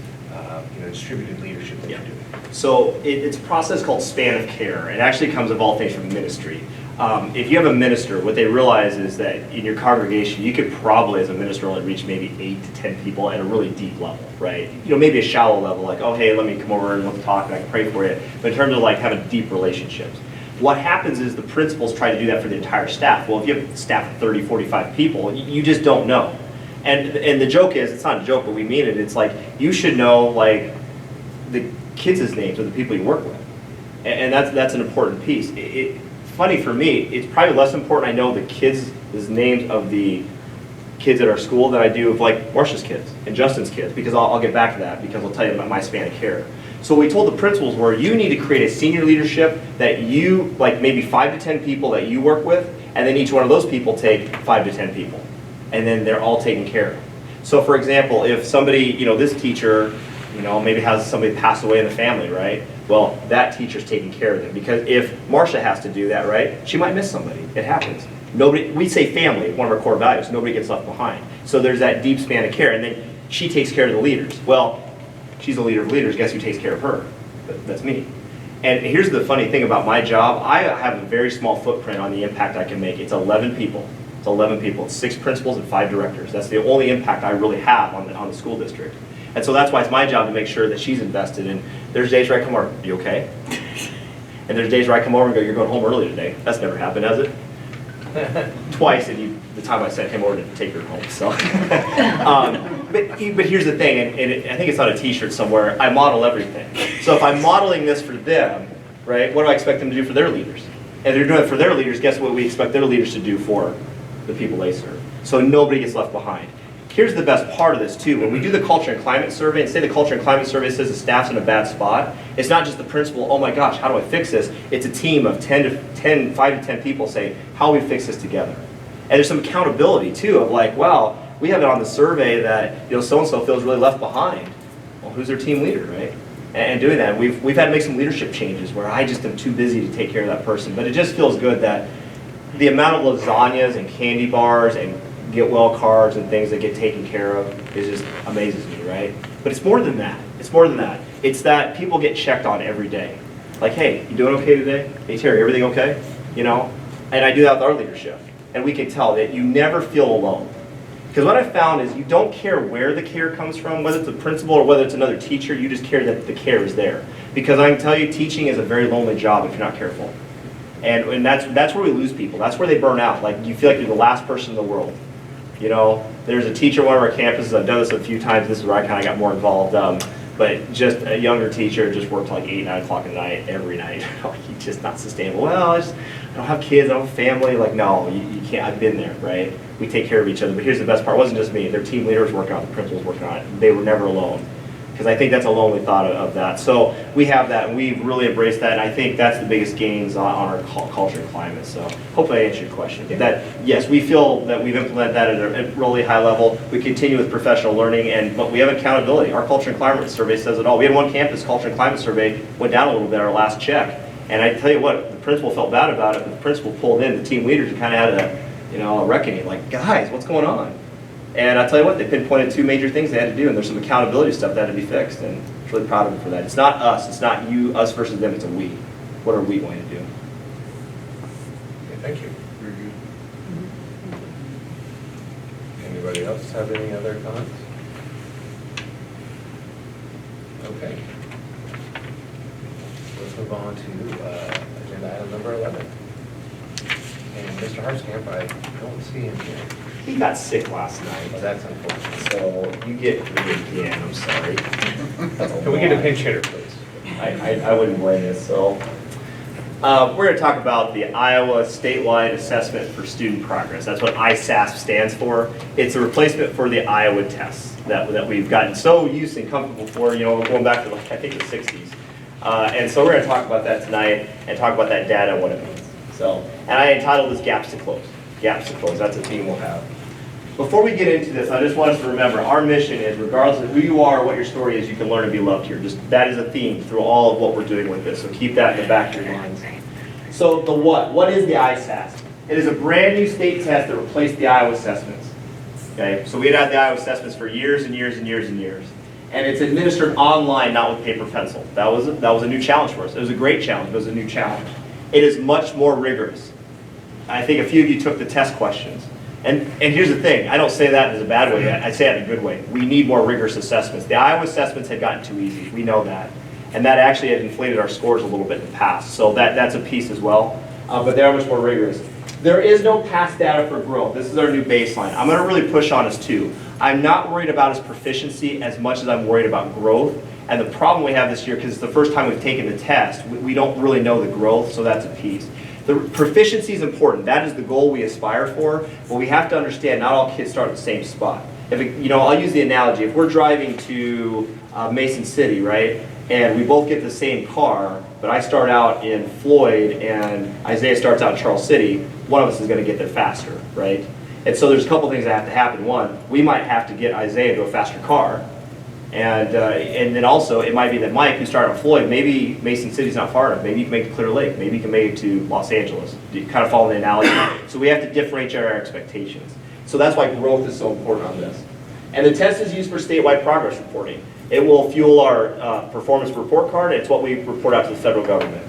distributed leadership that you're doing. So it's a process called span of care. It actually comes of all things from ministry. If you have a minister, what they realize is that in your congregation, you could probably, as a minister, only reach maybe 8 to 10 people at a really deep level, right? Maybe a shallow level, like, oh, hey, let me come over and let's talk and I can pray for you. But in terms of like having deep relationships, what happens is the principals try to do that for the entire staff. Well, if you have a staff of 30, 45 people, you just don't know. And the joke is, it's not a joke, but we mean it. It's like, you should know like the kids' names of the people you work with. And that's an important piece. Funny for me, it's probably less important I know the kids' names of the kids at our school than I do of like Marcia's kids and Justin's kids, because I'll get back to that because I'll tell you about my span of care. So what we told the principals were, you need to create a senior leadership that you, like maybe 5 to 10 people that you work with, and then each one of those people take 5 to 10 people. And then they're all taken care of. So for example, if somebody, this teacher, maybe has somebody pass away in the family, right? Well, that teacher's taking care of them, because if Marcia has to do that, right, she might miss somebody. It happens. We say family, one of our core values, nobody gets left behind. So there's that deep span of care, and then she takes care of the leaders. Well, she's the leader of leaders, guess who takes care of her? That's me. And here's the funny thing about my job, I have a very small footprint on the impact I can make. It's 11 people. It's 11 people. It's 6 principals and 5 directors. That's the only impact I really have on the school district. And so that's why it's my job to make sure that she's invested in. There's days where I come over, are you okay? And there's days where I come over and go, you're going home early today. That's never happened, has it? Twice in the time I sent him over to take her home. So, but here's the thing, and I think it's on a t-shirt somewhere, I model everything. So if I'm modeling this for them, right, what do I expect them to do for their leaders? And they're doing it for their leaders, guess what we expect their leaders to do for the people they serve. So nobody gets left behind. Here's the best part of this too. When we do the culture and climate survey, and say the culture and climate survey says the staff's in a bad spot, it's not just the principal, oh my gosh, how do I fix this? It's a team of 5 to 10 people saying, how do we fix this together? And there's some accountability too of like, wow, we have it on the survey that so-and-so feels really left behind. Well, who's their team leader, right? And doing that, we've had to make some leadership changes where I just am too busy to take care of that person. But it just feels good that the amount of lasagnas and candy bars and get well cards and things that get taken care of is just amazes me, right? But it's more than that. It's more than that. It's that people get checked on every day. Like, hey, you doing okay today? Hey, Terry, everything okay? And I do that with our leadership. And we can tell that you never feel alone. Because what I found is you don't care where the care comes from, whether it's a principal or whether it's another teacher, you just care that the care is there. Because I can tell you, teaching is a very lonely job if you're not careful. And that's where we lose people. That's where they burn out. Like, you feel like you're the last person in the world. There's a teacher at one of our campuses, I've done this a few times, this is where I kind of got more involved, but just a younger teacher just worked like 8, 9 o'clock at night, every night. He's just not sustainable. Well, I don't have kids, I don't have a family. Like, no, you can't, I've been there, right? We take care of each other, but here's the best part, it wasn't just me, their team leaders working on it, the principals working on it, they were never alone. Because I think that's a lonely thought of that. So we have that, and we've really embraced that, and I think that's the biggest gains on our culture and climate. So hopefully I answered your question. That, yes, we feel that we've implemented that at a really high level. We continue with professional learning, but we have accountability. Our culture and climate survey says it all. We had one campus culture and climate survey, went down a little bit our last check. And I tell you what, the principal felt bad about it, but the principal pulled in the team leaders and kind of had a reckoning, like, guys, what's going on? And I'll tell you what, they pinpointed 2 major things they had to do, and there's some accountability stuff that had to be fixed, and Really proud of them for that. It's not us, it's not you, us versus them, it's a we. What are we going to do? Okay, thank you. Anybody else have any other comments? Okay. Let's move on to agenda item number 11. And Mr. Harskamp, I don't see him here. He got sick last night. Oh, that's unfortunate. So you get me again, I'm sorry. Can we get a pinch hitter, please? I wouldn't blame you, so. We're going to talk about the Iowa Statewide Assessment for Student Progress. That's what ISASP stands for. It's a replacement for the Iowa tests that we've gotten so used and comfortable for, you know, going back to, like, I think, the 60s. And so we're going to talk about that tonight and talk about that data and what it means. So, and I entitled this Gaps to Close. Gaps to Close, that's a theme we'll have. Before we get into this, I just want us to remember our mission is, regardless of who you are or what your story is, you can learn and be loved here. Just that is a theme through all of what we're doing with this. So keep that in the back of your minds. So the what? What is the ISASP? It is a brand new state test that replaced the Iowa assessments. Okay, so we had the Iowa assessments for years and years and years and years. And it's administered online, not with paper pencil. That was a new challenge for us. It was a great challenge, but it was a new challenge. It is much more rigorous. I think a few of you took the test questions. And here's the thing, I don't say that as a bad way, I say it in a good way. We need more rigorous assessments. The Iowa assessments had gotten too easy, we know that. And that actually had inflated our scores a little bit in the past. So that's a piece as well, but they are much more rigorous. There is no past data for growth. This is our new baseline. I'm gonna really push on us too. I'm not worried about his proficiency as much as I'm worried about growth. And the problem we have this year, because it's the first time we've taken the test, we don't really know the growth, so that's a piece. The proficiency is important. That is the goal we aspire for, but we have to understand not all kids start at the same spot. I'll use the analogy. If we're driving to Mason City, right, and we both get the same car, but I start out in Floyd and Isaiah starts out in Charles City, one of us is going to get there faster, right? And so there's a couple things that have to happen. One, we might have to get Isaiah to a faster car. And then also, it might be that Mike, who started at Floyd, maybe Mason City's not far enough. Maybe you can make it to Clear Lake. Maybe you can make it to Los Angeles. You kind of follow the analogy. So we have to differentiate our expectations. So that's why growth is so important on this. And the test is used for statewide progress reporting. It will fuel our performance report card. It's what we report out to the federal government.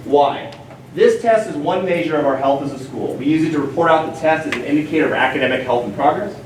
Why? This test is one measure of our health as a school. We use it to report out the test as an indicator of academic health and progress.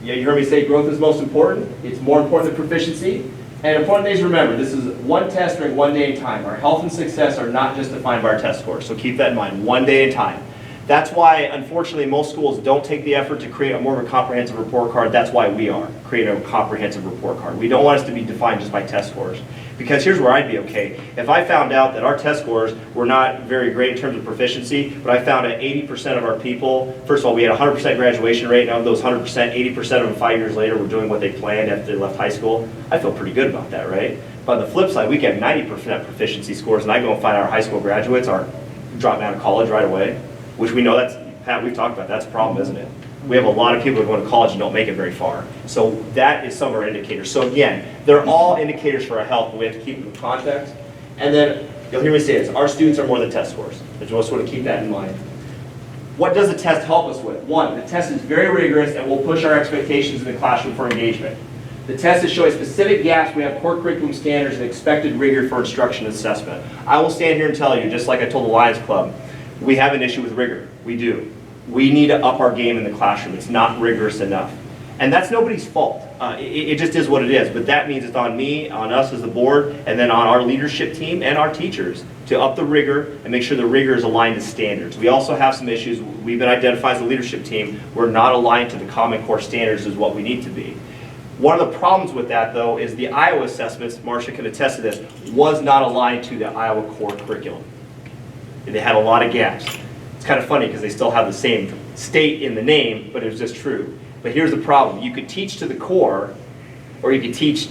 Yeah, you heard me say growth is most important. It's more important than proficiency. And important things to remember, this is one test during one day in time. Our health and success are not just defined by our test scores, so keep that in mind, one day in time. That's why, unfortunately, most schools don't take the effort to create a more of a comprehensive report card. That's why we are creating a comprehensive report card. We don't want us to be defined just by test scores. Because here's where I'd be okay. If I found out that our test scores were not very great in terms of proficiency, but I found that 80% of our people, first of all, we had a 100% graduation rate, and of those 100%, 80% of them 5 years later were doing what they planned after they left high school. I feel pretty good about that, right? But on the flip side, we get 90% proficiency scores, and I go and find our high school graduates are dropping out of college right away, which we know that's, Pat, we've talked about, that's a problem, isn't it? We have a lot of people who go to college and don't make it very far. So that is some of our indicators. So again, they're all indicators for our health, but we have to keep them in context. And then, you'll hear me say this, our students are more than test scores. I just want to keep that in mind. What does the test help us with? One, the test is very rigorous and will push our expectations in the classroom for engagement. The test is showing specific gaps. We have core curriculum standards and expected rigor for instruction and assessment. I will stand here and tell you, just like I told the Lions Club, we have an issue with rigor. We do. We need to up our game in the classroom. It's not rigorous enough. And that's nobody's fault. It just is what it is. But that means it's on me, on us as the board, and then on our leadership team and our teachers to up the rigor and make sure the rigor is aligned to standards. We also have some issues. We've been identified as a leadership team. We're not aligned to the Common Core standards as what we need to be. One of the problems with that, though, is the Iowa assessments, Marcia can attest to this, was not aligned to the Iowa core curriculum. They had a lot of gaps. It's kind of funny because they still have the same state in the name, but it was just true. But here's the problem. You could teach to the core, or you could teach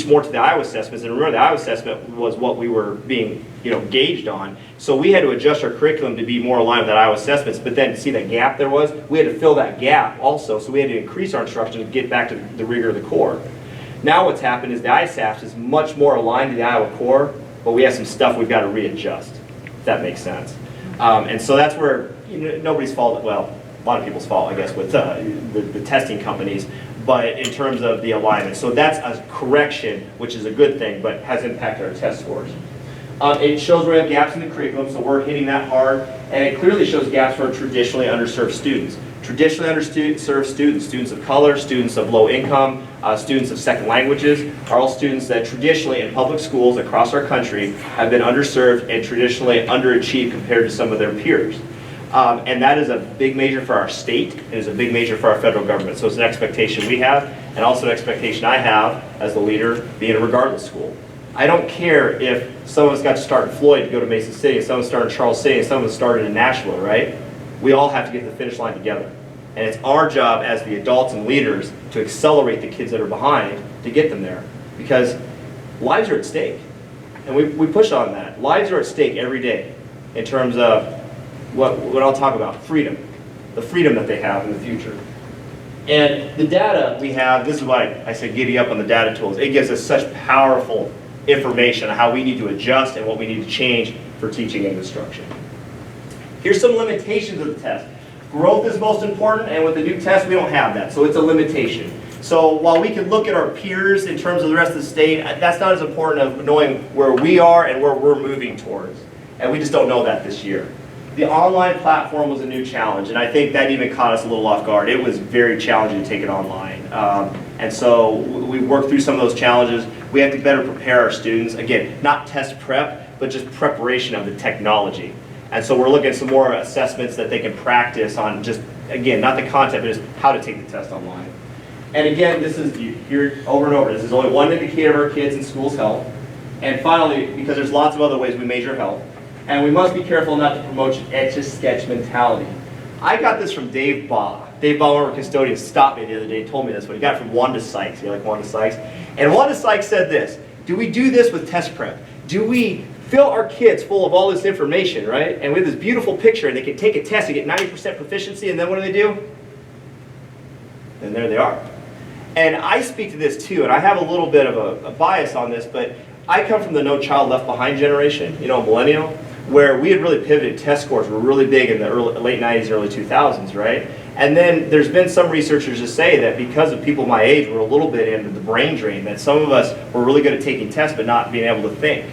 more to the Iowa assessments. And remember, the Iowa assessment was what we were being gauged on. So we had to adjust our curriculum to be more aligned with that Iowa assessments. But then, see that gap there was? We had to fill that gap also. So we had to increase our instruction to get back to the rigor of the core. Now what's happened is the ISAFs is much more aligned to the Iowa core, but we have some stuff we've got to readjust, if that makes sense. And so that's where nobody's fault, well, a lot of people's fault, I guess, with the testing companies. but in terms of the alignment. So that's a correction, which is a good thing, but has impacted our test scores. It shows where we have gaps in the curriculum, so we're hitting that hard, and it clearly shows gaps for traditionally underserved students. Traditionally underserved students, students of color, students of low income, students of second languages, are all students that traditionally in public schools across our country have been underserved and traditionally underachieved compared to some of their peers. And that is a big major for our state, and is a big major for our federal government. So it's an expectation we have, and also an expectation I have as the leader being a regardless school. I don't care if some of us got to start in Floyd to go to Mason City, and some of us started in Charles City, and some of us started in Nashville, right? We all have to get to the finish line together. And it's our job as the adults and leaders to accelerate the kids that are behind to get them there. Because lives are at stake. And we push on that. Lives are at stake every day in terms of what I'll talk about, freedom. The freedom that they have in the future. And the data we have, this is why I said giddy up on the data tools. It gives us such powerful information on how we need to adjust and what we need to change for teaching and instruction. Here's some limitations of the test. Growth is most important, and with the new test, we don't have that, so it's a limitation. So while we can look at our peers in terms of the rest of the state, that's not as important as knowing where we are and where we're moving towards. And we just don't know that this year. The online platform was a new challenge, and I think that even caught us a little off guard. It was very challenging to take it online. And so we worked through some of those challenges. We have to better prepare our students. Again, not test prep, but just preparation of the technology. And so we're looking at some more assessments that they can practice on just, again, not the content, but just how to take the test online. And again, this is, you hear it over and over, this is only one indicator of our kids' and school's health. And finally, because there's lots of other ways we measure health, and we must be careful not to promote etch-a-sketch mentality. I got this from Dave Baugh. Dave Baugh, one of our custodians, stopped me the other day and told me this, but he got it from Wanda Sykes. You like Wanda Sykes? And Wanda Sykes said this: do we do this with test prep? Do we fill our kids full of all this information, right? And we have this beautiful picture, and they can take a test and get 90% proficiency, and then what do? And there they are. And I speak to this too, and I have a little bit of a bias on this, but I come from the No Child Left Behind generation, millennial, where we had really pivoted. Test scores were really big in the late 90s, early 2000s, right? And then there's been some researchers that say that because of people my age were a little bit into the brain drain, that some of us were really good at taking tests but not being able to think.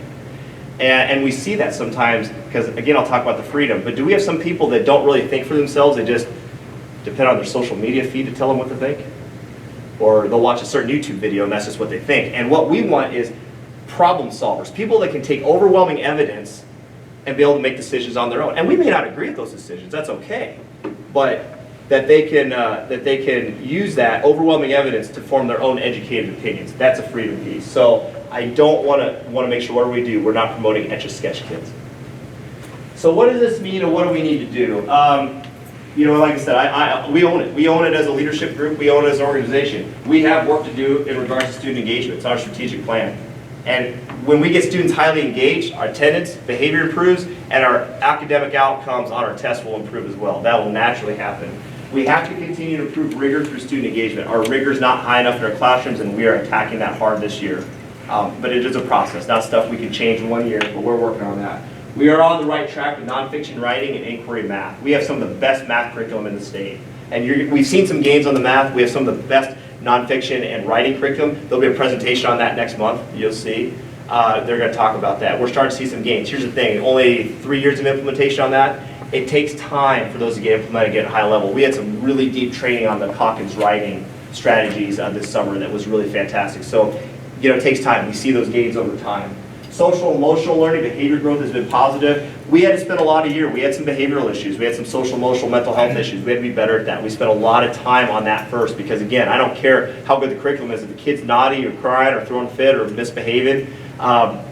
And we see that sometimes, because again, I'll talk about the freedom, but do we have some people that don't really think for themselves? They just depend on their social media feed to tell them what to think? Or they'll watch a certain YouTube video and that's just what they think. And what we want is problem solvers, people that can take overwhelming evidence and be able to make decisions on their own. And we may not agree with those decisions, that's okay. But that they can use that overwhelming evidence to form their own educated opinions. That's a freedom piece. So I don't want to make sure what do we do? We're not promoting etch-a-sketch kids. So what does this mean, and what do we need to do? Like I said, we own it. We own it as a leadership group. We own it as an organization. We have work to do in regards to student engagement. It's our strategic plan. And when we get students highly engaged, our attendance, behavior improves, and our academic outcomes on our tests will improve as well. That will naturally happen. We have to continue to improve rigor through student engagement. Our rigor is not high enough in our classrooms, and we are attacking that hard this year. But it is a process, not stuff we can change in 1 year, but we're working on that. We are on the right track with nonfiction writing and inquiry math. We have some of the best math curriculum in the state. And we've seen some gains on the math. We have some of the best nonfiction and writing curriculum. There'll be a presentation on that next month, you'll see. They're going to talk about that. We're starting to see some gains. Here's the thing, only 3 years of implementation on that. It takes time for those to get implemented at a high level. We had some really deep training on the Calkins writing strategies this summer that was really fantastic. So, it takes time. We see those gains over time. Social emotional learning, behavior growth has been positive. We had to spend a lot of years. We had some behavioral issues. We had some social emotional mental health issues. We had to be better at that. We spent a lot of time on that first because, again, I don't care how good the curriculum is. If the kid's naughty or crying or throwing a fit or misbehaving,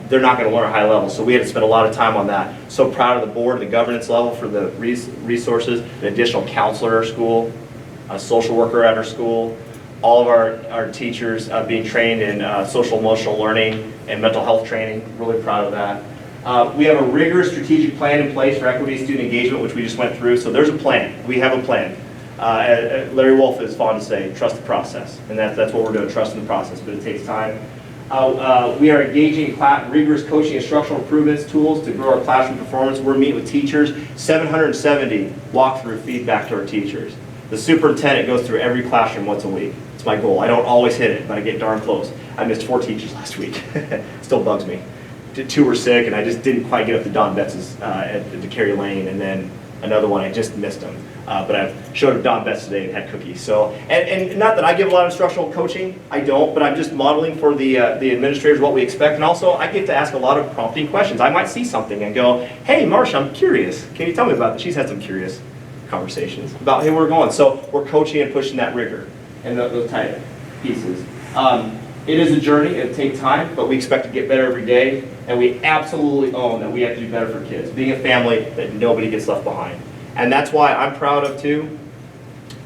they're not going to learn at a high level. So we had to spend a lot of time on that. So proud of the board, the governance level for the resources, an additional counselor at our school, a social worker at our school, all of our teachers being trained in social emotional learning and mental health training. Really proud of that. We have a rigorous strategic plan in place for equity student engagement, which we just went through. So there's a plan. We have a plan. Larry Wolf is fond to say, trust the process. And that's what we're doing, trust in the process, but it takes time. We are engaging in rigorous coaching and structural improvements tools to grow our classroom performance. We're meeting with teachers, 770 walkthrough feedback to our teachers. The superintendent goes through every classroom once a week. It's my goal. I don't always hit it, but I get darn close. I missed 4 teachers last week. Still bugs me. 2 were sick, and I just didn't quite get up to Don Betts' to Carrie Lane, and then another one, I just missed them. But I showed up Don Betts today and had cookies. So, and not that I give a lot of instructional coaching, I don't, but I'm just modeling for the administrators what we expect. And also, I get to ask a lot of prompting questions. I might see something and go, hey, Marsha, I'm curious. Can you tell me about that? She's had some curious conversations about, hey, where we're going. So we're coaching and pushing that rigor and those type pieces. It is a journey, it'll take time, but we expect to get better every day, and we absolutely own that we have to do better for kids. Being a family that nobody gets left behind. And that's why I'm proud of, too,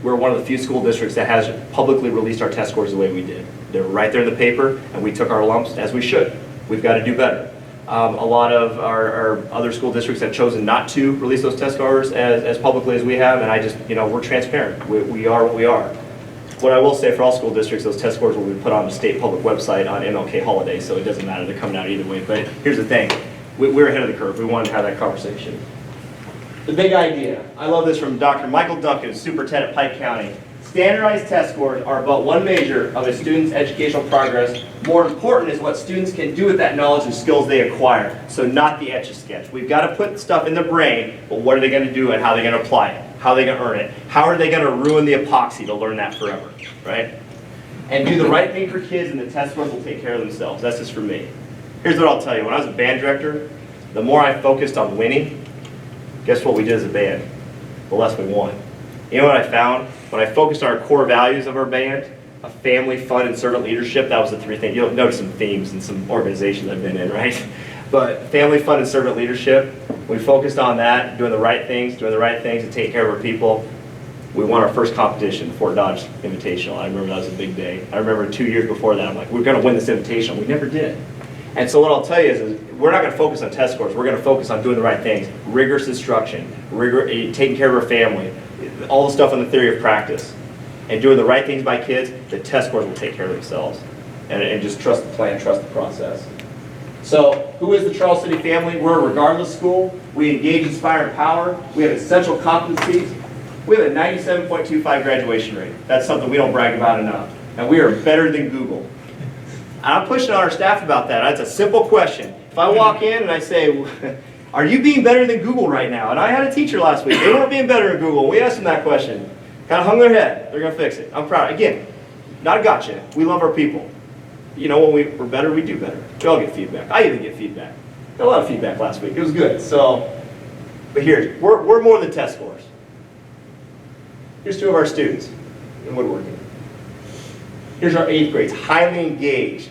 we're one of the few school districts that has publicly released our test scores the way we did. They're right there in the paper, and we took our lumps as we should. We've got to do better. A lot of our other school districts have chosen not to release those test scores as publicly as we have, and I just, we're transparent. We are what we are. What I will say for all school districts, those test scores will be put on the state public website on MLK holiday, so it doesn't matter, they're coming out either way. But here's the thing, we're ahead of the curve. We wanted to have that conversation. The big idea, I love this from Dr. Michael Duncan, superintendent at Pike County. Standardized test scores are but one measure of a student's educational progress. More important is what students can do with that knowledge and skills they acquire, so not the Etch-a-Sketch. We've got to put stuff in their brain, but what are they going to do and how are they going to apply it? How are they going to earn it? How are they going to ruin the epoxy to learn that forever, right? And do the right thing for kids, and the test scores will take care of themselves. That's just for me. Here's what I'll tell you. When I was a band director, the more I focused on winning, guess what we did as a band? The less we won. You know what I found? When I focused on our core values of our band, a family, fun, and servant leadership, that was the 3 things. You'll notice some themes in some organizations I've been in, right? But family, fun, and servant leadership, we focused on that, doing the right things to take care of our people. We won our first competition, the Fort Dodge Invitational. I remember that was a big day. I remember 2 years before that, I'm like, we're going to win this Invitational. We never did. And so what I'll tell you is we're not going to focus on test scores. We're going to focus on doing the right things. Rigorous instruction, taking care of our family, all the stuff on the theory of practice, and doing the right things by kids. The test scores will take care of themselves. And just trust the plan, trust the process. So who is the Charles City family? We're a regardless school. We engage, inspire, empower. We have essential competencies. We have a 97.25 graduation rate. That's something we don't brag about enough. And we are better than Google. I'm pushing on our staff about that. That's a simple question. If I walk in and I say, are you being better than Google right now? And I had a teacher last week. They weren't being better than Google. We asked them that question. Kind of hung their head. They're going to fix it. I'm proud. Again, not a gotcha. We love our people. When we're better, we do better. We all get feedback. I even get feedback. Got a lot of feedback last week. It was good. But here, we're more than test scores. Here's 2 of our students in woodworking. Here's our 8th grades, highly engaged.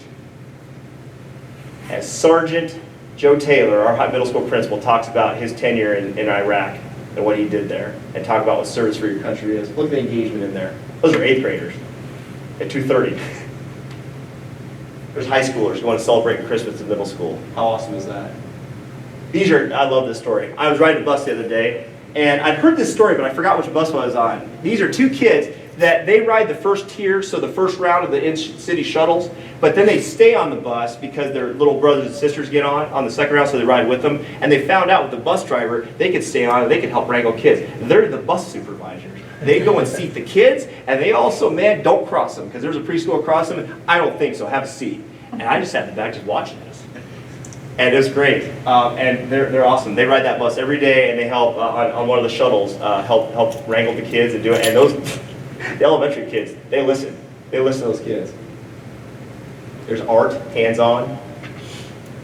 As Sergeant Joe Taylor, our middle school principal, talks about his tenure in Iraq and what he did there, and talk about what service for your country is. Look at the engagement in there. Those are 8th graders at 2:30. There's high schoolers going to celebrate Christmas in middle school. How awesome is that? I love this story. I was riding a bus the other day, and I'd heard this story, but I forgot which bus I was on. These are 2 kids that they ride the first tier, so the first round of the in-city shuttles, but then they stay on the bus because their little brothers and sisters get on the second round, so they ride with them. And they found out with the bus driver, they could stay on and they could help wrangle kids. They're the bus supervisors. They go and seat the kids, and they also, man, don't cross them, because there's a preschool across them. I don't think so. Have a seat. And I just sat in the back just watching this. And it was great. And they're awesome. They ride that bus every day, and they help on one of the shuttles, help wrangle the kids and do it. And the elementary kids, they listen. They listen to those kids. There's art, hands-on.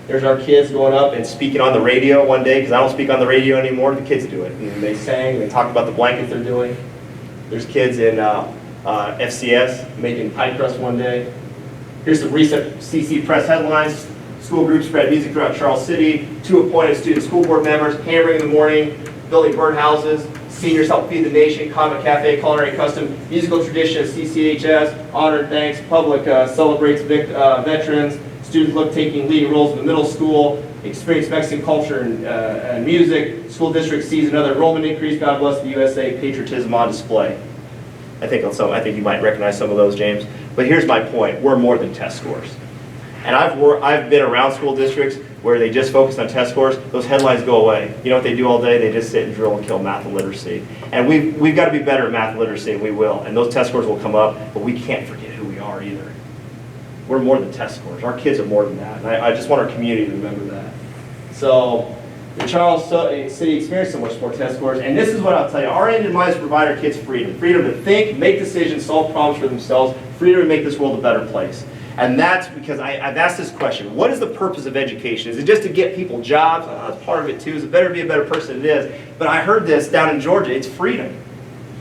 There's our kids going up and speaking on the radio one day, because I don't speak on the radio anymore. The kids do it. And they sang, they talked about the blankets they're doing. There's kids in FCS making pie crust one day. Here's some recent CC Press headlines. School groups spread music throughout Charles City. 2 appointed student school board members, hammering in the morning, building birdhouses. Seniors help feed the nation. Comic Cafe, culinary custom, musical tradition of CCHS. Honor and thanks. Public celebrates veterans. Students look taking leading roles in the middle school. Experience Mexican culture and music. School district sees another enrollment increase. God bless the USA. Patriotism on display. I think you might recognize some of those, James. But here's my point. We're more than test scores. And I've been around school districts where they just focus on test scores. Those headlines go away. You know what they do all day? They just sit and drill and kill math and literacy. And we've got to be better at math and literacy, and we will. And those test scores will come up, but we can't forget who are either. We're more than test scores. Our kids are more than that. And I just want our community to remember that. So the Charles City experienced so much more test scores. And this is what I'll tell you. Our end in mind is to provide our kids freedom. Freedom to think, make decisions, solve problems for themselves. Freedom to make this world a better place. And that's because I've asked this question. What is the purpose of education? Is it just to get people jobs? That's part of it too. Is it better to be a better person? It is. But I heard this down in Georgia. It's freedom.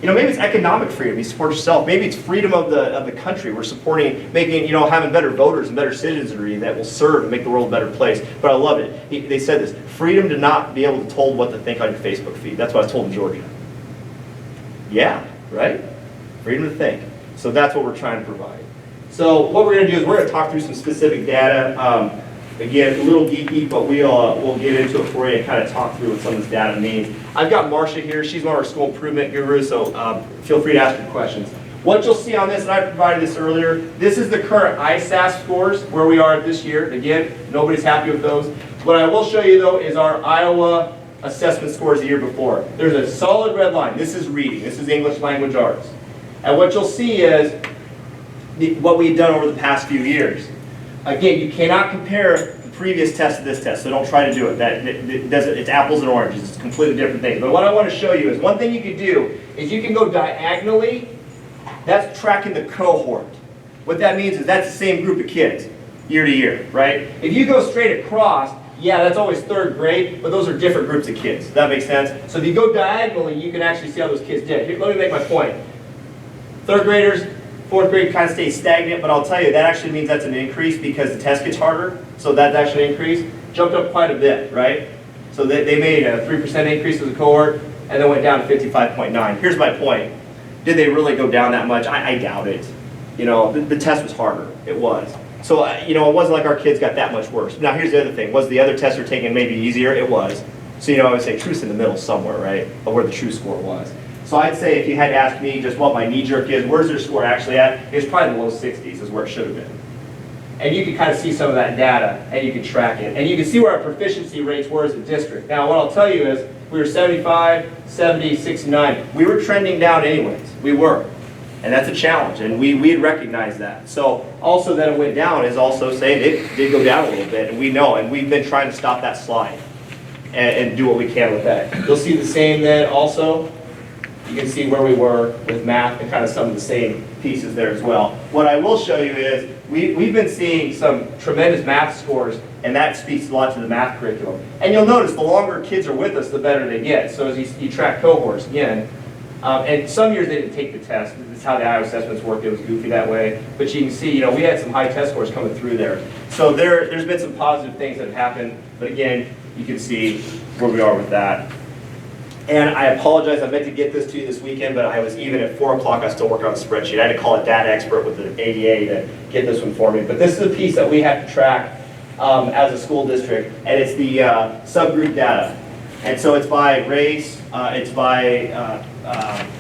You know, maybe it's economic freedom. You support yourself. Maybe it's freedom of the country. We're supporting making, having better voters and better citizenry that will serve and make the world a better place. But I love it. They said this: freedom to not be able to told what to think on your Facebook feed. That's what I was told in Georgia. Yeah, right? Freedom to think. So that's what we're trying to provide. So what we're going to do is we're going to talk through some specific data. Again, a little geeky, but we'll get into it for you and kind of talk through what some of this data means. I've got Marcia here. She's one of our school improvement gurus, so feel free to ask your questions. What you'll see on this, and I provided this earlier, this is the current ISASS scores, where we are this year. Again, nobody's happy with those. What I will show you, though, is our Iowa assessment scores the year before. There's a solid red line. This is reading. This is English language arts. And what you'll see is what we've done over the past few years. Again, you cannot compare the previous test to this test, so don't try to do it. It's apples and oranges. It's completely different things. But what I want to show you is one thing you can do is you can go diagonally. That's tracking the cohort. What that means is that's the same group of kids year to year, right? If you go straight across, yeah, that's always third grade, but those are different groups of kids. Does that make sense? So if you go diagonally, you can actually see how those kids did. Here, let me make my point. Third graders, fourth grade kind of stays stagnant, but I'll tell you, that actually means that's an increase because the test gets harder. So that's actually an increase. Jumped up quite a bit, right? So they made a 3% increase as a cohort and then went down to 55.9. Here's my point. Did they really go down that much? I doubt it. The test was harder. It was. So, it wasn't like our kids got that much worse. Now, here's the other thing. Was the other tests were taken maybe easier? It was. So, I would say truth's in the middle somewhere, right? Of where the true score was. So I'd say if you had to ask me just what my knee-jerk is, where's their score actually at? It's probably in the low 60s is where it should have been. And you can kind of see some of that data, and you can track it. And you can see where our proficiency rates were as a district. Now, what I'll tell you is we were 75, 70, 69. We were trending down anyways. We were. And that's a challenge, and we had recognized that. So also that it went down is also saying it did go down a little bit, and we know, and we've been trying to stop that slide and do what we can with that. You'll see the same then also. You can see where we were with math and kind of some of the same pieces there as well. What I will show you is we've been seeing some tremendous math scores, and that speaks a lot to the math curriculum. And you'll notice the longer kids are with us, the better they get. So as you track cohorts, again, and some years they didn't take the test. This is how the Iowa assessments work. It was goofy that way. But you can see, we had some high test scores coming through there. So there's been some positive things that have happened. But again, you can see where we are with that. And I apologize, I meant to get this to you this weekend, but I was even at 4 o'clock, I was still working on the spreadsheet. I had to call a data expert with the ADA to get this one for me. But this is a piece that we have to track as a school district, and it's the subgroup data. And so it's by race, it's by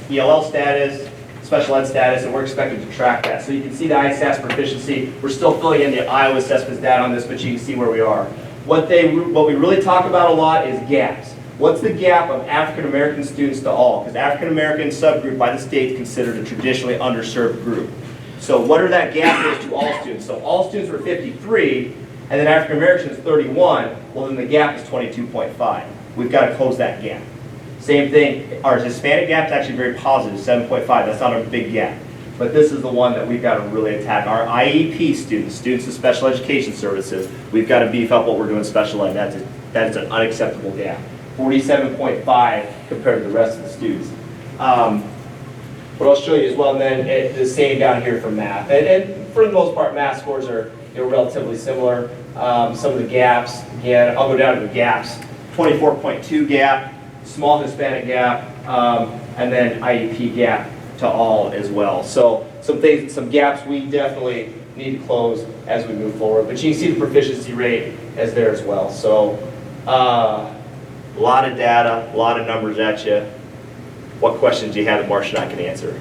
ELL status, special ed status, and we're expected to track that. So you can see the ISASS proficiency. We're still filling in the Iowa assessments data on this, but you can see where we are. What we really talk about a lot is gaps. What's the gap of African American students to all? Because African American subgroup by the state is considered a traditionally underserved group. So what are that gap is to all students? So all students were 53, and then African American is 31. Well, then the gap is 22.5. We've got to close that gap. Same thing, our Hispanic gap is actually very positive, 7.5. That's not a big gap. But this is the one that we've got to really attack. Our IEP students with special education services, we've got to beef up what we're doing in special ed. That is an unacceptable gap. 47.5 compared to the rest of the students. What I'll show you as well, and then the same down here for math. And for the most part, math scores are relatively similar. Some of the gaps, again, I'll go down to the gaps. 24.2 gap, small Hispanic gap, and then IEP gap to all as well. So some gaps we definitely need to close as we move forward. But you can see the proficiency rate as there as well. So a lot of data, a lot of numbers at you. What questions do you have that Marcia and I can answer?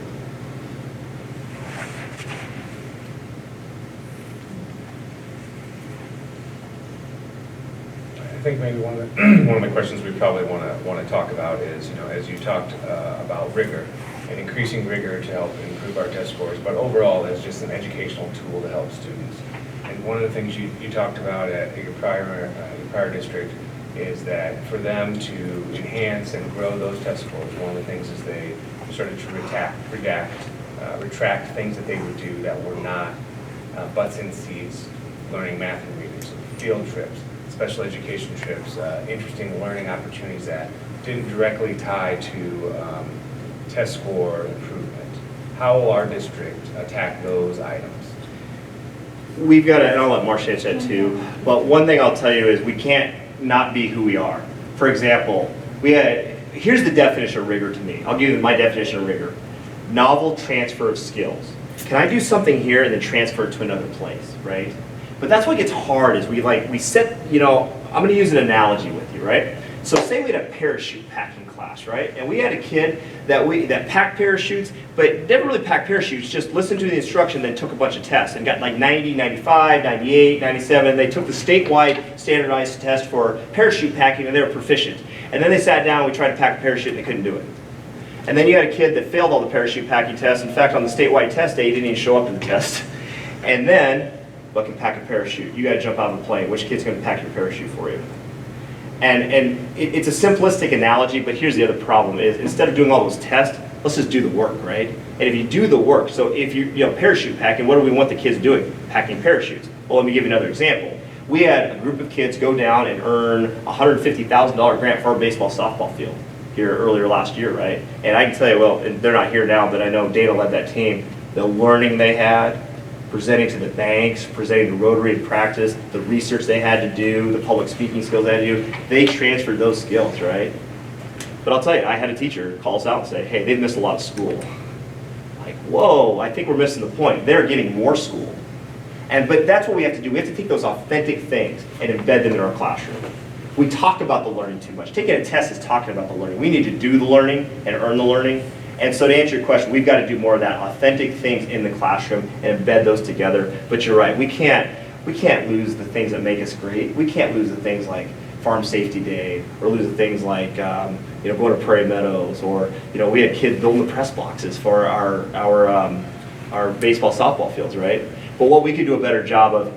I think maybe one of the questions we probably want to talk about is, as you talked about rigor, and increasing rigor to help improve our test scores, but overall, as just an educational tool to help students. And one of the things you talked about at your prior district is that for them to enhance and grow those test scores, one of the things is they started to retract things that they would do that were not butts in seats, learning math and reading, so field trips, special education trips, interesting learning opportunities that didn't directly tie to test score improvement. How will our district attack those items? We've got to, and I'll let Marcia answer that too, but one thing I'll tell you is we can't not be who we are. For example, here's the definition of rigor to me. I'll give you my definition of rigor. Novel transfer of skills. Can I do something here and then transfer it to another place, right? But that's what gets hard is we set, I'm going to use an analogy with you, right? So say we had a parachute packing class, right? And we had a kid that packed parachutes, but never really packed parachutes, just listened to the instruction, then took a bunch of tests and got like 90, 95, 98, 97. They took the statewide standardized test for parachute packing and they were proficient. And then they sat down and we tried to pack a parachute and they couldn't do it. And then you had a kid that failed all the parachute packing tests. In fact, on the statewide test day, he didn't even show up to the test. And then, but can pack a parachute. You got to jump out of the plane. Which kid's going to pack your parachute for you? And it's a simplistic analogy, but here's the other problem is instead of doing all those tests, let's just do the work, right? And if you do the work, so if you parachute packing, what do we want the kids doing? Packing parachutes. Well, let me give you another example. We had a group of kids go down and earn a $150,000 grant for our baseball softball field here earlier last year, right? And I can tell you, well, and they're not here now, but I know Dana led that team. The learning they had, presenting to the banks, presenting to Rotary in practice, the research they had to do, the public speaking skills they had to do, they transferred those skills, right? But I'll tell you, I had a teacher call us out and say, hey, they've missed a lot of school. Like, whoa, I think we're missing the point. They're getting more school. But that's what we have to do. We have to take those authentic things and embed them in our classroom. We talk about the learning too much. Taking a test is talking about the learning. We need to do the learning and earn the learning. And so to answer your question, we've got to do more of that authentic things in the classroom and embed those together. But you're right, we can't lose the things that make us great. We can't lose the things like Farm Safety Day, or lose the things like going to Prairie Meadows, or we had kids building the press boxes for our baseball softball fields, right? But what we could do a better job of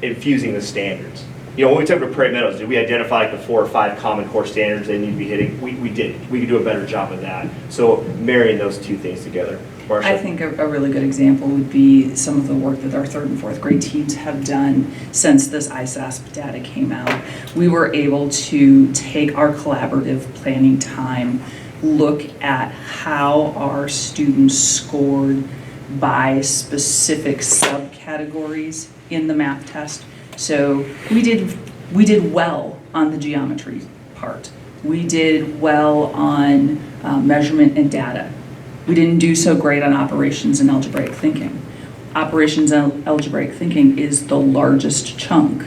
infusing the standards. When we took to Prairie Meadows, did we identify like the 4 or 5 common core standards they need to be hitting? We did. We could do a better job of that. So marrying those two things together. Marcia? I think a really good example would be some of the work that our 3rd and 4th grade teams have done since this ISASP data came out. We were able to take our collaborative planning time, look at how our students scored by specific subcategories in the math test. So we did well on the geometry part. We did well on measurement and data. We didn't do so great on operations and algebraic thinking. Operations and algebraic thinking is the largest chunk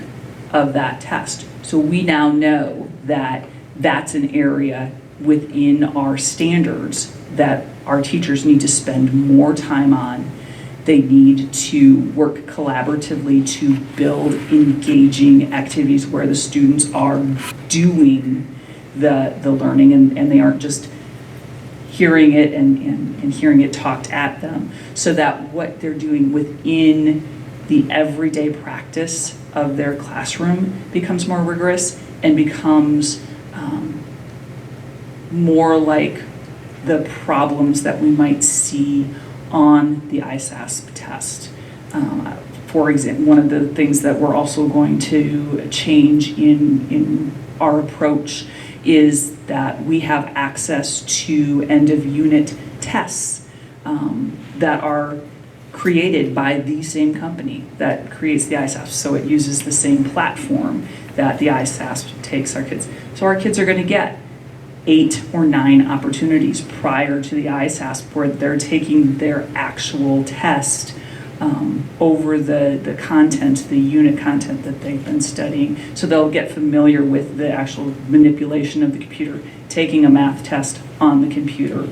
of that test. So we now know that that's an area within our standards that our teachers need to spend more time on. They need to work collaboratively to build engaging activities where the students are doing the learning and they aren't just hearing it and hearing it talked at them, so that what they're doing within the everyday practice of their classroom becomes more rigorous and becomes more like the problems that we might see on the ISASP test. For example, one of the things that we're also going to change in our approach is that we have access to end of unit tests that are created by the same company that creates the ISASP. So it uses the same platform that the ISASP takes our kids. So our kids are going to get 8 or 9 opportunities prior to the ISASP where they're taking their actual test over the content, the unit content that they've been studying. So they'll get familiar with the actual manipulation of the computer, taking a math test on the computer,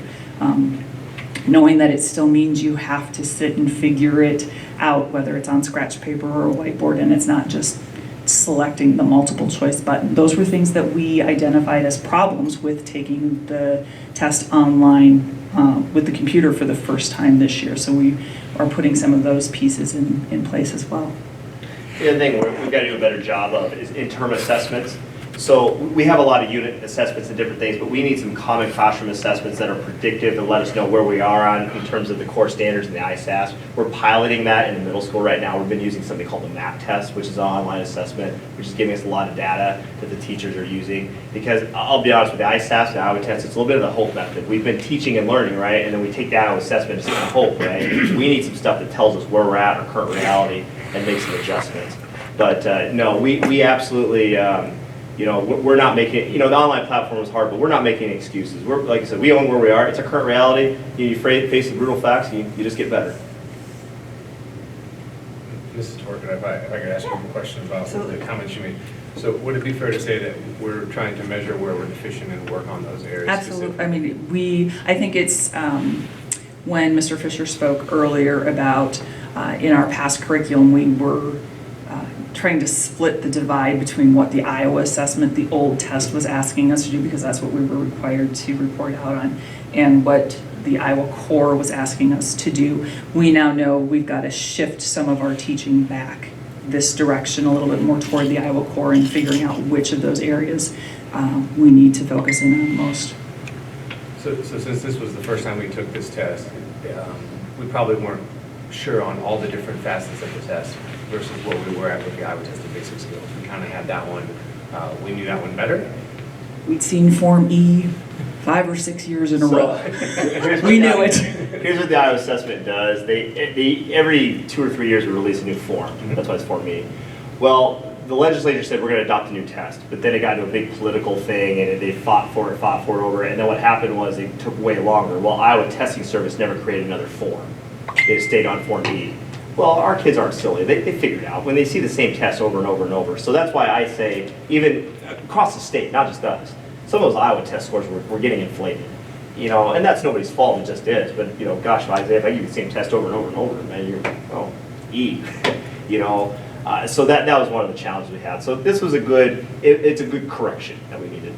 knowing that it still means you have to sit and figure it out, whether it's on scratch paper or a whiteboard, and it's not just selecting the multiple choice button. Those were things that we identified as problems with taking the test online with the computer for the first time this year. So we are putting some of those pieces in place as well. The other thing we've got to do a better job of is interim assessments. So we have a lot of unit assessments and different things, but we need some common classroom assessments that are predictive and let us know where we are on in terms of the core standards and the ISASS. We're piloting that in the middle school right now. We've been using something called the MAP test, which is an online assessment, which is giving us a lot of data that the teachers are using. Because I'll be honest with you, the ISASS and Iowa test, it's a little bit of the hope method. We've been teaching and learning, right? And then we take that Iowa assessment and say hope, right? We need some stuff that tells us where we're at, our current reality, and make some adjustments. But no, we absolutely, we're not making, the online platform was hard, but we're not making excuses. We're, like I said, we own where we are. It's a current reality. You face the brutal facts, and you just get better. Mrs. Torkin, if I could ask you a question about the comments you made. So would it be fair to say that we're trying to measure where we're deficient and work on those areas? Absolutely. I mean, I think it's when Mr. Fisher spoke earlier about in our past curriculum, we were trying to split the divide between what the Iowa assessment, the old test, was asking us to do, because that's what we were required to report out on, and what the Iowa core was asking us to do. We now know we've got to shift some of our teaching back this direction a little bit more toward the Iowa core and figuring out which of those areas we need to focus in on most. So since this was the first time we took this test, we probably weren't sure on all the different facets of the test versus what we were at with the Iowa test of basic skills. We kind of had that one, we knew that one better. We'd seen Form E 5 or 6 years in a row. We knew it. Here's what the Iowa assessment does. They every 2 or 3 years we release a new form. That's why it's Form E. Well, the legislature said we're going to adopt a new test, but then it got into a big political thing, and they fought for it over it. And then what happened was it took way longer. Well, Iowa Testing Service never created another form. They stayed on Form E. Well, our kids aren't silly. They figure it out when they see the same test over and over and over. So that's why I say, even across the state, not just us, some of those Iowa test scores were getting inflated. And that's nobody's fault, it just is. But, gosh, Isaiah, if I give you the same test over and over and over, man, you're, E. So that was one of the challenges we had. So this was it's a good correction that we needed.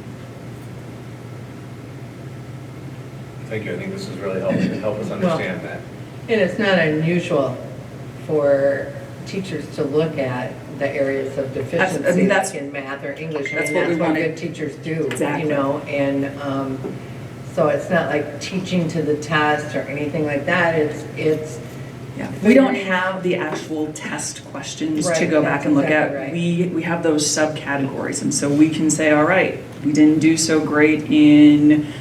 Thank you. I think this is really helpful to help us understand that. And it's not unusual for teachers to look at the areas of deficiency, like in math or English. That's what good teachers do, Exactly. And so it's not like teaching to the test or anything like that. It's Yeah, we don't have the actual test questions to go back and look at. Right. We have those subcategories, and so we can say, all right, we didn't do so great in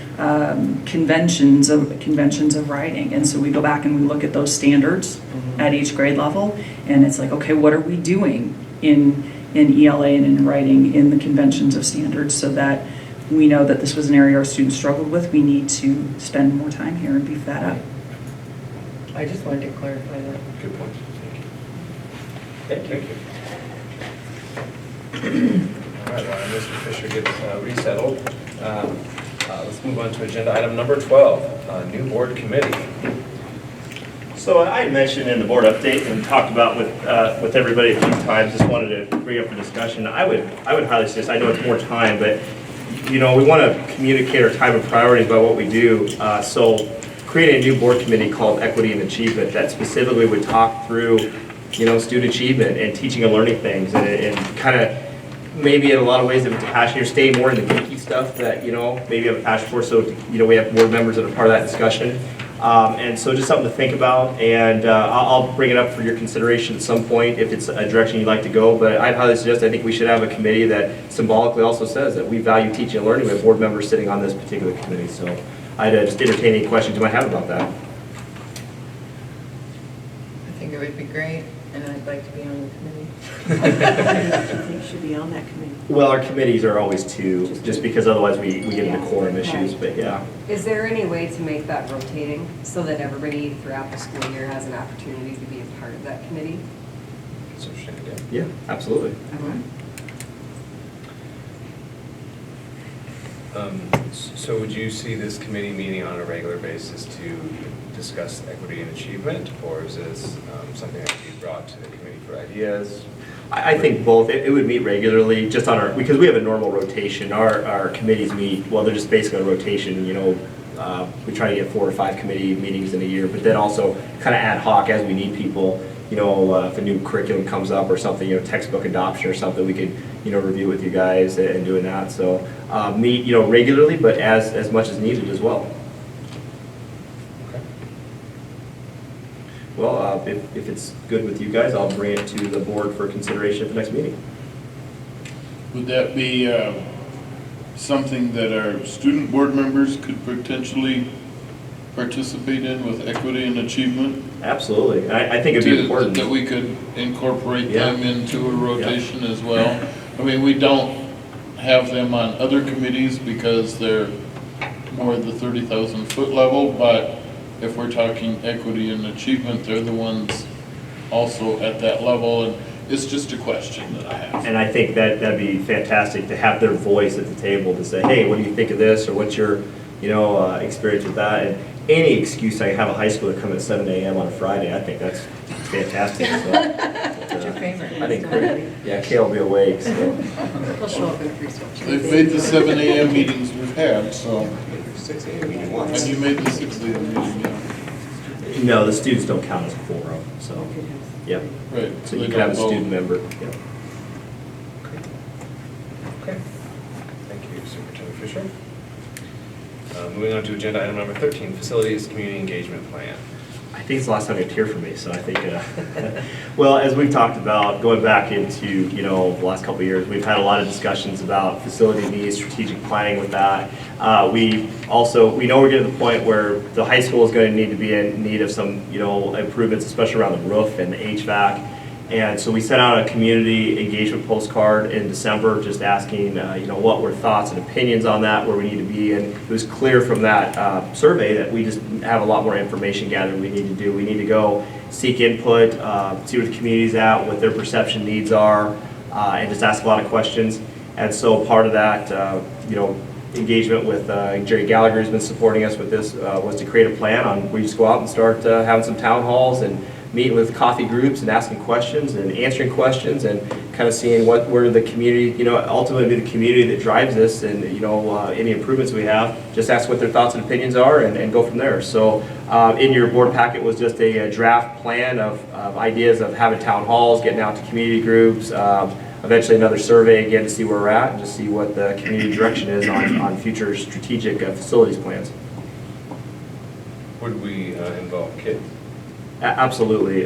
conventions of writing, and so we go back and we look at those standards at each grade level, and it's like, okay, what are we doing in ELA and in writing in the conventions of standards, so that we know that this was an area our students struggled with. We need to spend more time here and beef that up. I just wanted to clarify that. Good point. Thank you. All right, while Mr. Fisher gets resettled, let's move on to agenda item number 12, new board committee. So I had mentioned in the board update and talked about with everybody a few times, just wanted to bring up for discussion. I would highly suggest, I know it's more time, but we want to communicate our time and priorities about what we do. So create a new board committee called Equity and Achievement that specifically would talk through, student achievement and teaching and learning things, and kind of maybe in a lot of ways if it's a passion, you're staying more in the geeky stuff that, maybe you have a passion for. So, we have board members that are part of that discussion. And so just something to think about, and I'll bring it up for your consideration at some point if it's a direction you'd like to go. But I'd highly suggest, I think we should have a committee that symbolically also says that we value teaching and learning. We have board members sitting on this particular committee. So I'd just entertain any questions you might have about that. I think it would be great, and I'd like to be on the committee. I think should be on that committee. Well, our committees are always two, just because otherwise we get into quorum issues, but yeah. Is there any way to make that rotating so that everybody throughout the school year has an opportunity to be a part of that committee? That's what you're saying, Yeah, absolutely. So would you see this committee meeting on a regular basis to discuss equity and achievement, or is this something that can be brought to the committee for ideas? I think both. It would meet regularly, just on our, because we have a normal rotation. Our committees meet, well, they're just basically on rotation, you know. We try to get 4 or 5 committee meetings in a year, but then also kind of ad hoc as we need people. You know, if a new curriculum comes up or something, you know, textbook adoption or something, we could, you know, review with you guys and doing that. So meet, you know, regularly, but as much as needed as well. Okay. Well, if it's good with you guys, I'll bring it to the board for consideration at the next meeting. Would that be something that our student board members could potentially participate in with equity and achievement? Absolutely. I think it'd be important. That we could incorporate Yeah. them into a rotation as well. I mean, we don't have them on other committees because they're more at the 30,000 foot level, but if we're talking equity and achievement, they're the ones also at that level, and it's just a question that I have. And I think that'd be fantastic to have their voice at the table to say, hey, what do you think of this, or what's your, you know, experience with that? And any excuse I have a high schooler come at 7 a.m. on a Friday, I think that's fantastic. So, What's your favorite? I think great. Yeah, Kale will be awake. So. They'll show up in a pre-switch. They've made the 7 a.m. meetings we've had, so. 6 a.m. meeting once. And you made the 6 a.m. meeting, yeah. No, the students don't count as a quorum. So, yeah. Right. So they you can have a don't vote. student member. Yeah. Okay. Thank you, Superintendent Fisher. Moving on to agenda item number 13, Facilities Community Engagement Plan. I think it's the last time you'd hear from me, so I think, well, as we've talked about, going back into, you know, the last couple of years, we've had a lot of discussions about facility needs, strategic planning with that. We know we're getting to the point where the high school is going to need to be in need of some, you know, improvements, especially around the roof and the HVAC. And so we sent out a community engagement postcard in December, just asking, you know, what were thoughts and opinions on that, where we need to be. And it was clear from that survey that we just have a lot more information gathering we need to do. We need to go seek input, see where the community's at, what their perception needs are, and just ask a lot of questions. And so part of that, you know, engagement with Jerry Gallagher, who's been supporting us with this, was to create a plan on where you just go out and start having some town halls and meeting with coffee groups and asking questions and answering questions and kind of seeing where the community, you know, ultimately the community that drives this, and, you know, any improvements we have, just ask what their thoughts and opinions are and go from there. So in your board packet was just a draft plan of ideas of having town halls, getting out to community groups, eventually another survey again to see where we're at and just see what the community direction is on future strategic facilities plans. Would we involve kids? Absolutely.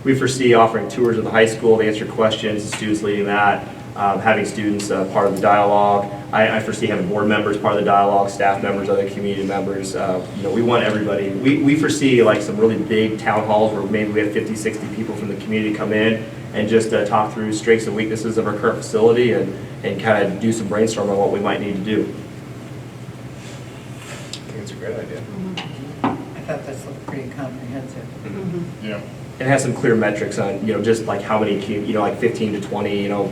We foresee offering tours of the high school to answer questions, the students leading that, having students part of the dialogue. I foresee having board members part of the dialogue, staff members, other community members. You know, we want everybody. We foresee like some really big town halls where maybe we have 50, 60 people from the community come in and just talk through strengths and weaknesses of our current facility and kind of do some brainstorming on what we might need to do. I think it's a great idea. I thought this looked pretty comprehensive. Yeah. And have some clear metrics on, you know, just like how many, you know, like 15 to 20, you know,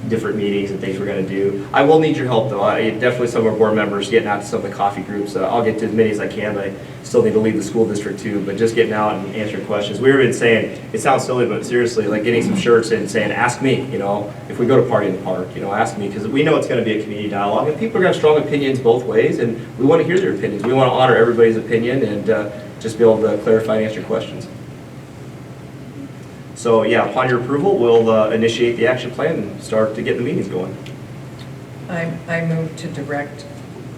different meetings and things we're going to do. I will need your help, though. Definitely some of our board members getting out to some of the coffee groups. I'll get to as many as I can, but I still need to lead the school district too. But just getting out and answering questions. We were even saying, it sounds silly, but seriously, like getting some shirts and saying, ask me, you know, if we go to Party in the Park, you know, ask me, because we know it's going to be a community dialogue, and people are going to have strong opinions both ways, and we want to hear their opinions. We want to honor everybody's opinion and just be able to clarify and answer questions. So yeah, upon your approval, we'll initiate the action plan and start to get the meetings going. I move to direct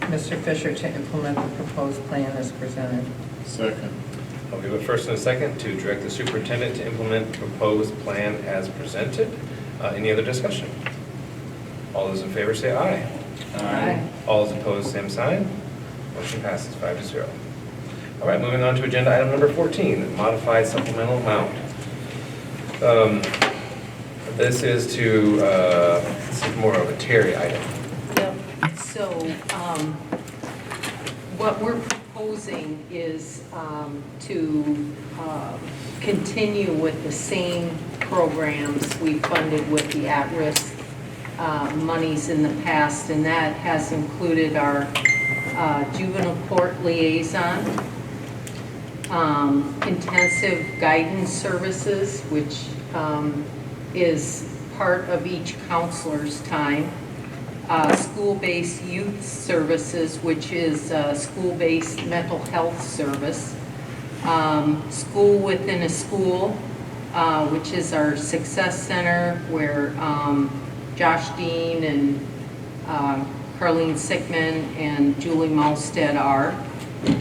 Mr. Fisher to implement the proposed plan as presented. Second. I'll give a first and a second to direct the superintendent to implement the proposed plan as presented. Any other discussion? All those in favor say aye. Aye. All those opposed, same sign. Motion passes 5-0. All right, moving on to agenda item number 14, modified supplemental amount. This is this is more of a Terry item. Yep. So, what we're proposing is to continue with the same programs we funded with the at-risk monies in the past, and that has included our juvenile court liaison, intensive guidance services, which is part of each counselor's time. School-based youth services, which is school-based mental health service. School within a school, which is our success center where Josh Dean and Carlene Sickman and Julie Mausted are.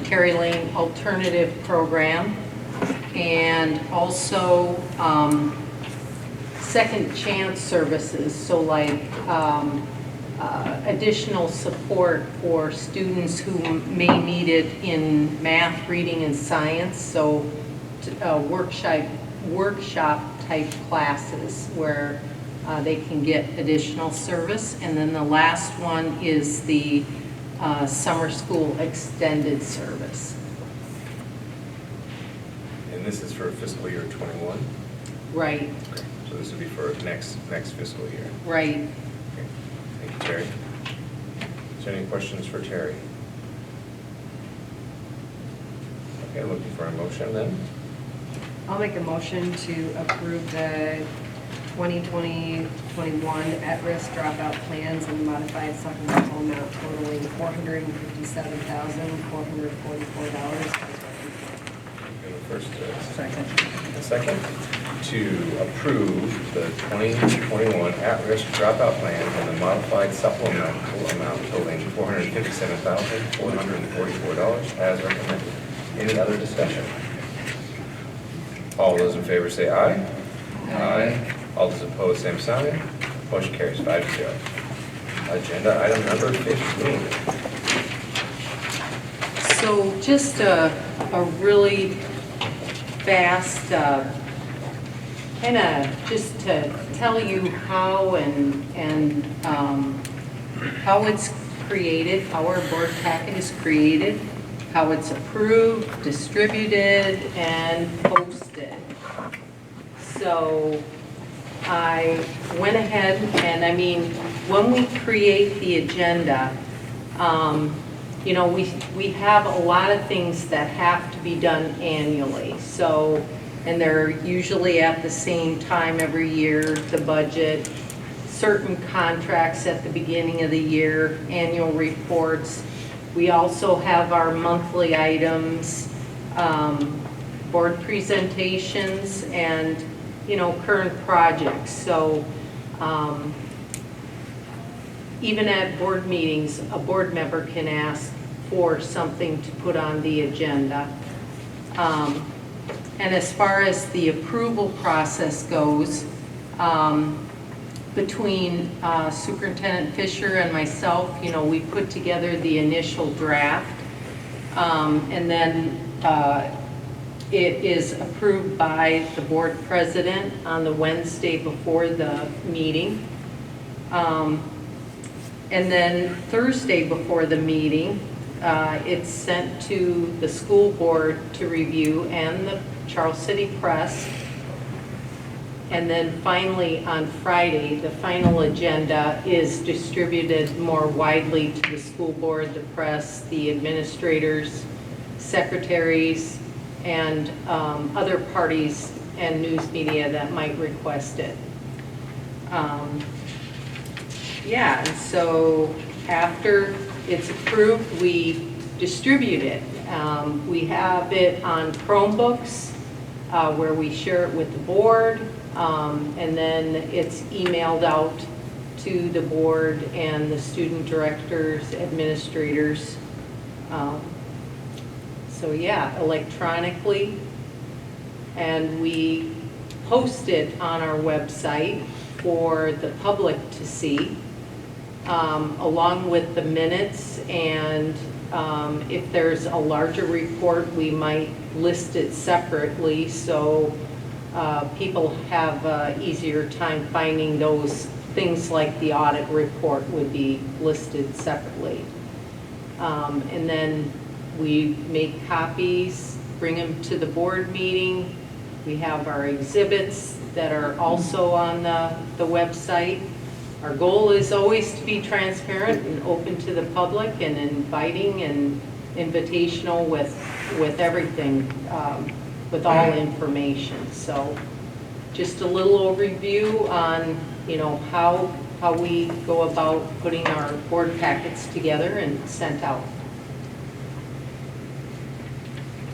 Terry Lane Alternative Program, and also second chance services, so like additional support for students who may need it in math, reading, and science, so workshop type classes where they can get additional service. And then the last one is the summer school extended service. And this is for fiscal year '21? Right, So this would be for next fiscal year. right. Okay. Thank you, Terry. Is there any questions for Terry? Okay, looking for a motion then. I'll make a motion to approve the 2020-21 at-risk dropout plans and modified supplemental amount totaling $457,444. First, a second to approve the 2021 at-risk dropout plan and the modified supplemental amount totaling $457,444 as recommended. Any other discussion? All those in favor say aye. Aye. All those opposed, same sign. Motion carries 5-0. Agenda item number 15. So just a really fast, kind of just to tell you how and how it's created, how our board packet is created, how it's approved, distributed, and posted. So I went ahead and, I mean, when we create the agenda, you know, we have a lot of things that have to be done annually. So, and they're usually at the same time every year, the budget, certain contracts at the beginning of the year, annual reports. We also have our monthly items, board presentations, and, you know, current projects. So, even at board meetings, a board member can ask for something to put on the agenda. And as far as the approval process goes, between Superintendent Fisher and myself, you know, we put together the initial draft, and then it is approved by the board president on the Wednesday before the meeting. And then Thursday before the meeting, it's sent to the school board to review and the Charles City Press. And then finally on Friday, the final agenda is distributed more widely to the school board, the press, the administrators, secretaries, and other parties and news media that might request it. Yeah, and so after it's approved, we distribute it. We have it on Chromebooks where we share it with the board, and then it's emailed out to the board and the student directors, administrators. So yeah, electronically, and we post it on our website for the public to see. Along with the minutes, and if there's a larger report, we might list it separately so people have an easier time finding those things, like the audit report would be listed separately. And then we make copies, bring them to the board meeting. We have our exhibits that are also on the website. Our goal is always to be transparent and open to the public and inviting and invitational with everything, with all information. So just a little overview on how we go about putting our board packets together and sent out.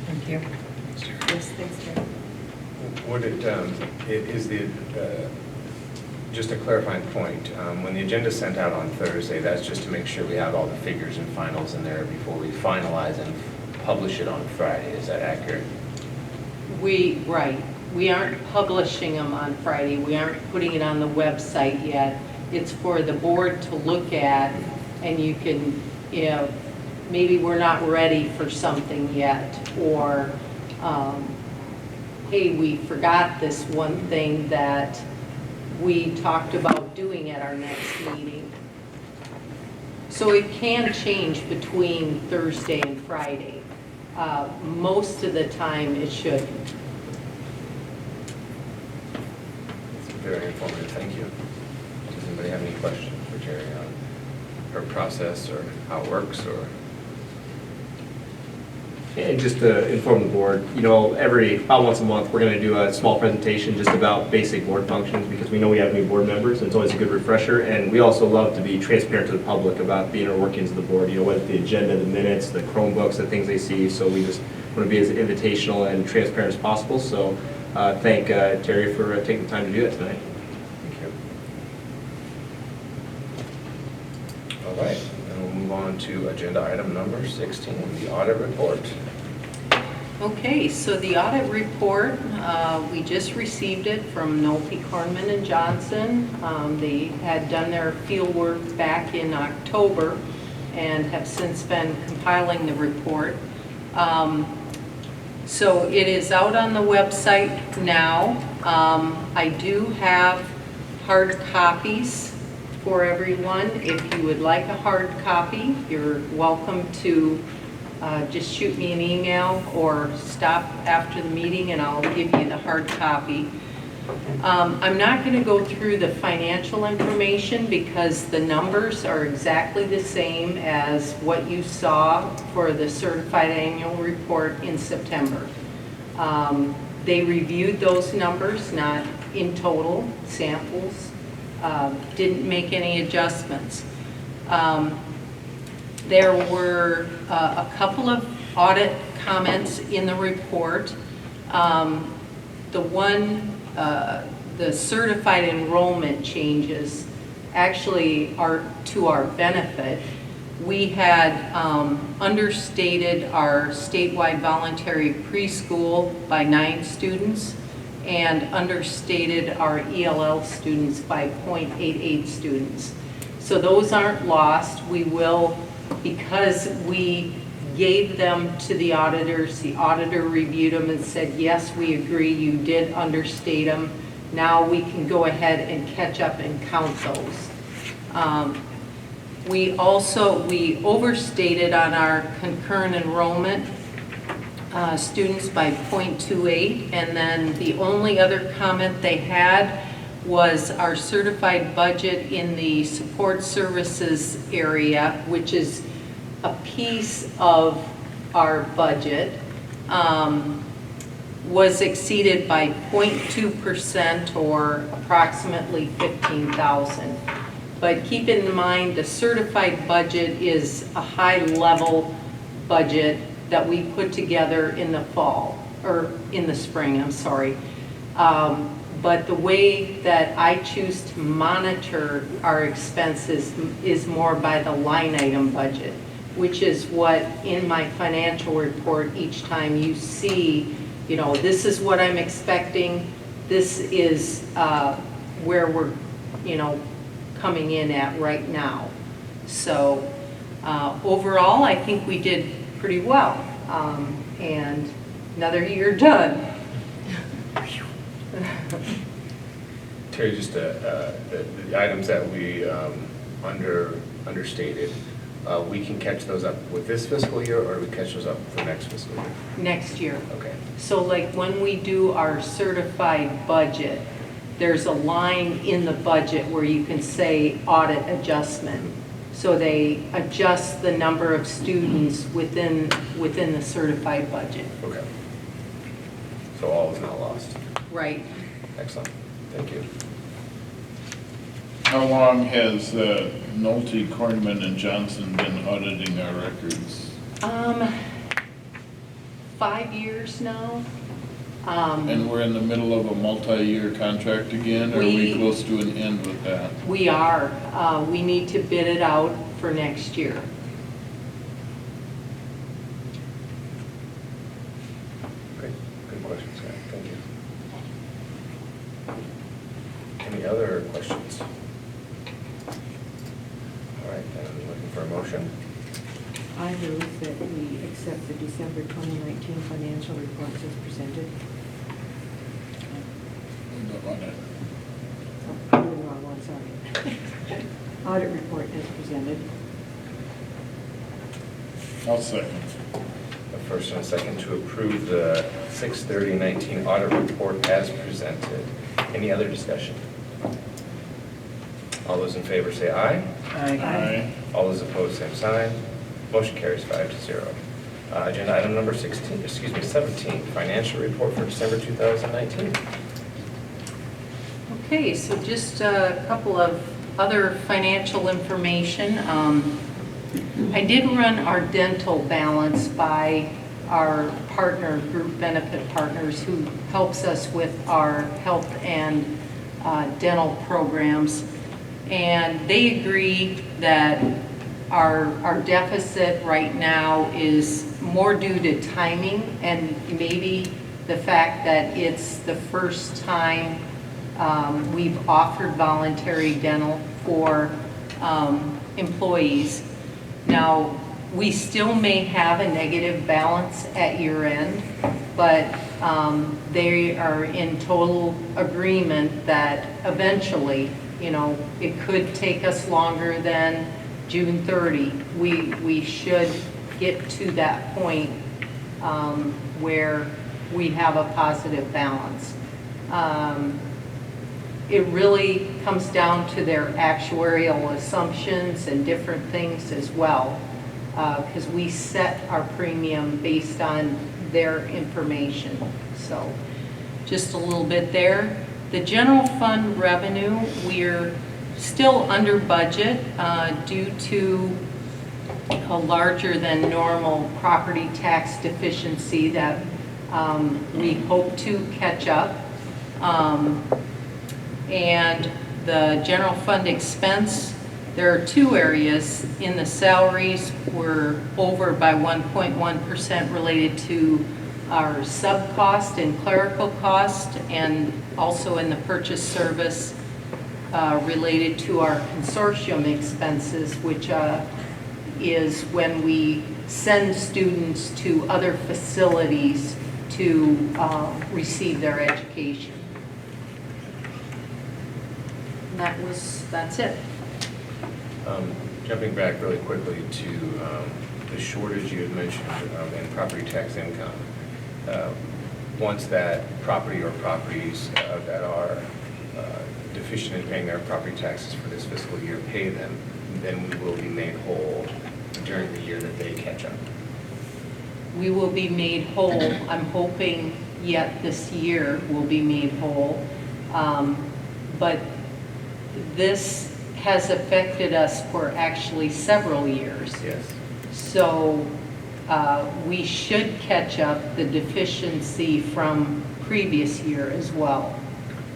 Thank you. Yes, thanks, Terry. Would just a clarifying point, when the agenda's sent out on Thursday, that's just to make sure we have all the figures and finals in there before we finalize and publish it on Friday, is that accurate? Right. We aren't publishing them on Friday. We aren't putting it on the website yet. It's for the board to look at, and you can, maybe we're not ready for something yet, or, hey, we forgot this one thing that we talked about doing at our next meeting. So it can change between Thursday and Friday. Most of the time, it shouldn't. Very informative, thank you. Does anybody have any questions for Terry on her process or how it works, or? And just to inform the board, about once a month, we're going to do a small presentation just about basic board functions, because we know we have new board members, and it's always a good refresher. And we also love to be transparent to the public about the inner workings of the board, whether the agenda, the minutes, the Chromebooks, the things they see. So we just want to be as invitational and transparent as possible. So thank Terry for taking the time to do that tonight. Thank you. All right, then we'll move on to agenda item number 16, the audit report. Okay, so the audit report, we just received it from Nolte, Kornman and Johnson. They had done their field work back in October and have since been compiling the report. So it is out on the website now. I do have hard copies for everyone. If you would like a hard copy, you're welcome to just shoot me an email or stop after the meeting and I'll give you the hard copy. I'm not going to go through the financial information because the numbers are exactly the same as what you saw for the certified annual report in September. They reviewed those numbers, not in total, samples, didn't make any adjustments. There were a couple of audit comments in the report. The certified enrollment changes actually are to our benefit. We had understated our statewide voluntary preschool by 9 students and understated our ELL students by 0.88 students. So those aren't lost. We will, because we gave them to the auditors, the auditor reviewed them and said, yes, we agree, you did understate them. Now we can go ahead and catch up and count those. We overstated on our concurrent enrollment students by 0.28, and then the only other comment they had was our certified budget in the support services area, which is a piece of our budget, was exceeded by 0.2% or approximately $15,000. But keep in mind, the certified budget is a high-level budget that we put together in the fall, or in the spring, I'm sorry. But the way that I choose to monitor our expenses is more by the line item budget, which is what in my financial report each time you see, this is what I'm expecting, this is where we're, coming in at right now. So overall, I think we did pretty well. And another year done. Terry, just the items that we understated, we can catch those up with this fiscal year, or we catch those up for next fiscal year? Next year. Okay. So like when we do our certified budget, there's a line in the budget where you can say audit adjustment. So they adjust the number of students within the certified budget. Okay. So all is not lost. Right. Excellent. Thank you. How long has Nolte, Cornman, and Johnson been auditing our records? 5 years now. And we're in the middle of a multi-year contract again, or are we We- close to an end with that? We are. We need to bid it out for next year. Great, good question, Scott, thank you. Any other questions? All right, then, looking for a motion. I move that we accept the December 2019 financial reports as presented. Oh, I'm in the wrong one, sorry. Audit report as presented. I'll second. A first and a second to approve the 6/30/19 audit report as presented. Any other discussion? All those in favor say aye. Aye. All those opposed, same sign. Motion carries 5-0. Agenda item number 17, financial report for December 2019. Okay, so just a couple of other financial information. I did run our dental balance by our partner, Group Benefit Partners, who helps us with our health and dental programs. And they agree that our deficit right now is more due to timing and maybe the fact that it's the first time we've offered voluntary dental for employees. Now, we still may have a negative balance at year end, but they are in total agreement that eventually, it could take us longer than June 30. We should get to that point where we have a positive balance. It really comes down to their actuarial assumptions and different things as well, because we set our premium based on their information. So just a little bit there. The general fund revenue, we're still under budget due to a larger than normal property tax deficiency that we hope to catch up. And the general fund expense, there are two areas. In the salaries, we're over by 1.1% related to our sub-cost and clerical cost, and also in the purchase service related to our consortium expenses, which is when we send students to other facilities to receive their education. That's it. Jumping back really quickly to the shortage you had mentioned in property tax income. Once that property or properties that are deficient in paying their property taxes for this fiscal year pay them, then we will be made whole during the year that they catch up. We will be made whole. I'm hoping yet this year we'll be made whole. But this has affected us for actually several years. Yes. So we should catch up the deficiency from previous year as well.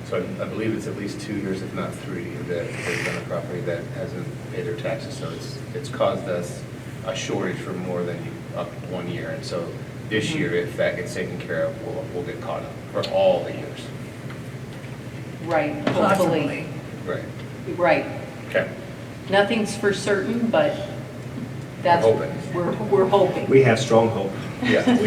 So I believe it's at least 2 years, if not 3, that there's been a property that hasn't paid their taxes. So it's caused us a shortage for more than up 1 year. And so this year, if that gets taken care of, we'll get caught up for all the years. Right, hopefully. Right. Right. Okay. Nothing's for certain, but that's, we're hoping. We have strong hope. Yeah.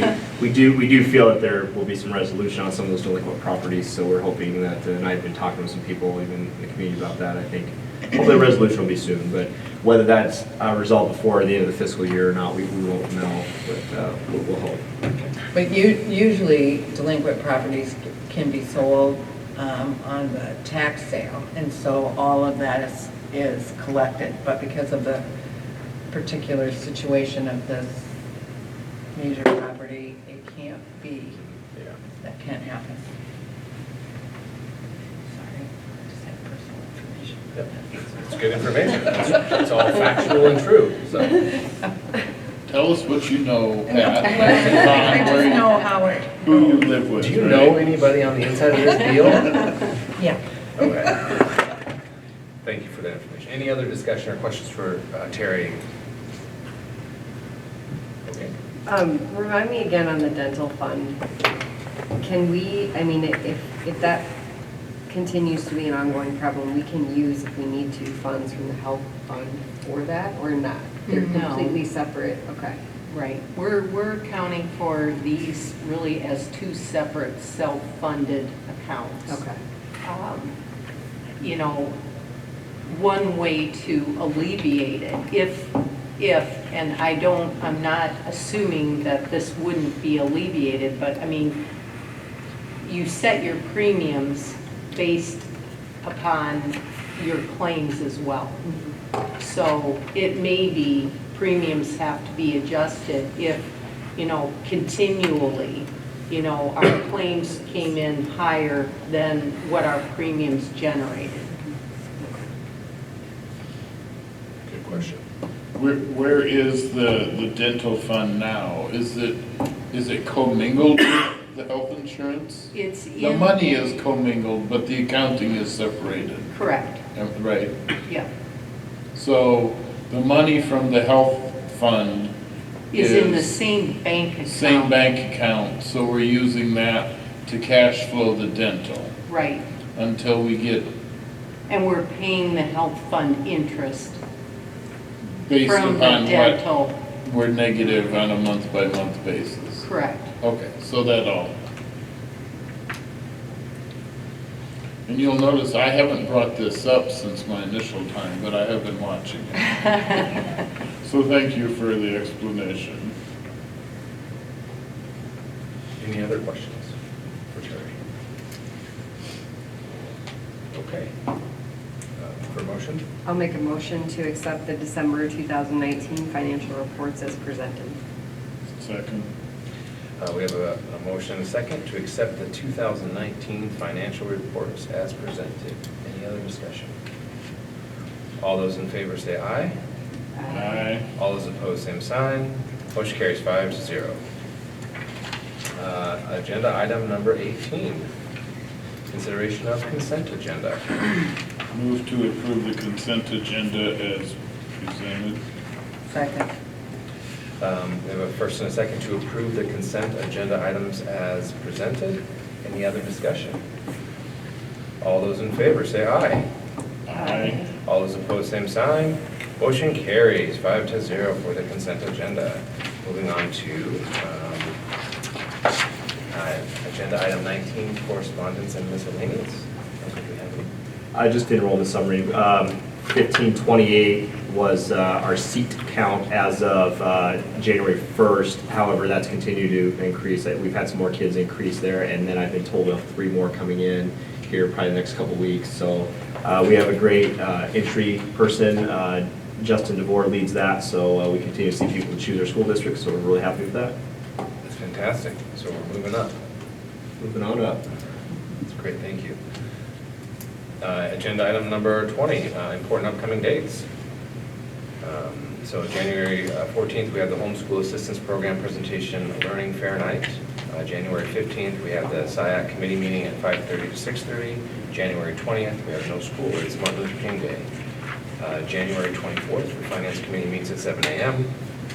We do feel that there will be some resolution on some of those delinquent properties, so we're hoping that, and I've been talking with some people even in the community about that, I think hopefully the resolution will be soon, but whether that's resolved before the end of the fiscal year or not, we won't know, but we'll hope. But usually delinquent properties can be sold on the tax sale, and so all of that is collected, but because of the particular situation of this major property, it can't be, that can't happen. Sorry, I just had personal information. Yep. It's good information. It's all factual and true, so. Tell us what you know, Pat. I just know Howard. Who you live with. Do you right? know anybody on the inside of this deal? Yeah. Okay. Thank you for that information. Any other discussion or questions for Terry? Okay. Remind me again on the dental fund. Can we, I mean, if that continues to be an ongoing problem, we can use, if we need to, funds from the health fund for that or not? They're No. completely separate, okay. Right, we're accounting for these really as two separate self-funded accounts. Okay. You know, one way to alleviate it, if, and I'm not assuming that this wouldn't be alleviated, but I mean, you set your premiums based upon your claims as well. So it may be premiums have to be adjusted if, you know, continually, you know, our claims came in higher than what our premiums generated. Good question. Where is the dental fund now? Is it commingled with the health insurance? It's The in. money is commingled, but the accounting is separated. Correct, Right. yeah. So the money from the health fund Is in the same bank account. same bank account, so we're using that to cash flow the dental Right, until we get and we're paying the health fund interest based from the upon what dental. we're negative on a month-by-month basis. Correct. Okay, so that all. And you'll notice I haven't brought this up since my initial time, but I have been watching it. So thank you for the explanation. Any other questions for Terry? Okay. For motion? I'll make a motion to accept the December 2019 financial reports as presented. Second. We have a motion and a second to accept the 2019 financial reports as presented. Any other discussion? All those in favor say aye. Aye. All those opposed, same sign. Motion carries 5-0. Agenda item number 18, consideration of consent agenda. Move to approve the consent agenda as presented. Second. We have a first and a second to approve the consent agenda items as presented. Any other discussion? All those in favor say aye. Aye. All those opposed, same sign. Motion carries 5-0 for the consent agenda. Moving on to agenda item 19, correspondence and miscellaneous. I just did roll the summary. 1528 was our seat count as of January 1st. However, that's continued to increase. We've had some more kids increase there, and then I've been told of 3 more coming in here probably the next couple weeks. So we have a great entry person. Justin DeVore leads that, so we continue to see people choose our school district, so we're really happy with that. That's fantastic. So we're moving up. Moving on up. That's great, thank you. Agenda item number 20, important upcoming dates. So January 14th, we have the Homeschool Assistance Program presentation, Learning Fair Night. January 15th, we have the SIAC committee meeting at 5:30 to 6:30. January 20th, we have no school, it's Martin Luther King Day. January 24th, the Finance Committee meets at 7 a.m.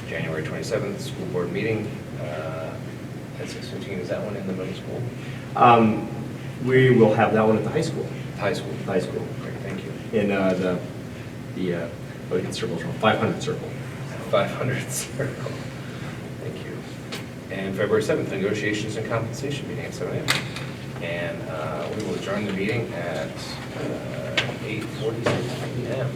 January 27th, school board meeting at 6:15. Is that one in the middle school? We will have that one at the high school. High school. High school. Great, thank you. In the circle's wrong, 500 circle. 500 circle. Thank you. And February 7th, negotiations and compensation meeting at 7 a.m. And we will adjourn the meeting at 8:46 p.m.